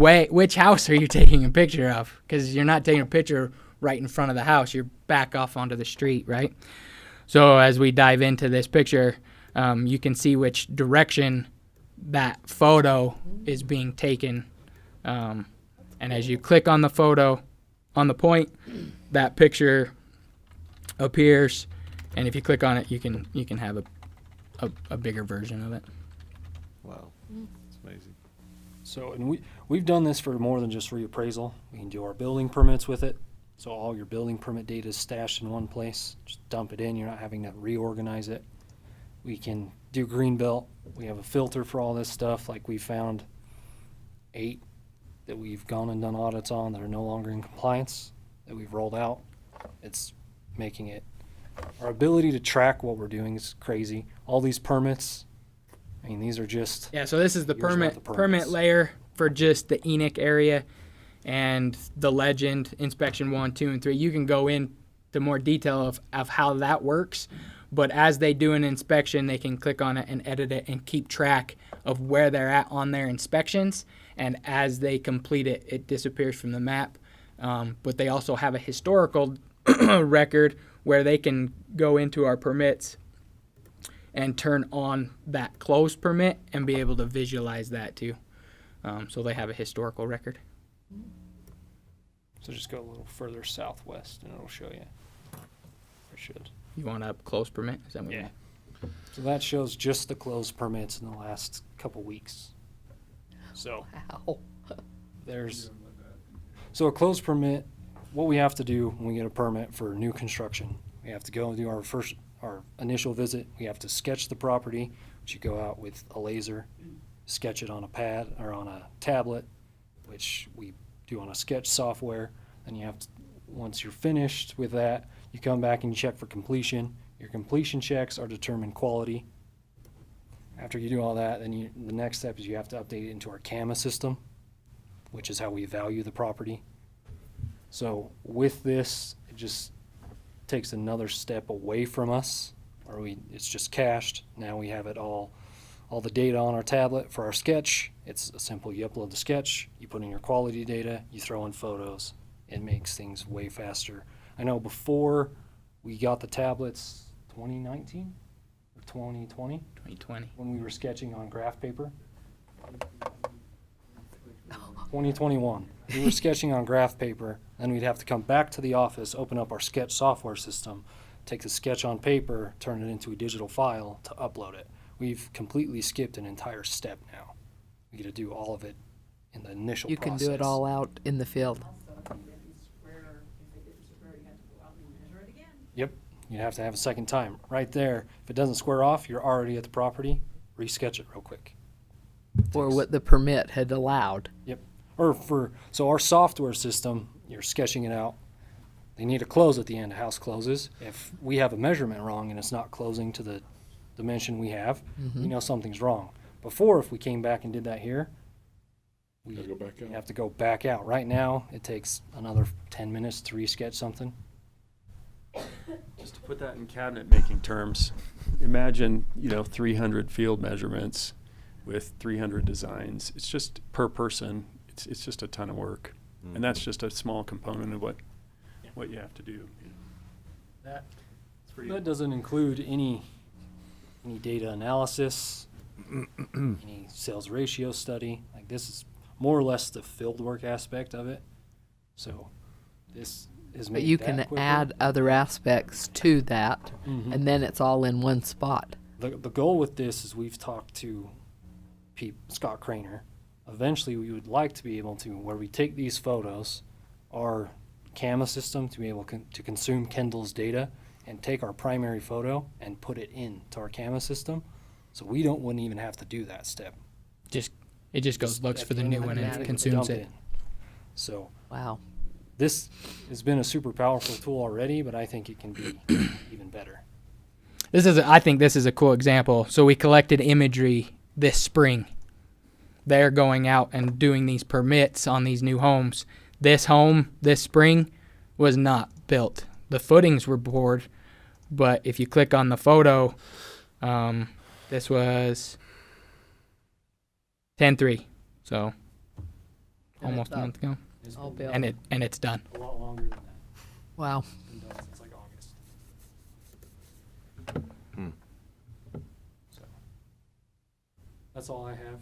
house are you taking a picture of? Because you're not taking a picture right in front of the house. You're back off onto the street, right? So as we dive into this picture, you can see which direction that photo is being taken. And as you click on the photo, on the point, that picture appears. And if you click on it, you can have a bigger version of it. Wow, it's amazing. So, and we've done this for more than just reappraisal. We can do our building permits with it. So all your building permit data is stashed in one place. Just dump it in. You're not having to reorganize it. We can do Greenbelt. We have a filter for all this stuff. Like we found 8 that we've gone and done audits on that are no longer in compliance that we've rolled out. It's making it, our ability to track what we're doing is crazy. All these permits, I mean, these are just. Yeah, so this is the Here's what the permit permits. layer for just the Enoch area and the Legend inspection 1, 2, and 3. You can go into more detail of how that works, but as they do an inspection, they can click on it and edit it and keep track of where they're at on their inspections. And as they complete it, it disappears from the map. But they also have a historical record where they can go into our permits and turn on that closed permit and be able to visualize that too. So they have a historical record. So just go a little further southwest and it'll show you. Or should. You want a closed permit? Is that what you Yeah. want? So that shows just the closed permits in the last couple weeks. So Wow. So a closed permit, what we have to do when we get a permit for new construction, we have to go and do our initial visit. We have to sketch the property, which you go out with a laser, sketch it on a pad or on a tablet, which we do on a sketch software. Then you have to, once you're finished with that, you come back and you check for completion. Your completion checks are determined quality. After you do all that, then the next step is you have to update it into our CAMA system, which is how we value the property. So with this, it just takes another step away from us, or it's just cached. Now we have it all the data on our tablet for our sketch. It's simple. You upload the sketch, you put in your quality data, you throw in photos. It makes things way faster. I know before we got the tablets, 2019 or 2020, 2020. when we were sketching on graph paper. 2021. We were sketching on graph paper, and we'd have to come back to the office, open up our sketch software system, take the sketch on paper, turn it into a digital file to upload it. We've completely skipped an entire step now. We get to do all of it in the initial You process. can do it all out in the field. Yep. You have to have a second time. Right there, if it doesn't square off, you're already at the property. Resketch it real quick. Or what the permit had allowed. Yep. So our software system, you're sketching it out. They need to close at the end. The house closes. If we have a measurement wrong and it's not closing to the dimension we have, we know something's wrong. Before, if we came back and did that here, we have to go back out. Right now, it takes another 10 minutes to resketch something. Just to put that in cabinet making terms, imagine, 300 field measurements with 300 designs. It's just per person. It's just a ton of work, and that's just a small component of what you have to do. That doesn't include any data analysis, any sales ratio study. Like, this is more or less the field work aspect of it. So this is But you can add other aspects to that, and then it's all in one spot. The goal with this is we've talked to Scott Craner. Eventually, we would like to be able to, where we take these photos, our CAMA system to be able to consume Kendall's data and take our primary photo and put it into our CAMA system, so we wouldn't even have to do that step. It just goes looks for the new one and consumes it. So wow, this has been a super powerful tool already, but I think it can be even better. I think this is a cool example. So we collected imagery this spring. They're going out and doing these permits on these new homes. This home this spring was not built. The footings were poured, but if you click on the photo, this was 10/3, so almost a month ago, All built. and it's done. A lot longer than that. Wow. Been done since like August. So that's all I have.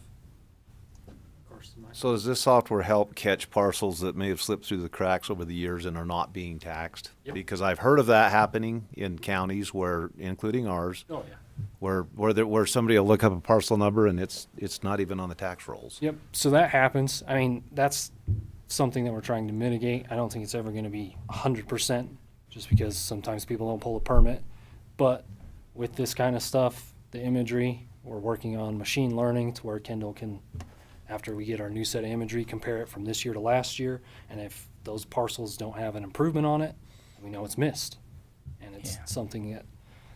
Of course, So does this software help catch parcels that may have slipped through the cracks over the years and are not being taxed? Yep. Because I've heard of that happening in counties where, including ours, Oh yeah. where somebody will look up a parcel number and it's not even on the tax rolls. Yep. So that happens. I mean, that's something that we're trying to mitigate. I don't think it's ever going to be 100%, just because sometimes people don't pull a permit. But with this kind of stuff, the imagery, we're working on machine learning to where Kendall can, after we get our new set of imagery, compare it from this year to last year. And if those parcels don't have an improvement on it, we know it's missed. And it's something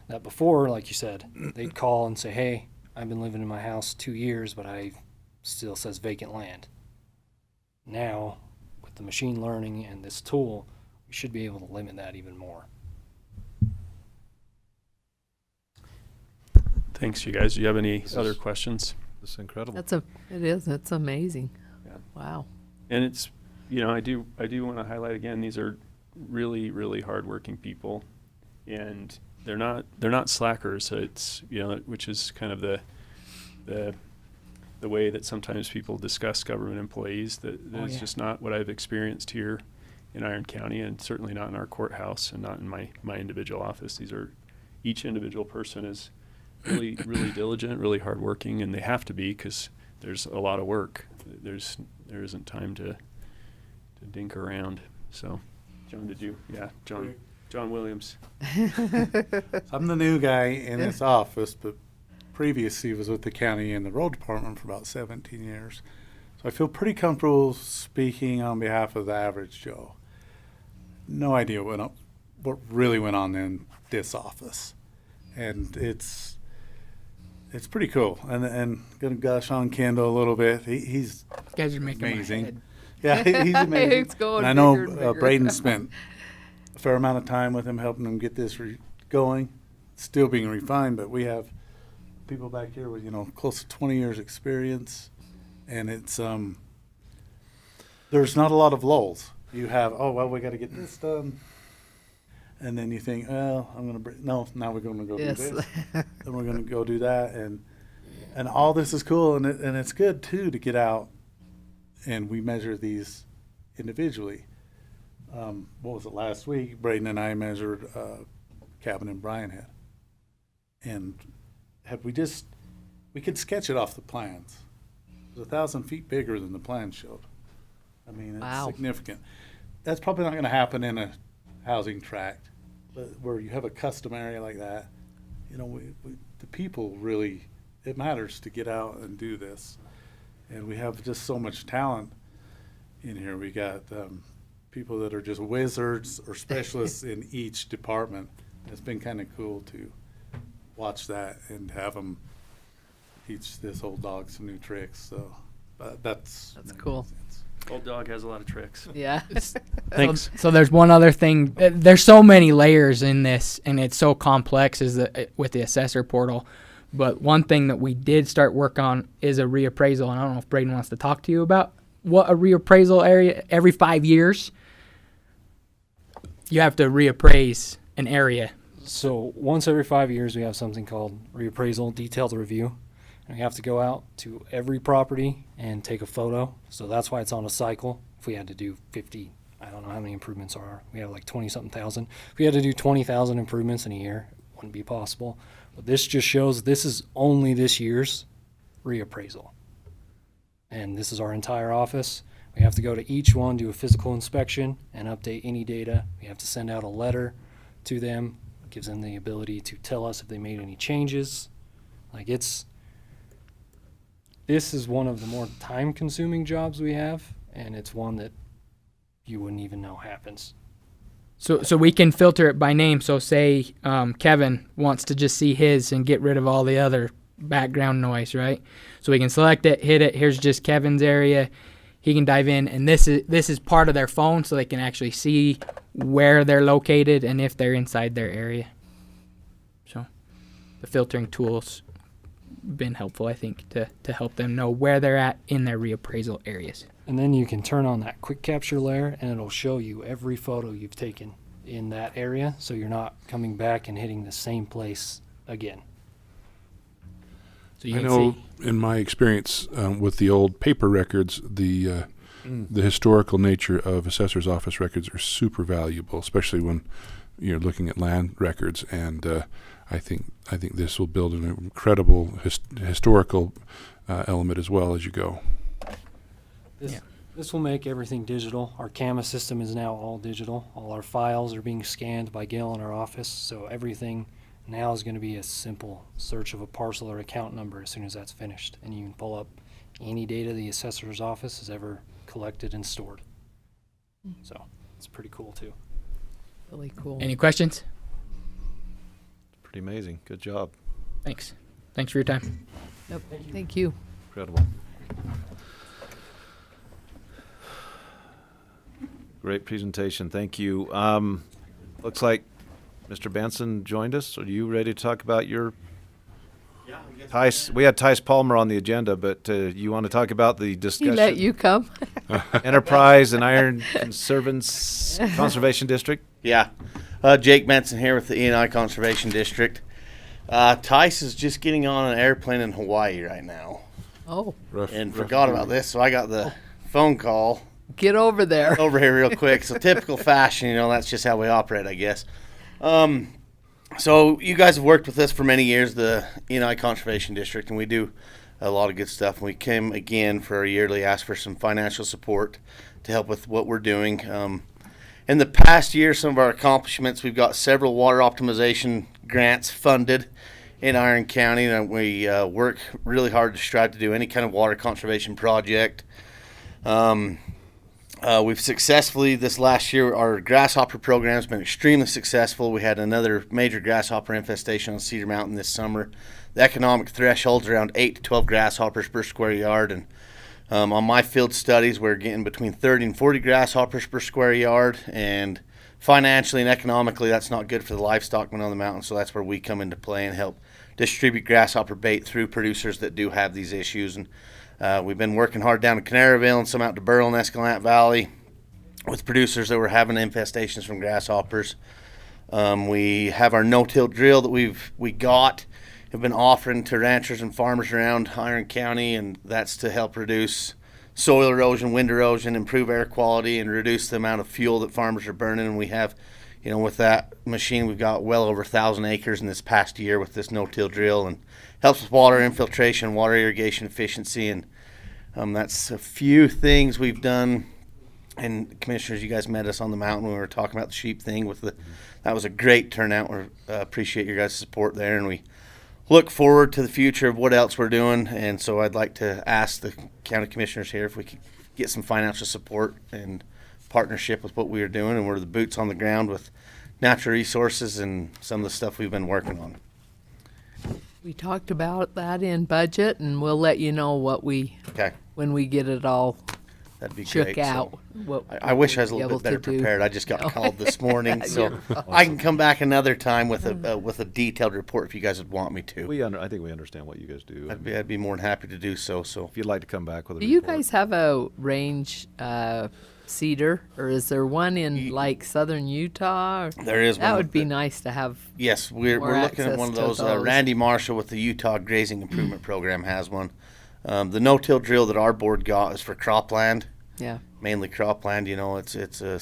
that before, like you said, they'd call and say, hey, I've been living in my house 2 years, but I still says vacant land. Now, with the machine learning and this tool, we should be able to limit that even more. Thanks, you guys. Do you have any other questions? It's incredible. It's amazing. Yeah. Wow. And it's, I do want to highlight again, these are really, really hardworking people, and they're not slackers. So it's, which is kind of the way that sometimes people discuss government employees. That's just not what I've experienced here in Iron County, and certainly not in our courthouse, and not in my individual office. Each individual person is really, really diligent, really hardworking, and they have to be, because there's a lot of work. There isn't time to dink around. So, John, John Williams. I'm the new guy in this office, but previously was with the county and the road department for about 17 years. So I feel pretty comfortable speaking on behalf of the average Joe. No idea what really went on in this office. And it's pretty cool. And gonna gush on Kendall a little bit. He's You guys are making amazing. my head. Yeah, he's amazing. It's going and I know bigger and bigger. Braden spent fair amount of time with him, helping him get this going. It's still being refined, but we have people back here with, close to 20 years experience. And it's, there's not a lot of lulls. You have, we got to get this done. And then you think, now we're going to go Yes. do this. Then we're going to go do that. And all this is cool. And it's good, too, to get out and we measure these individually. What was it, last week? Braden and I measured cabin in Bryan Head. And we could sketch it off the plans. It was 1,000 feet bigger than the plan showed. I mean, it's Wow. significant. That's probably not going to happen in a housing tract, but where you have a custom area like that, the people really, it matters to get out and do this. And we have just so much talent in here. We got people that are just wizards or specialists in each department. It's been kind of cool to watch that and have them teach this old dog some new tricks. So that's cool. Old dog has a lot of tricks. Yeah. Thanks. So there's one other thing. There's so many layers in this, and it's so complex with the assessor portal. But one thing that we did start work on is a reappraisal, and I don't know if Braden wants to talk to you about what a reappraisal area. Every 5 years, you have to reappraise an area. So once every 5 years, we have something called reappraisal, detailed review. And we have to go out to every property and take a photo. So that's why it's on a cycle. If we had to do 50, I don't know how many improvements are. We have like 20-something thousand. If we had to do 20,000 improvements in a year, it wouldn't be possible. But this just shows this is only this year's reappraisal. And this is our entire office. We have to go to each one, do a physical inspection, and update any data. We have to send out a letter to them. It gives them the ability to tell us if they made any changes. This is one of the more time-consuming jobs we have, and it's one that you wouldn't even know happens. So we can filter it by name. So say Kevin wants to just see his and get rid of all the other background noise, right? So we can select it, hit it. Here's just Kevin's area. He can dive in, and this is part of their phone, so they can actually see where they're located and if they're inside their area. So the filtering tools been helpful, I think, to help them know where they're at in their reappraisal areas. And then you can turn on that quick capture layer, and it'll show you every photo you've taken in that area, so you're not coming back and hitting the same place again. So you I can know see. in my experience with the old paper records, the historical nature of assessor's office records are super valuable, especially when you're looking at land records. And I think this will build an incredible historical element as well as you go. This will make everything digital. Our CAMA system is now all digital. All our files are being scanned by Gail in our office, so everything now is going to be a simple search of a parcel or account number as soon as that's finished. And you can pull up any data the assessor's office has ever collected and stored. So it's pretty cool too. Really cool. Any questions? Pretty amazing. Good job. Thanks for your time. Yep. Thank you. Incredible. Great presentation. Thank you. Looks like Mr. Benson joined us. Are you ready to talk about your... Yeah, we had Tice Palmer on the agenda, but you want to talk about the discussion? He let you come. Enterprise and Iron Conservation District? Yeah. Jake Benson here with the E&I Conservation District. Tice is just getting on an airplane in Hawaii right now. Oh. And forgot about this, so I got the phone call. Get over there. Over here real quick. So typical fashion, that's just how we operate, I guess. So you guys have worked with us for many years, the E&I Conservation District, and we do a lot of good stuff. And we came again for our yearly ask for some financial support to help with what we're doing. In the past year, some of our accomplishments, we've got several water optimization grants funded in Iron County, and we work really hard to strive to do any kind of water conservation project. We've successfully, this last year, our grasshopper program has been extremely successful. We had another major grasshopper infestation on Cedar Mountain this summer. The economic threshold's around 8 to 12 grasshoppers per square yard, and On my field studies, we're getting between 30 and 40 grasshoppers per square yard, and financially and economically, that's not good for the livestock on the mountain. So that's where we come into play and help distribute grasshopper bait through producers that do have these issues. And we've been working hard down in Canaryville and some out to Burl and Escalante Valley with producers that were having infestations from grasshoppers. We have our no-till drill that have been offering to ranchers and farmers around Iron County, and that's to help reduce soil erosion, wind erosion, improve air quality, and reduce the amount of fuel that farmers are burning. And we have, with that machine, we've got well over 1,000 acres in this past year with this no-till drill, and helps with water infiltration, water irrigation efficiency, and that's a few things we've done. And commissioners, you guys met us on the mountain when we were talking about the sheep thing. That was a great turnout. We appreciate your guys' support there, and we look forward to the future of what else we're doing. And so I'd like to ask the county commissioners here if we could get some financial support and partnership with what we are doing, and we're the boots on the ground with natural resources and some of the stuff we've been working on. We talked about that in budget, and we'll let you know when we get it all That'd be shook great. out. So I wish I was a little bit better prepared. I just got called this morning, so I can come back another time with a detailed report if you guys would want me to. I think we understand what you guys do. I'd be more than happy to do so. So if you'd like to come back with a Do you report. guys have a range cedar, or is there one in like southern Utah? There is That one would be nice to have. Yes, we're looking at one of those. Randy Marshall with the Utah Grazing Improvement Program has one. The no-till drill that our board got is for cropland. Yeah. Mainly cropland. It's a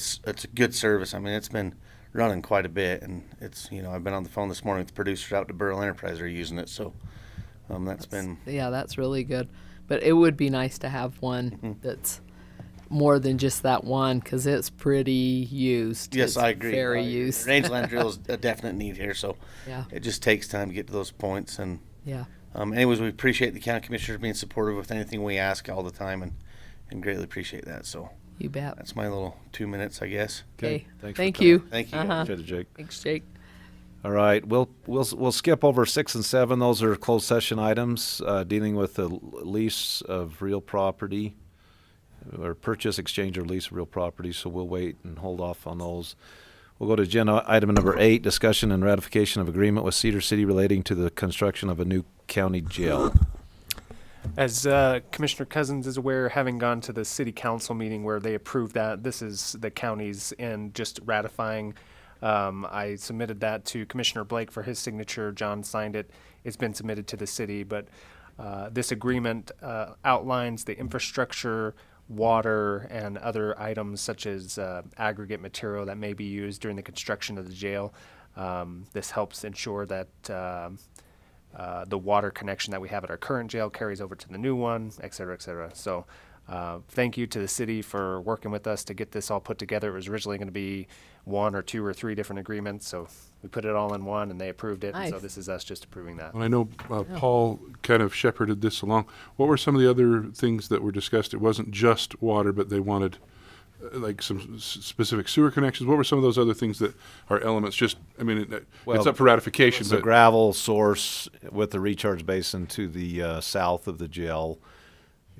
good service. I mean, it's been running quite a bit, and I've been on the phone this morning with producers out to Burl Enterprise are using it. So that's really good. But it would be nice to have one that's more than just that one, because it's pretty used. Yes, It's I agree. Very used. Rangeland drill is a definite need here, so Yeah. it just takes time to get to those points. And Yeah. Anyways, we appreciate the county commissioners being supportive with anything we ask all the time, and greatly appreciate that. So You bet. that's my little 2 minutes, I guess. Okay. Thanks Thank for you. coming. Thank you. Appreciate it, Jake. Thanks, Jake. All right, we'll skip over 6 and 7. Those are closed session items dealing with the lease of real property, or purchase, exchange, or lease of real property. So we'll wait and hold off on those. We'll go to agenda item number 8: discussion and ratification of agreement with Cedar City relating to the construction of a new county jail. As Commissioner Cousins is aware, having gone to the city council meeting where they approved that, this is the county's and just ratifying. I submitted that to Commissioner Blake for his signature. John signed it. It's been submitted to the city, but this agreement outlines the infrastructure, water, and other items such as aggregate material that may be used during the construction of the jail. This helps ensure that the water connection that we have at our current jail carries over to the new one, et cetera, et cetera. So thank you to the city for working with us to get this all put together. It was originally going to be 1 or 2 or 3 different agreements, so we put it all in one, and they approved it. Nice. And so this is us just approving that. And I know Paul kind of shepherded this along. What were some of the other things that were discussed? It wasn't just water, but they wanted like some specific sewer connections. What were some of those other things that are elements? It's up for ratification. It's a gravel source with the recharge basin to the south of the jail,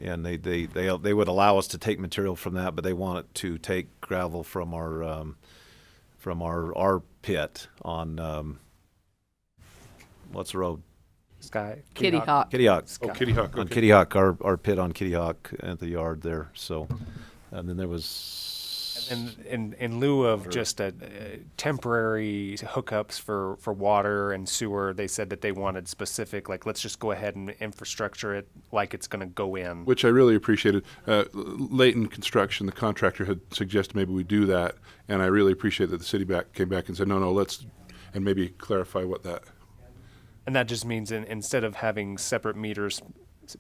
and they would allow us to take material from that, but they wanted to take gravel from our pit on what's the road? Kitty Hawk. Kitty Hawk. Oh, Kitty Hawk. On Okay. Kitty Hawk, our pit on Kitty Hawk at the yard there. So, and then there was. And in lieu of just temporary hookups for water and sewer, they said that they wanted specific, like, let's just go ahead and infrastructure it like it's going to go in. Which I really appreciated. Leighton Construction, the contractor, had suggested maybe we do that, and I really appreciate that the city came back and said, no, let's, and maybe clarify what that. And that just means instead of having separate meters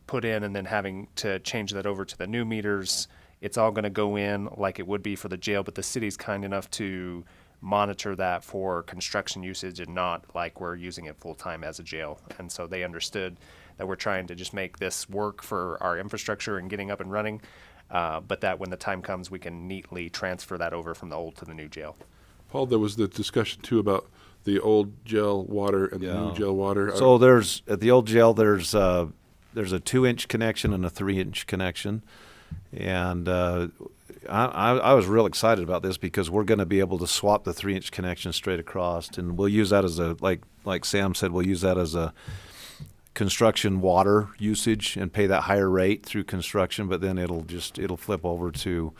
put in and then having to change that over to the new meters, it's all going to go in like it would be for the jail, but the city's kind enough to monitor that for construction usage and not like we're using it full time as a jail. And so they understood that we're trying to just make this work for our infrastructure and getting up and running, but that when the time comes, we can neatly transfer that over from the old to the new jail. Paul, there was the discussion too about the old jail water and the new jail water. So there's at the old jail there's there's a 2-inch connection and a 3-inch connection. And I was real excited about this because we're going to be able to swap the 3-inch connection straight across, and we'll use that as a, like Sam said, we'll use that as a construction water usage and pay that higher rate through construction, but then it'll flip over to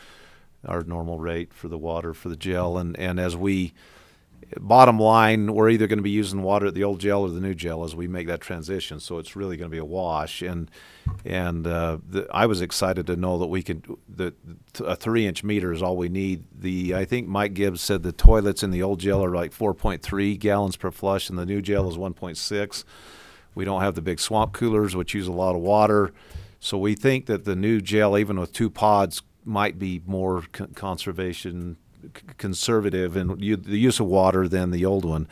our normal rate for the water for the jail. And as we, bottom line, we're either going to be using water at the old jail or the new jail as we make that transition. So it's really going to be a wash. And I was excited to know that we could, a 3-inch meter is all we need. I think Mike Gibbs said the toilets in the old jail are like 4.3 gallons per flush, and the new jail is 1.6. We don't have the big swamp coolers, which use a lot of water. So we think that the new jail, even with 2 pods, might be more conservative in the use of water than the old one.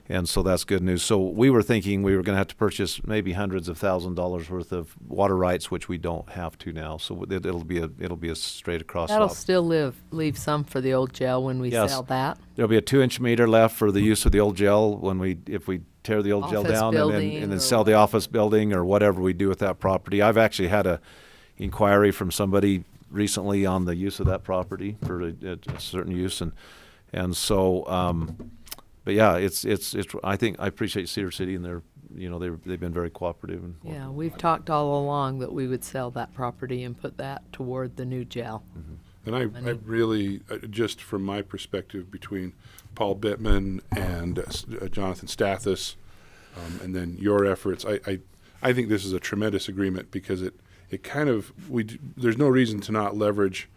And so that's good news. So we were thinking we were going to have to purchase maybe hundreds of $1,000s worth of water rights, which we don't have to now. So it'll be a straight across. That'll swap. still leave some for the old jail when we Yes. sell that. There'll be a 2-inch meter left for the use of the old jail if we tear the old jail Office down building and then or sell the office building or whatever we do with that property. I've actually had a inquiry from somebody recently on the use of that property for a certain use, and so but yeah, it's I think I appreciate Cedar City, and they've been very cooperative. And Yeah, we've talked all along that we would sell that property and put that toward the new jail. And I really, just from my perspective, between Paul Bittman and Jonathan Stathis, and then your efforts, I think this is a tremendous agreement because it kind of, there's no reason to not leverage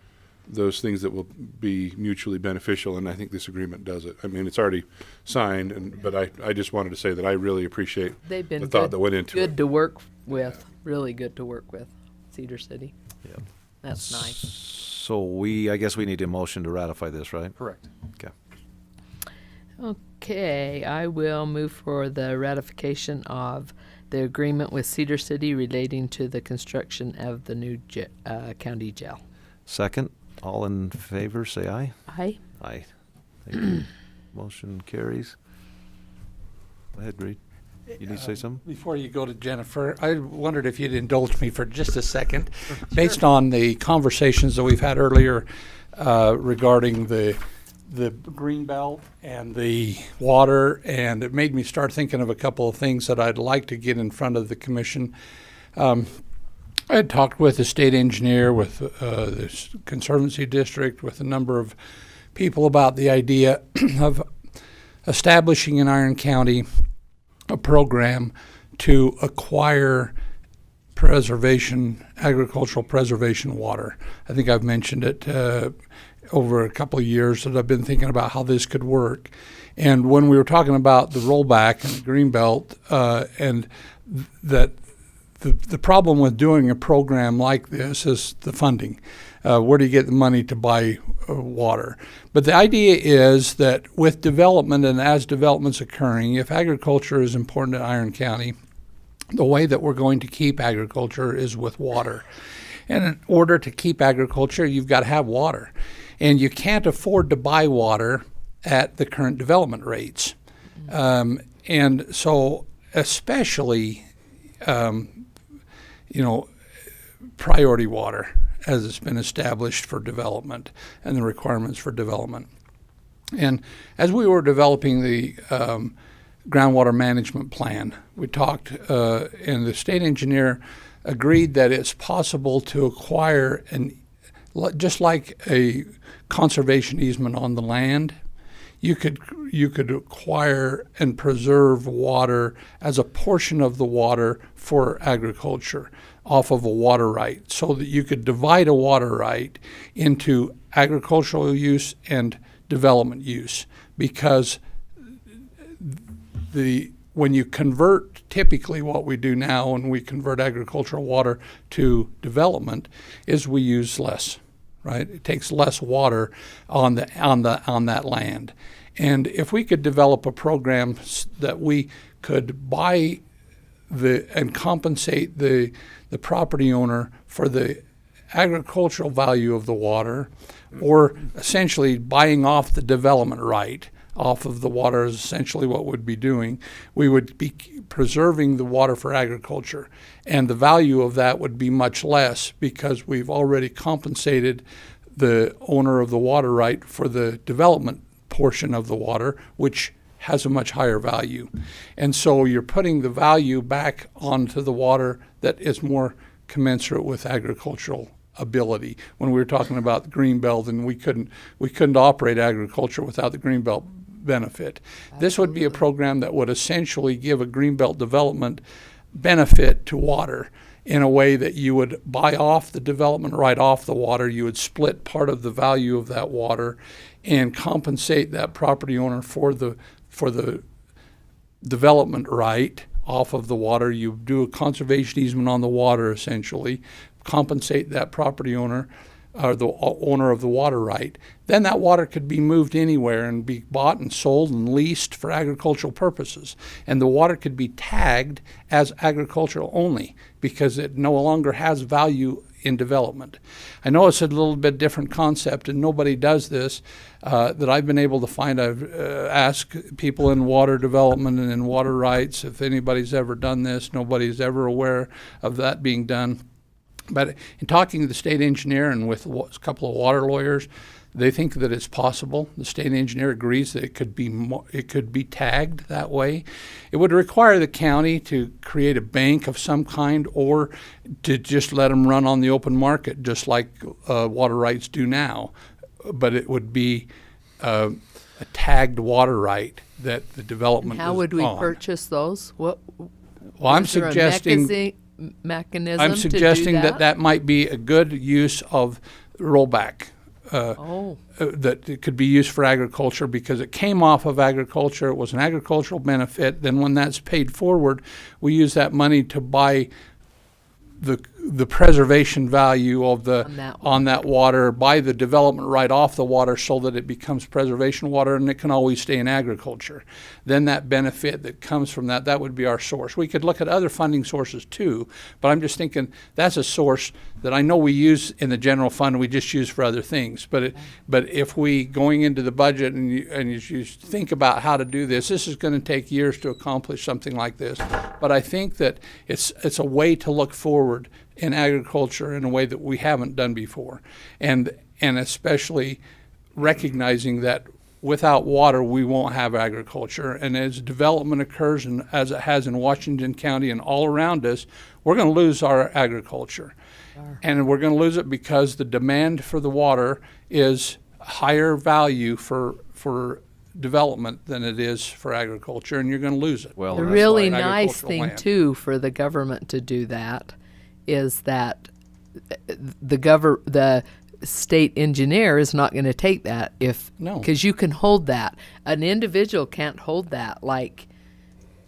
those things that will be mutually beneficial, and I think this agreement does it. I mean, it's already signed, but I just wanted to say that I really appreciate They've been the thought that went into it. good to work with, really good to work with, Cedar City. Yeah. That's nice. So I guess we need a motion to ratify this, right? Correct. Okay. Okay, I will move for the ratification of the agreement with Cedar City relating to the construction of the new county jail. Second, all in favor, say aye. Aye. Aye. Thank you. Motion carries. Go ahead, Reed. You need to say something? Before you go to Jennifer, I wondered if you'd indulge me for just a second. Based on the conversations that we've had earlier regarding the green belt and the water, and it made me start thinking of a couple of things that I'd like to get in front of the commission. I had talked with the state engineer, with the Conservancy District, with a number of people about the idea of establishing in Iron County a program to acquire agricultural preservation water. I think I've mentioned it over a couple of years that I've been thinking about how this could work. And when we were talking about the rollback and the greenbelt, and that the problem with doing a program like this is the funding. Where do you get the money to buy water? But the idea is that with development and as development's occurring, if agriculture is important in Iron County, the way that we're going to keep agriculture is with water. And in order to keep agriculture, you've got to have water. And you can't afford to buy water at the current development rates. And so especially, priority water as it's been established for development and the requirements for development. And as we were developing the groundwater management plan, we talked, and the state engineer agreed that it's possible to acquire just like a conservation easement on the land, you could acquire and preserve water as a portion of the water for agriculture off of a water right, so that you could divide a water right into agricultural use and development use. Because when you convert, typically what we do now when we convert agricultural water to development is we use less, right? It takes less water on that land. And if we could develop a program that we could buy and compensate the property owner for the agricultural value of the water, or essentially buying off the development right off of the water is essentially what we'd be doing. We would be preserving the water for agriculture, and the value of that would be much less because we've already compensated the owner of the water right for the development portion of the water, which has a much higher value. And so you're putting the value back onto the water that is more commensurate with agricultural ability. When we were talking about the Greenbelt, and we couldn't operate agriculture without the Greenbelt benefit. This would be a program that would essentially give a Greenbelt development benefit to water in a way that you would buy off the development right off the water. You would split part of the value of that water and compensate that property owner for the development right off of the water. You do a conservation easement on the water, essentially, compensate that property owner or the owner of the water right. Then that water could be moved anywhere and be bought and sold and leased for agricultural purposes. And the water could be tagged as agricultural only because it no longer has value in development. I know it's a little bit different concept, and nobody does this that I've been able to find. I've asked people in water development and in water rights if anybody's ever done this. Nobody's ever aware of that being done. But in talking to the state engineer and with a couple of water lawyers, they think that it's possible. The state engineer agrees that it could be tagged that way. It would require the county to create a bank of some kind, or to just let them run on the open market, just like water rights do now. But it would be a tagged water right that the development. How is would we on. purchase those? What? Well, I'm is there a suggesting. mechanism I'm to do suggesting that? that might be a good use of rollback. That it could be used for agriculture because it came off of agriculture. It was an agricultural benefit. Then when that's paid forward, we use that money to buy the preservation value of on that water, buy the development right off the water so that it becomes preservation water and it can always stay in agriculture. Then that benefit that comes from that would be our source. We could look at other funding sources too, but I'm just thinking that's a source that I know we use in the general fund, we just use for other things. But if we, going into the budget and you think about how to do this is going to take years to accomplish something like this. But I think that it's a way to look forward in agriculture in a way that we haven't done before, and especially recognizing that without water we won't have agriculture. And as development occurs, and as it has in Washington County and all around us, we're going to lose our agriculture. And we're going to lose it because the demand for the water is higher value for development than it is for agriculture, and you're going to lose it. The really nice thing too for the government to do that is that the state engineer is not going to take that because you can hold that. An individual can't hold that like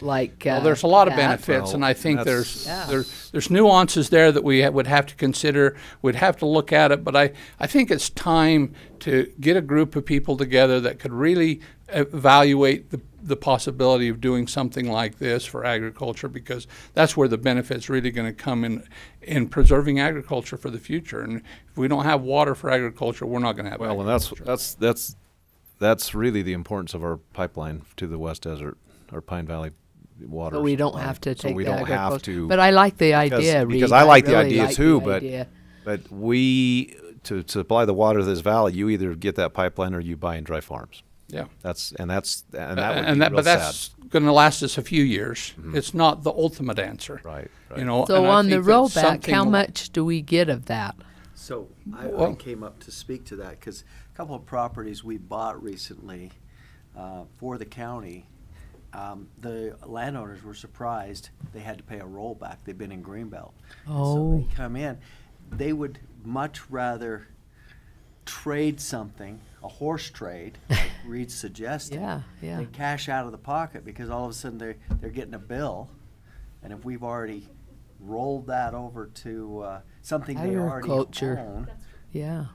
well, there's a lot of benefits, and I think there's nuances there that we would have to consider. We'd have to look at it, but I think it's time to get a group of people together that could really evaluate the possibility of doing something like this for agriculture, because that's where the benefit's really going to come in preserving agriculture for the future. And if we don't have water for agriculture, we're not going to have agriculture. And that's really the importance of our pipeline to the West Desert, or Pine Valley water. So we don't have to take we the don't have agriculture. to. But I like the idea, because Reed. I like really the idea like too. the idea. But we to supply the water to this valley, you either get that pipeline or you buy in dry farms. Yeah, that would be real but that's going to last us a few years. Mm-hmm. It's not the ultimate answer, right? You know. So on the rollback, how much do we get of that? So I came up to speak to that because a couple of properties we bought recently for the county, the landowners were surprised they had to pay a rollback. They've been in Greenbelt. Oh. And so they come in, they would much rather trade something, a horse trade, like Reed's suggesting, than cash out of the pocket, because all of a sudden they're getting a bill, and if we've already rolled that over to something they already own. Yeah.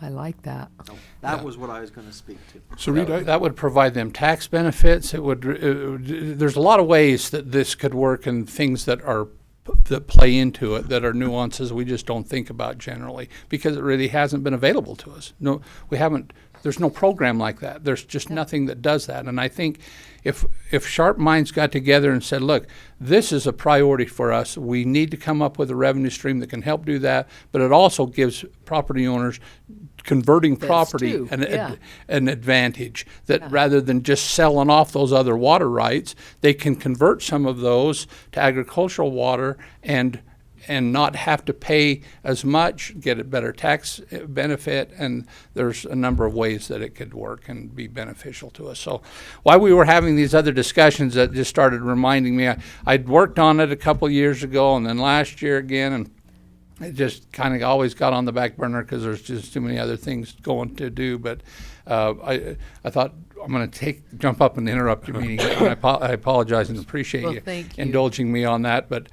I like that. So that was what I was going to speak to. So that would provide them tax benefits. It would. There's a lot of ways that this could work, and things that play into it that are nuances we just don't think about generally, because it really hasn't been available to us. No, we haven't There's no program like that. There's just nothing that does that. And I think if sharp minds got together and said, look, this is a priority for us, we need to come up with a revenue stream that can help do that, but it also gives property owners converting property too, an advantage, that rather than just selling off those other water rights, they can convert some of those to agricultural water and not have to pay as much, get a better tax benefit, and there's a number of ways that it could work and be beneficial to us. So while we were having these other discussions, that just started reminding me, I'd worked on it a couple years ago and then last year again, and it just kind of always got on the back burner because there's just too many other things going to do. But I thought I'm going to jump up and interrupt your meeting. And I apologize and appreciate you indulging me on that. But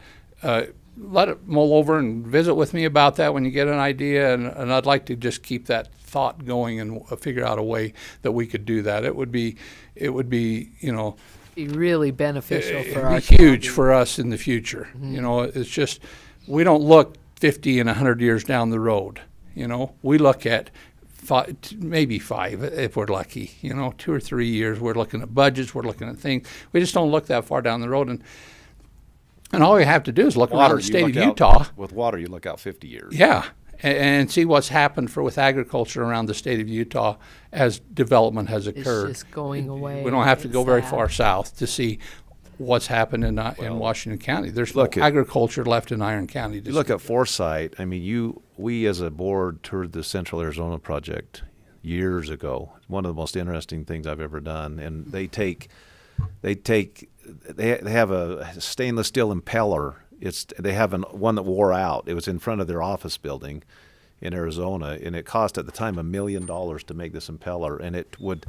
let it mull over and visit with me about that when you get an idea. And I'd like to just keep that thought going and figure out a way that we could do that. It would be, you know, be really beneficial for our huge county. For us in the future. You know, it's just, we don't look 50 and 100 years down the road. You know, we look at maybe 5 if we're lucky. You know, 2 or 3 years. We're looking at budgets. We're looking at things. We just don't look that far down the road. And all you have to do is look around the state of Utah. With water, you look out 50 years. Yeah, and see what's happened with agriculture around the state of Utah as development has occurred. It's just going away. We don't have to It's go very sad. far south to see what's happened in Washington County. There's no agriculture left in Iron County. You look at Foresight. I mean, we as a board toured the Central Arizona project years ago. One of the most interesting things I've ever done. And they have a stainless steel impeller. They have one that wore out. It was in front of their office building in Arizona, and it cost at the time $1 million to make this impeller, and it would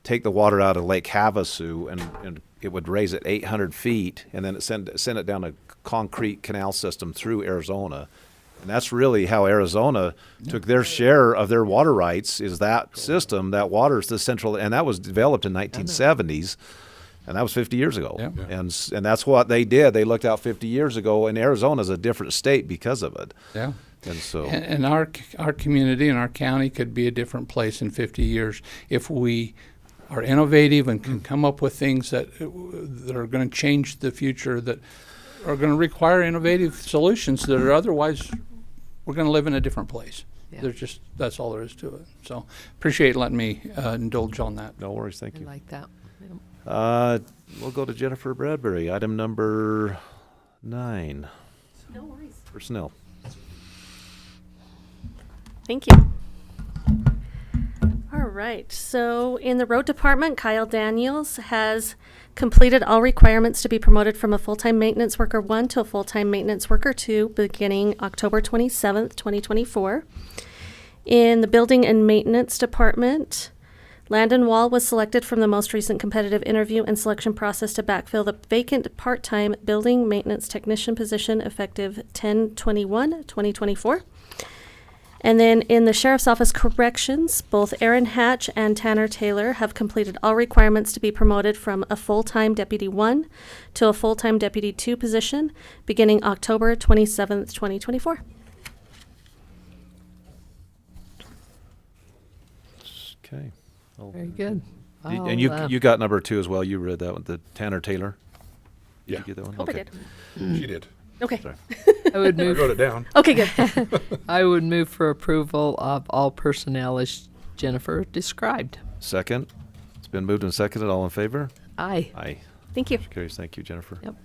take the water out of Lake Havasu and it would raise it 800 feet, and then it send it down a concrete canal system through Arizona. And that's really how Arizona took their share of their water rights, is that system. That water's the central, and that was developed in 1970s. And that was 50 years ago. Yeah. And that's what they did. They looked out 50 years ago, and Arizona's a different state because of it. Yeah. And so and our community and our county could be a different place in 50 years if we are innovative and can come up with things that are going to change the future, that are going to require innovative solutions that are otherwise we're going to live in a different place. Yeah. That's all there is to it. So appreciate letting me indulge on that. No worries. Thank you. I like that. Yep. We'll go to Jennifer Bradbury, item number 9. No worries. Personnel. Thank you. All right. So in the road department, Kyle Daniels has completed all requirements to be promoted from a full-time maintenance worker 1 to a full-time maintenance worker 2 beginning October 27th, 2024. In the building and maintenance department, Landon Wall was selected from the most recent competitive interview and selection process to backfill the vacant part-time building maintenance technician position effective 10/21/2024. And then in the Sheriff's Office Corrections, both Aaron Hatch and Tanner Taylor have completed all requirements to be promoted from a full-time Deputy 1 to a full-time Deputy 2 position beginning October 27th, 2024. Okay. Very good. And you got number 2 as well. You read that one, the Tanner Taylor. Yeah. Did you get that one? Hope I did. She did. Okay. Sorry. I would I move. wrote it down. Okay, good. I would move for approval of all personnel as Jennifer described. Second. It's been moved and seconded. All in favor? Aye. Aye. Thank you. Motion carries. Thank you, Jennifer. Yep.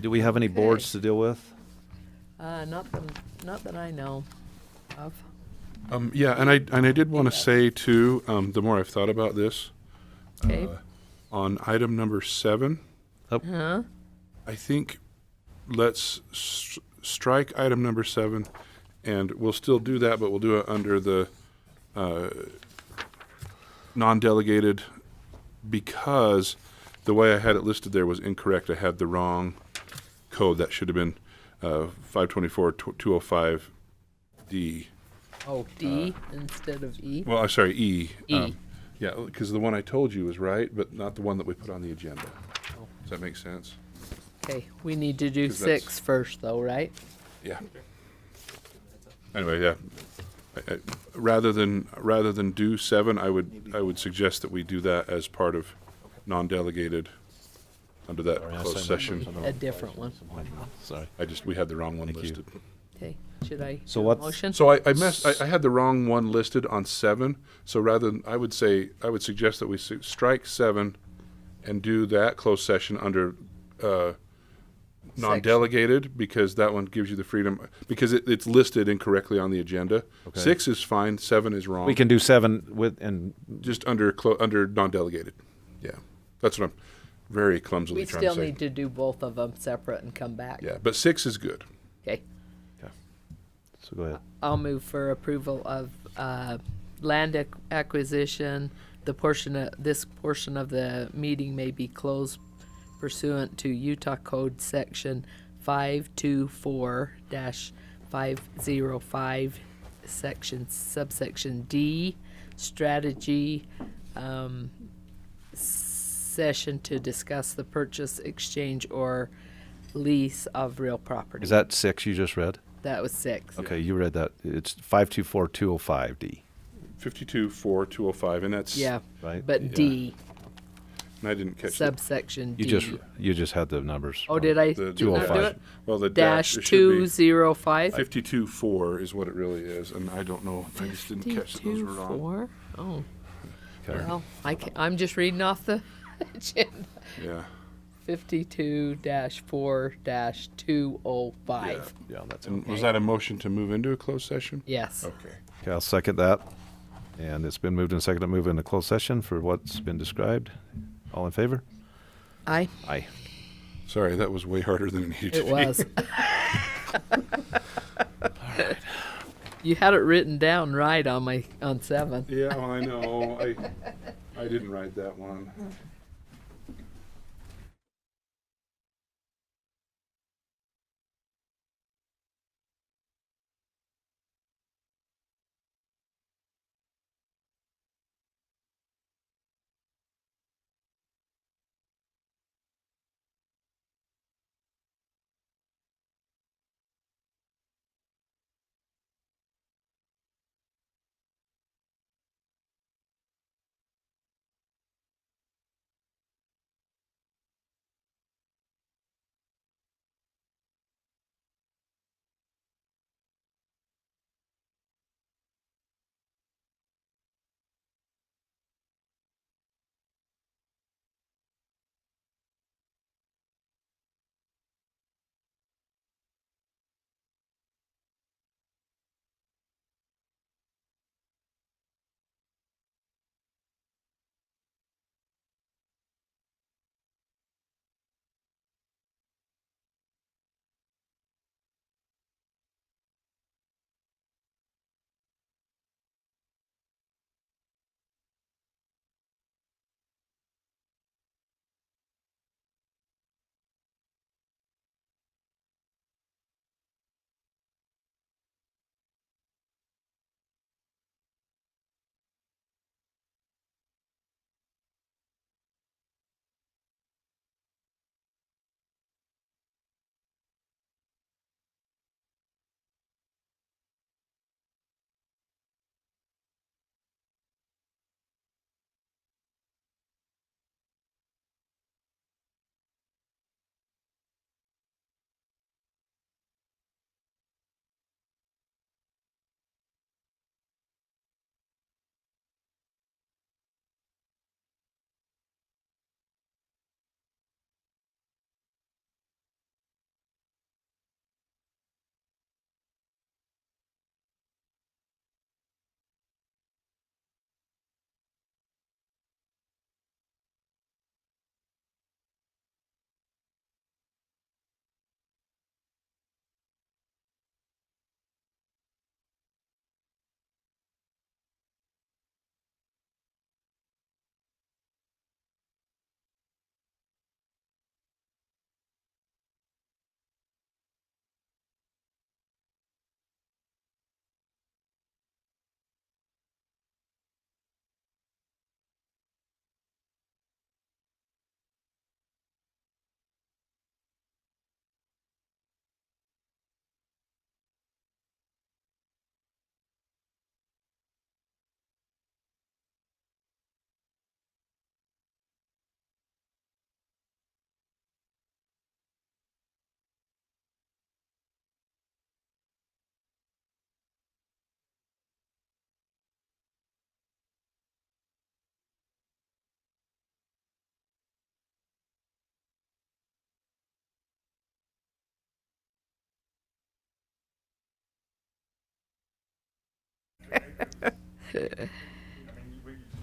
Do we have any boards to deal with? Not that I know of. Yeah, and I did want to say too, the more I've thought about this, Okay. On item number 7, Huh? I think let's strike item number 7, and we'll still do that, but we'll do it under the non-delegated, because the way I had it listed there was incorrect. I had the wrong code. That should have been 524-205D. Oh, D instead of E? Well, I'm sorry, E. E. Yeah, because the one I told you was right, but not the one that we put on the agenda. Does that make sense? Okay, we need to do 'Cause that's- 6 first, though, right? Yeah. Anyway, yeah. Rather than do 7, I would suggest that we do that as part of non-delegated under that closed session. A different one. Sorry. We had the wrong one Thank you. listed. Okay, should I So do a what's- motion? So I had the wrong one listed on 7. So rather than, I would suggest that we strike 7 and do that closed session under non-delegated, because that one gives you the freedom, because it's listed incorrectly on the agenda. Okay. 6 is fine, 7 is wrong. We can do 7 with, and Just under non-delegated. Yeah, that's what I'm very clumsily We trying still to say. need to do both of them separate and come back. Yeah, but 6 is good. Okay. so go ahead. I'll move for approval of land acquisition. This portion of the meeting may be closed pursuant to Utah Code Section 524-505, subsection D, strategy session to discuss the purchase, exchange, or lease of real property. Is that 6 you just read? That was 6. Okay, you read that. It's 524-205D. 52-4-205, and that's Yeah, right. but Yeah. D, And I didn't catch subsection D. You just had the numbers. Oh, did I the not 205. do it? Well, the Dash dash, it should be 205. 52-4 is what it really is, and I don't know. I just didn't catch that those were wrong. 52-4? Oh. Okay. Well, I'm just reading off the agenda. Yeah. 52-4-205. Yeah, that's And okay. was that a motion to move into a closed session? Yes. Okay. Okay, I'll second that. And it's been moved and seconded to move into closed session for what's been described. All in favor? Aye. Aye. Sorry, that was way harder than it needed to It be. was. You had it written down right on 7. Yeah, well, I know. I didn't write that one.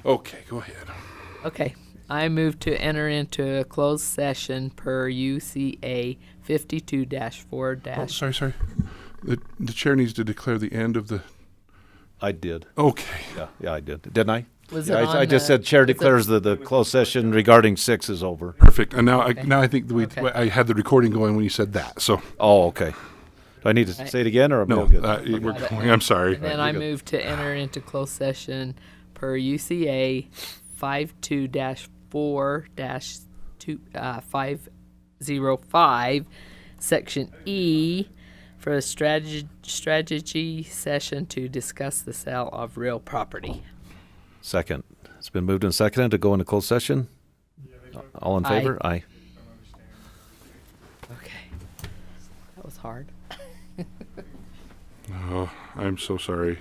Okay, go ahead. Okay. I move to enter into a closed session per UCA 52-4- Oh, sorry. The chair needs to declare the end of the. I did. Okay. Yeah, I did. Didn't I? Was Yeah, it I on just the- said chair was it- declares the closed session regarding 6 is over. Perfect. And now Okay. I think I had the recording going when you said that. So. Oh, okay. Do I need to say it again, or am I No, good? we're going. I'm sorry. And then I move to enter into closed session per UCA 52-4-505, Section E, for a strategy session to discuss the sale of real property. Second. It's been moved and seconded to go into closed session. All in favor? Aye. Okay. That was hard. Oh, I'm so sorry.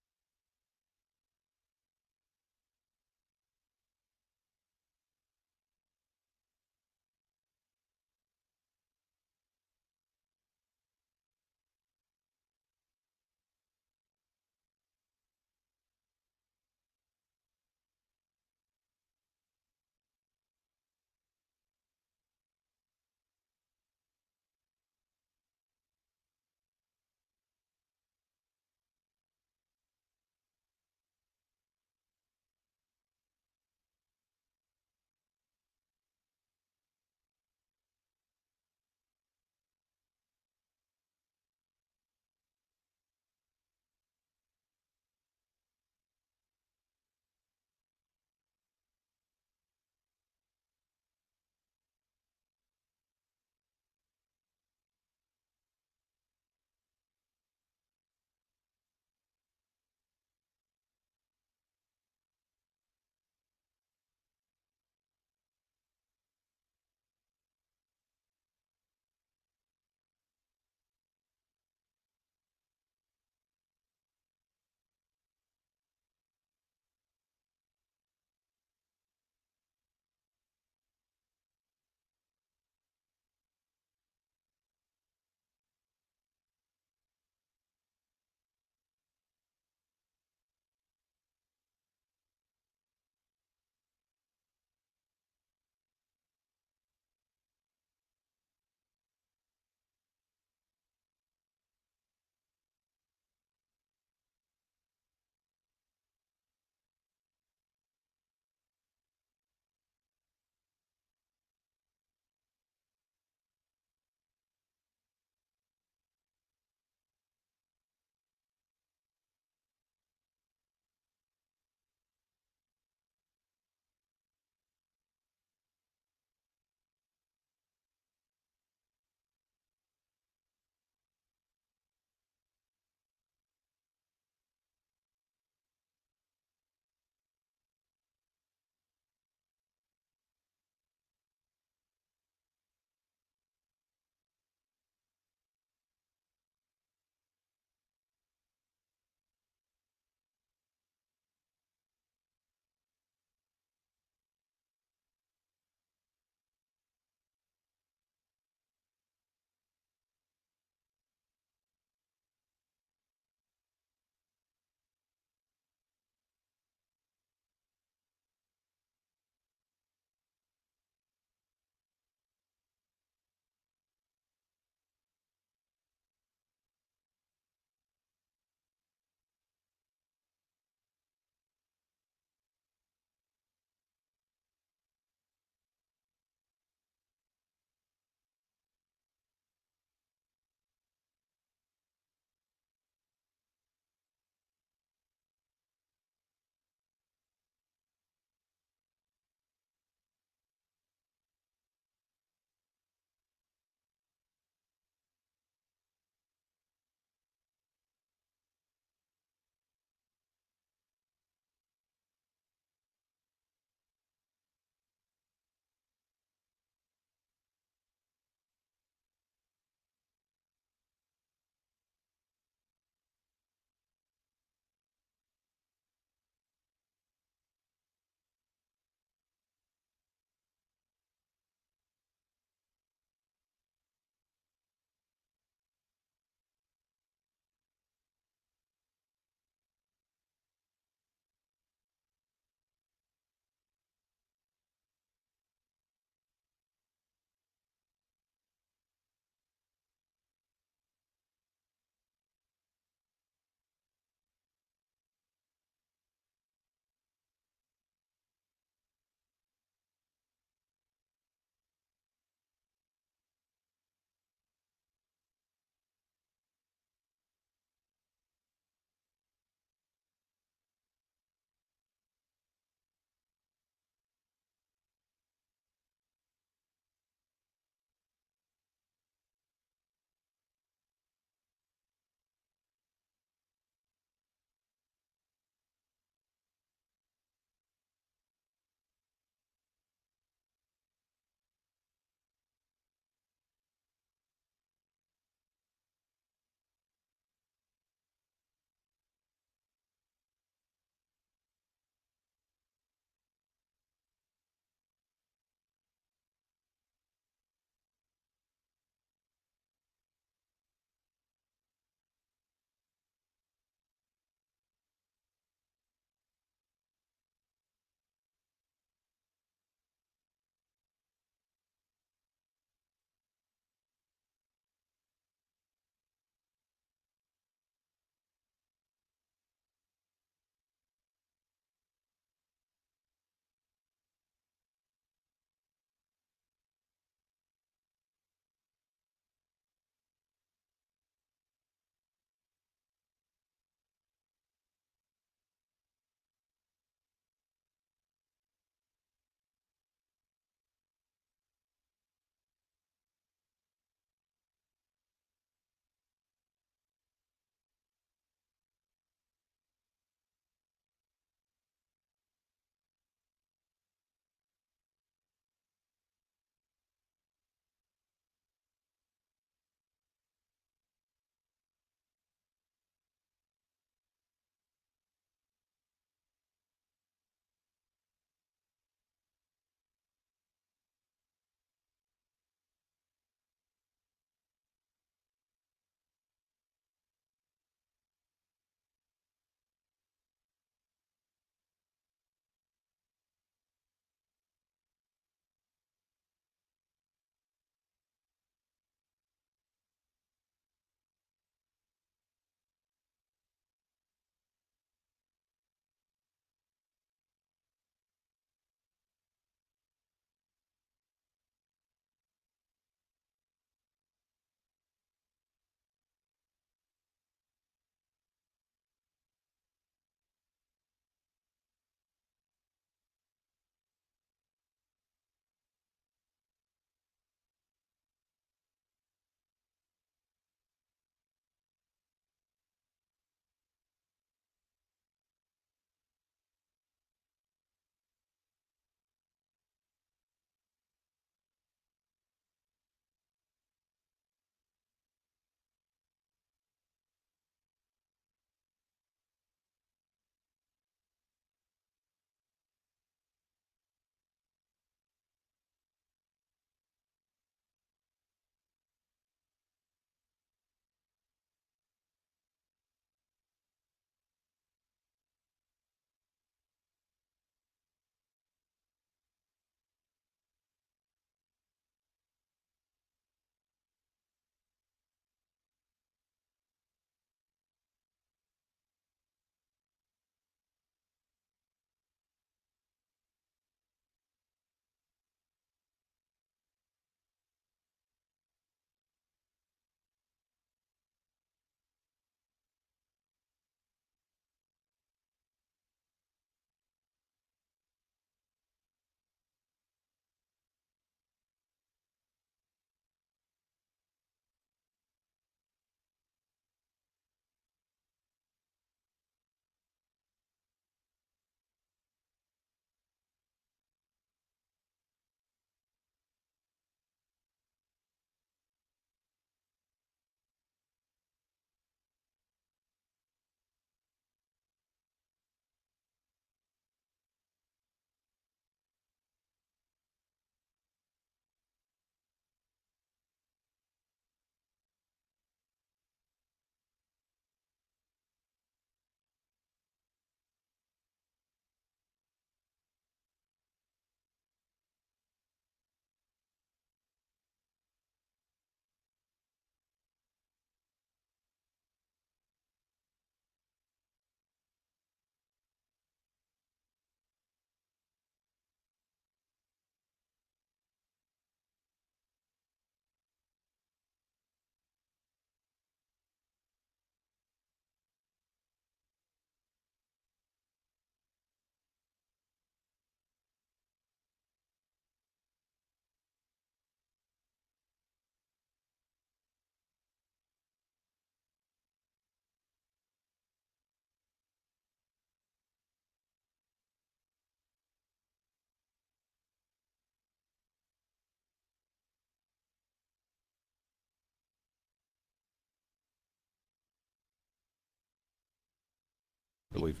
that we've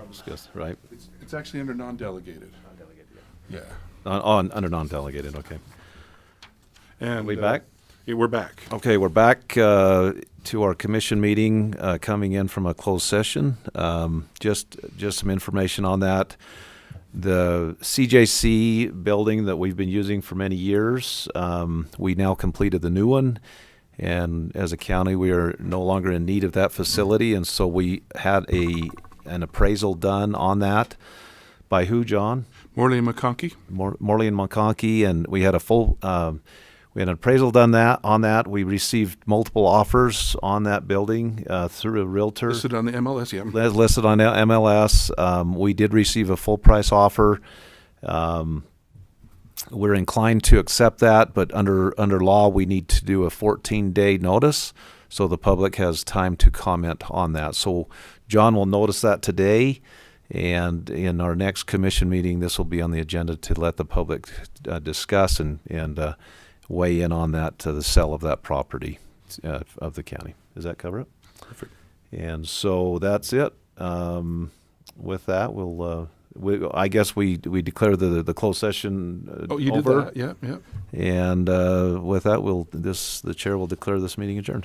discussed, right? It's actually under non-delegated. Yeah. Under non-delegated, okay. And Are we back? Yeah, we're back. Okay, we're back to our commission meeting, coming in from a closed session. Just some information on that. The CJC building that we've been using for many years, we now completed the new one. And as a county, we are no longer in need of that facility. And so we had an appraisal done on that. By who, John? Morley and McConkey. Morley and McConkey. And we had a full... we had an appraisal done on that. We received multiple offers on that building through a realtor. Listed on the MLS, yeah. Listed on MLS. We did receive a full price offer. We're inclined to accept that, but under law, we need to do a 14-day notice, so the public has time to comment on that. So John will notice that today, and in our next commission meeting, this will be on the agenda to let the public discuss and weigh in on that, the sale of that property of the county. Does that cover it? Perfect. And so that's it. With that, I guess we declare the closed session Oh, you over. did that? Yeah, yeah. And with that, the chair will declare this meeting adjourned.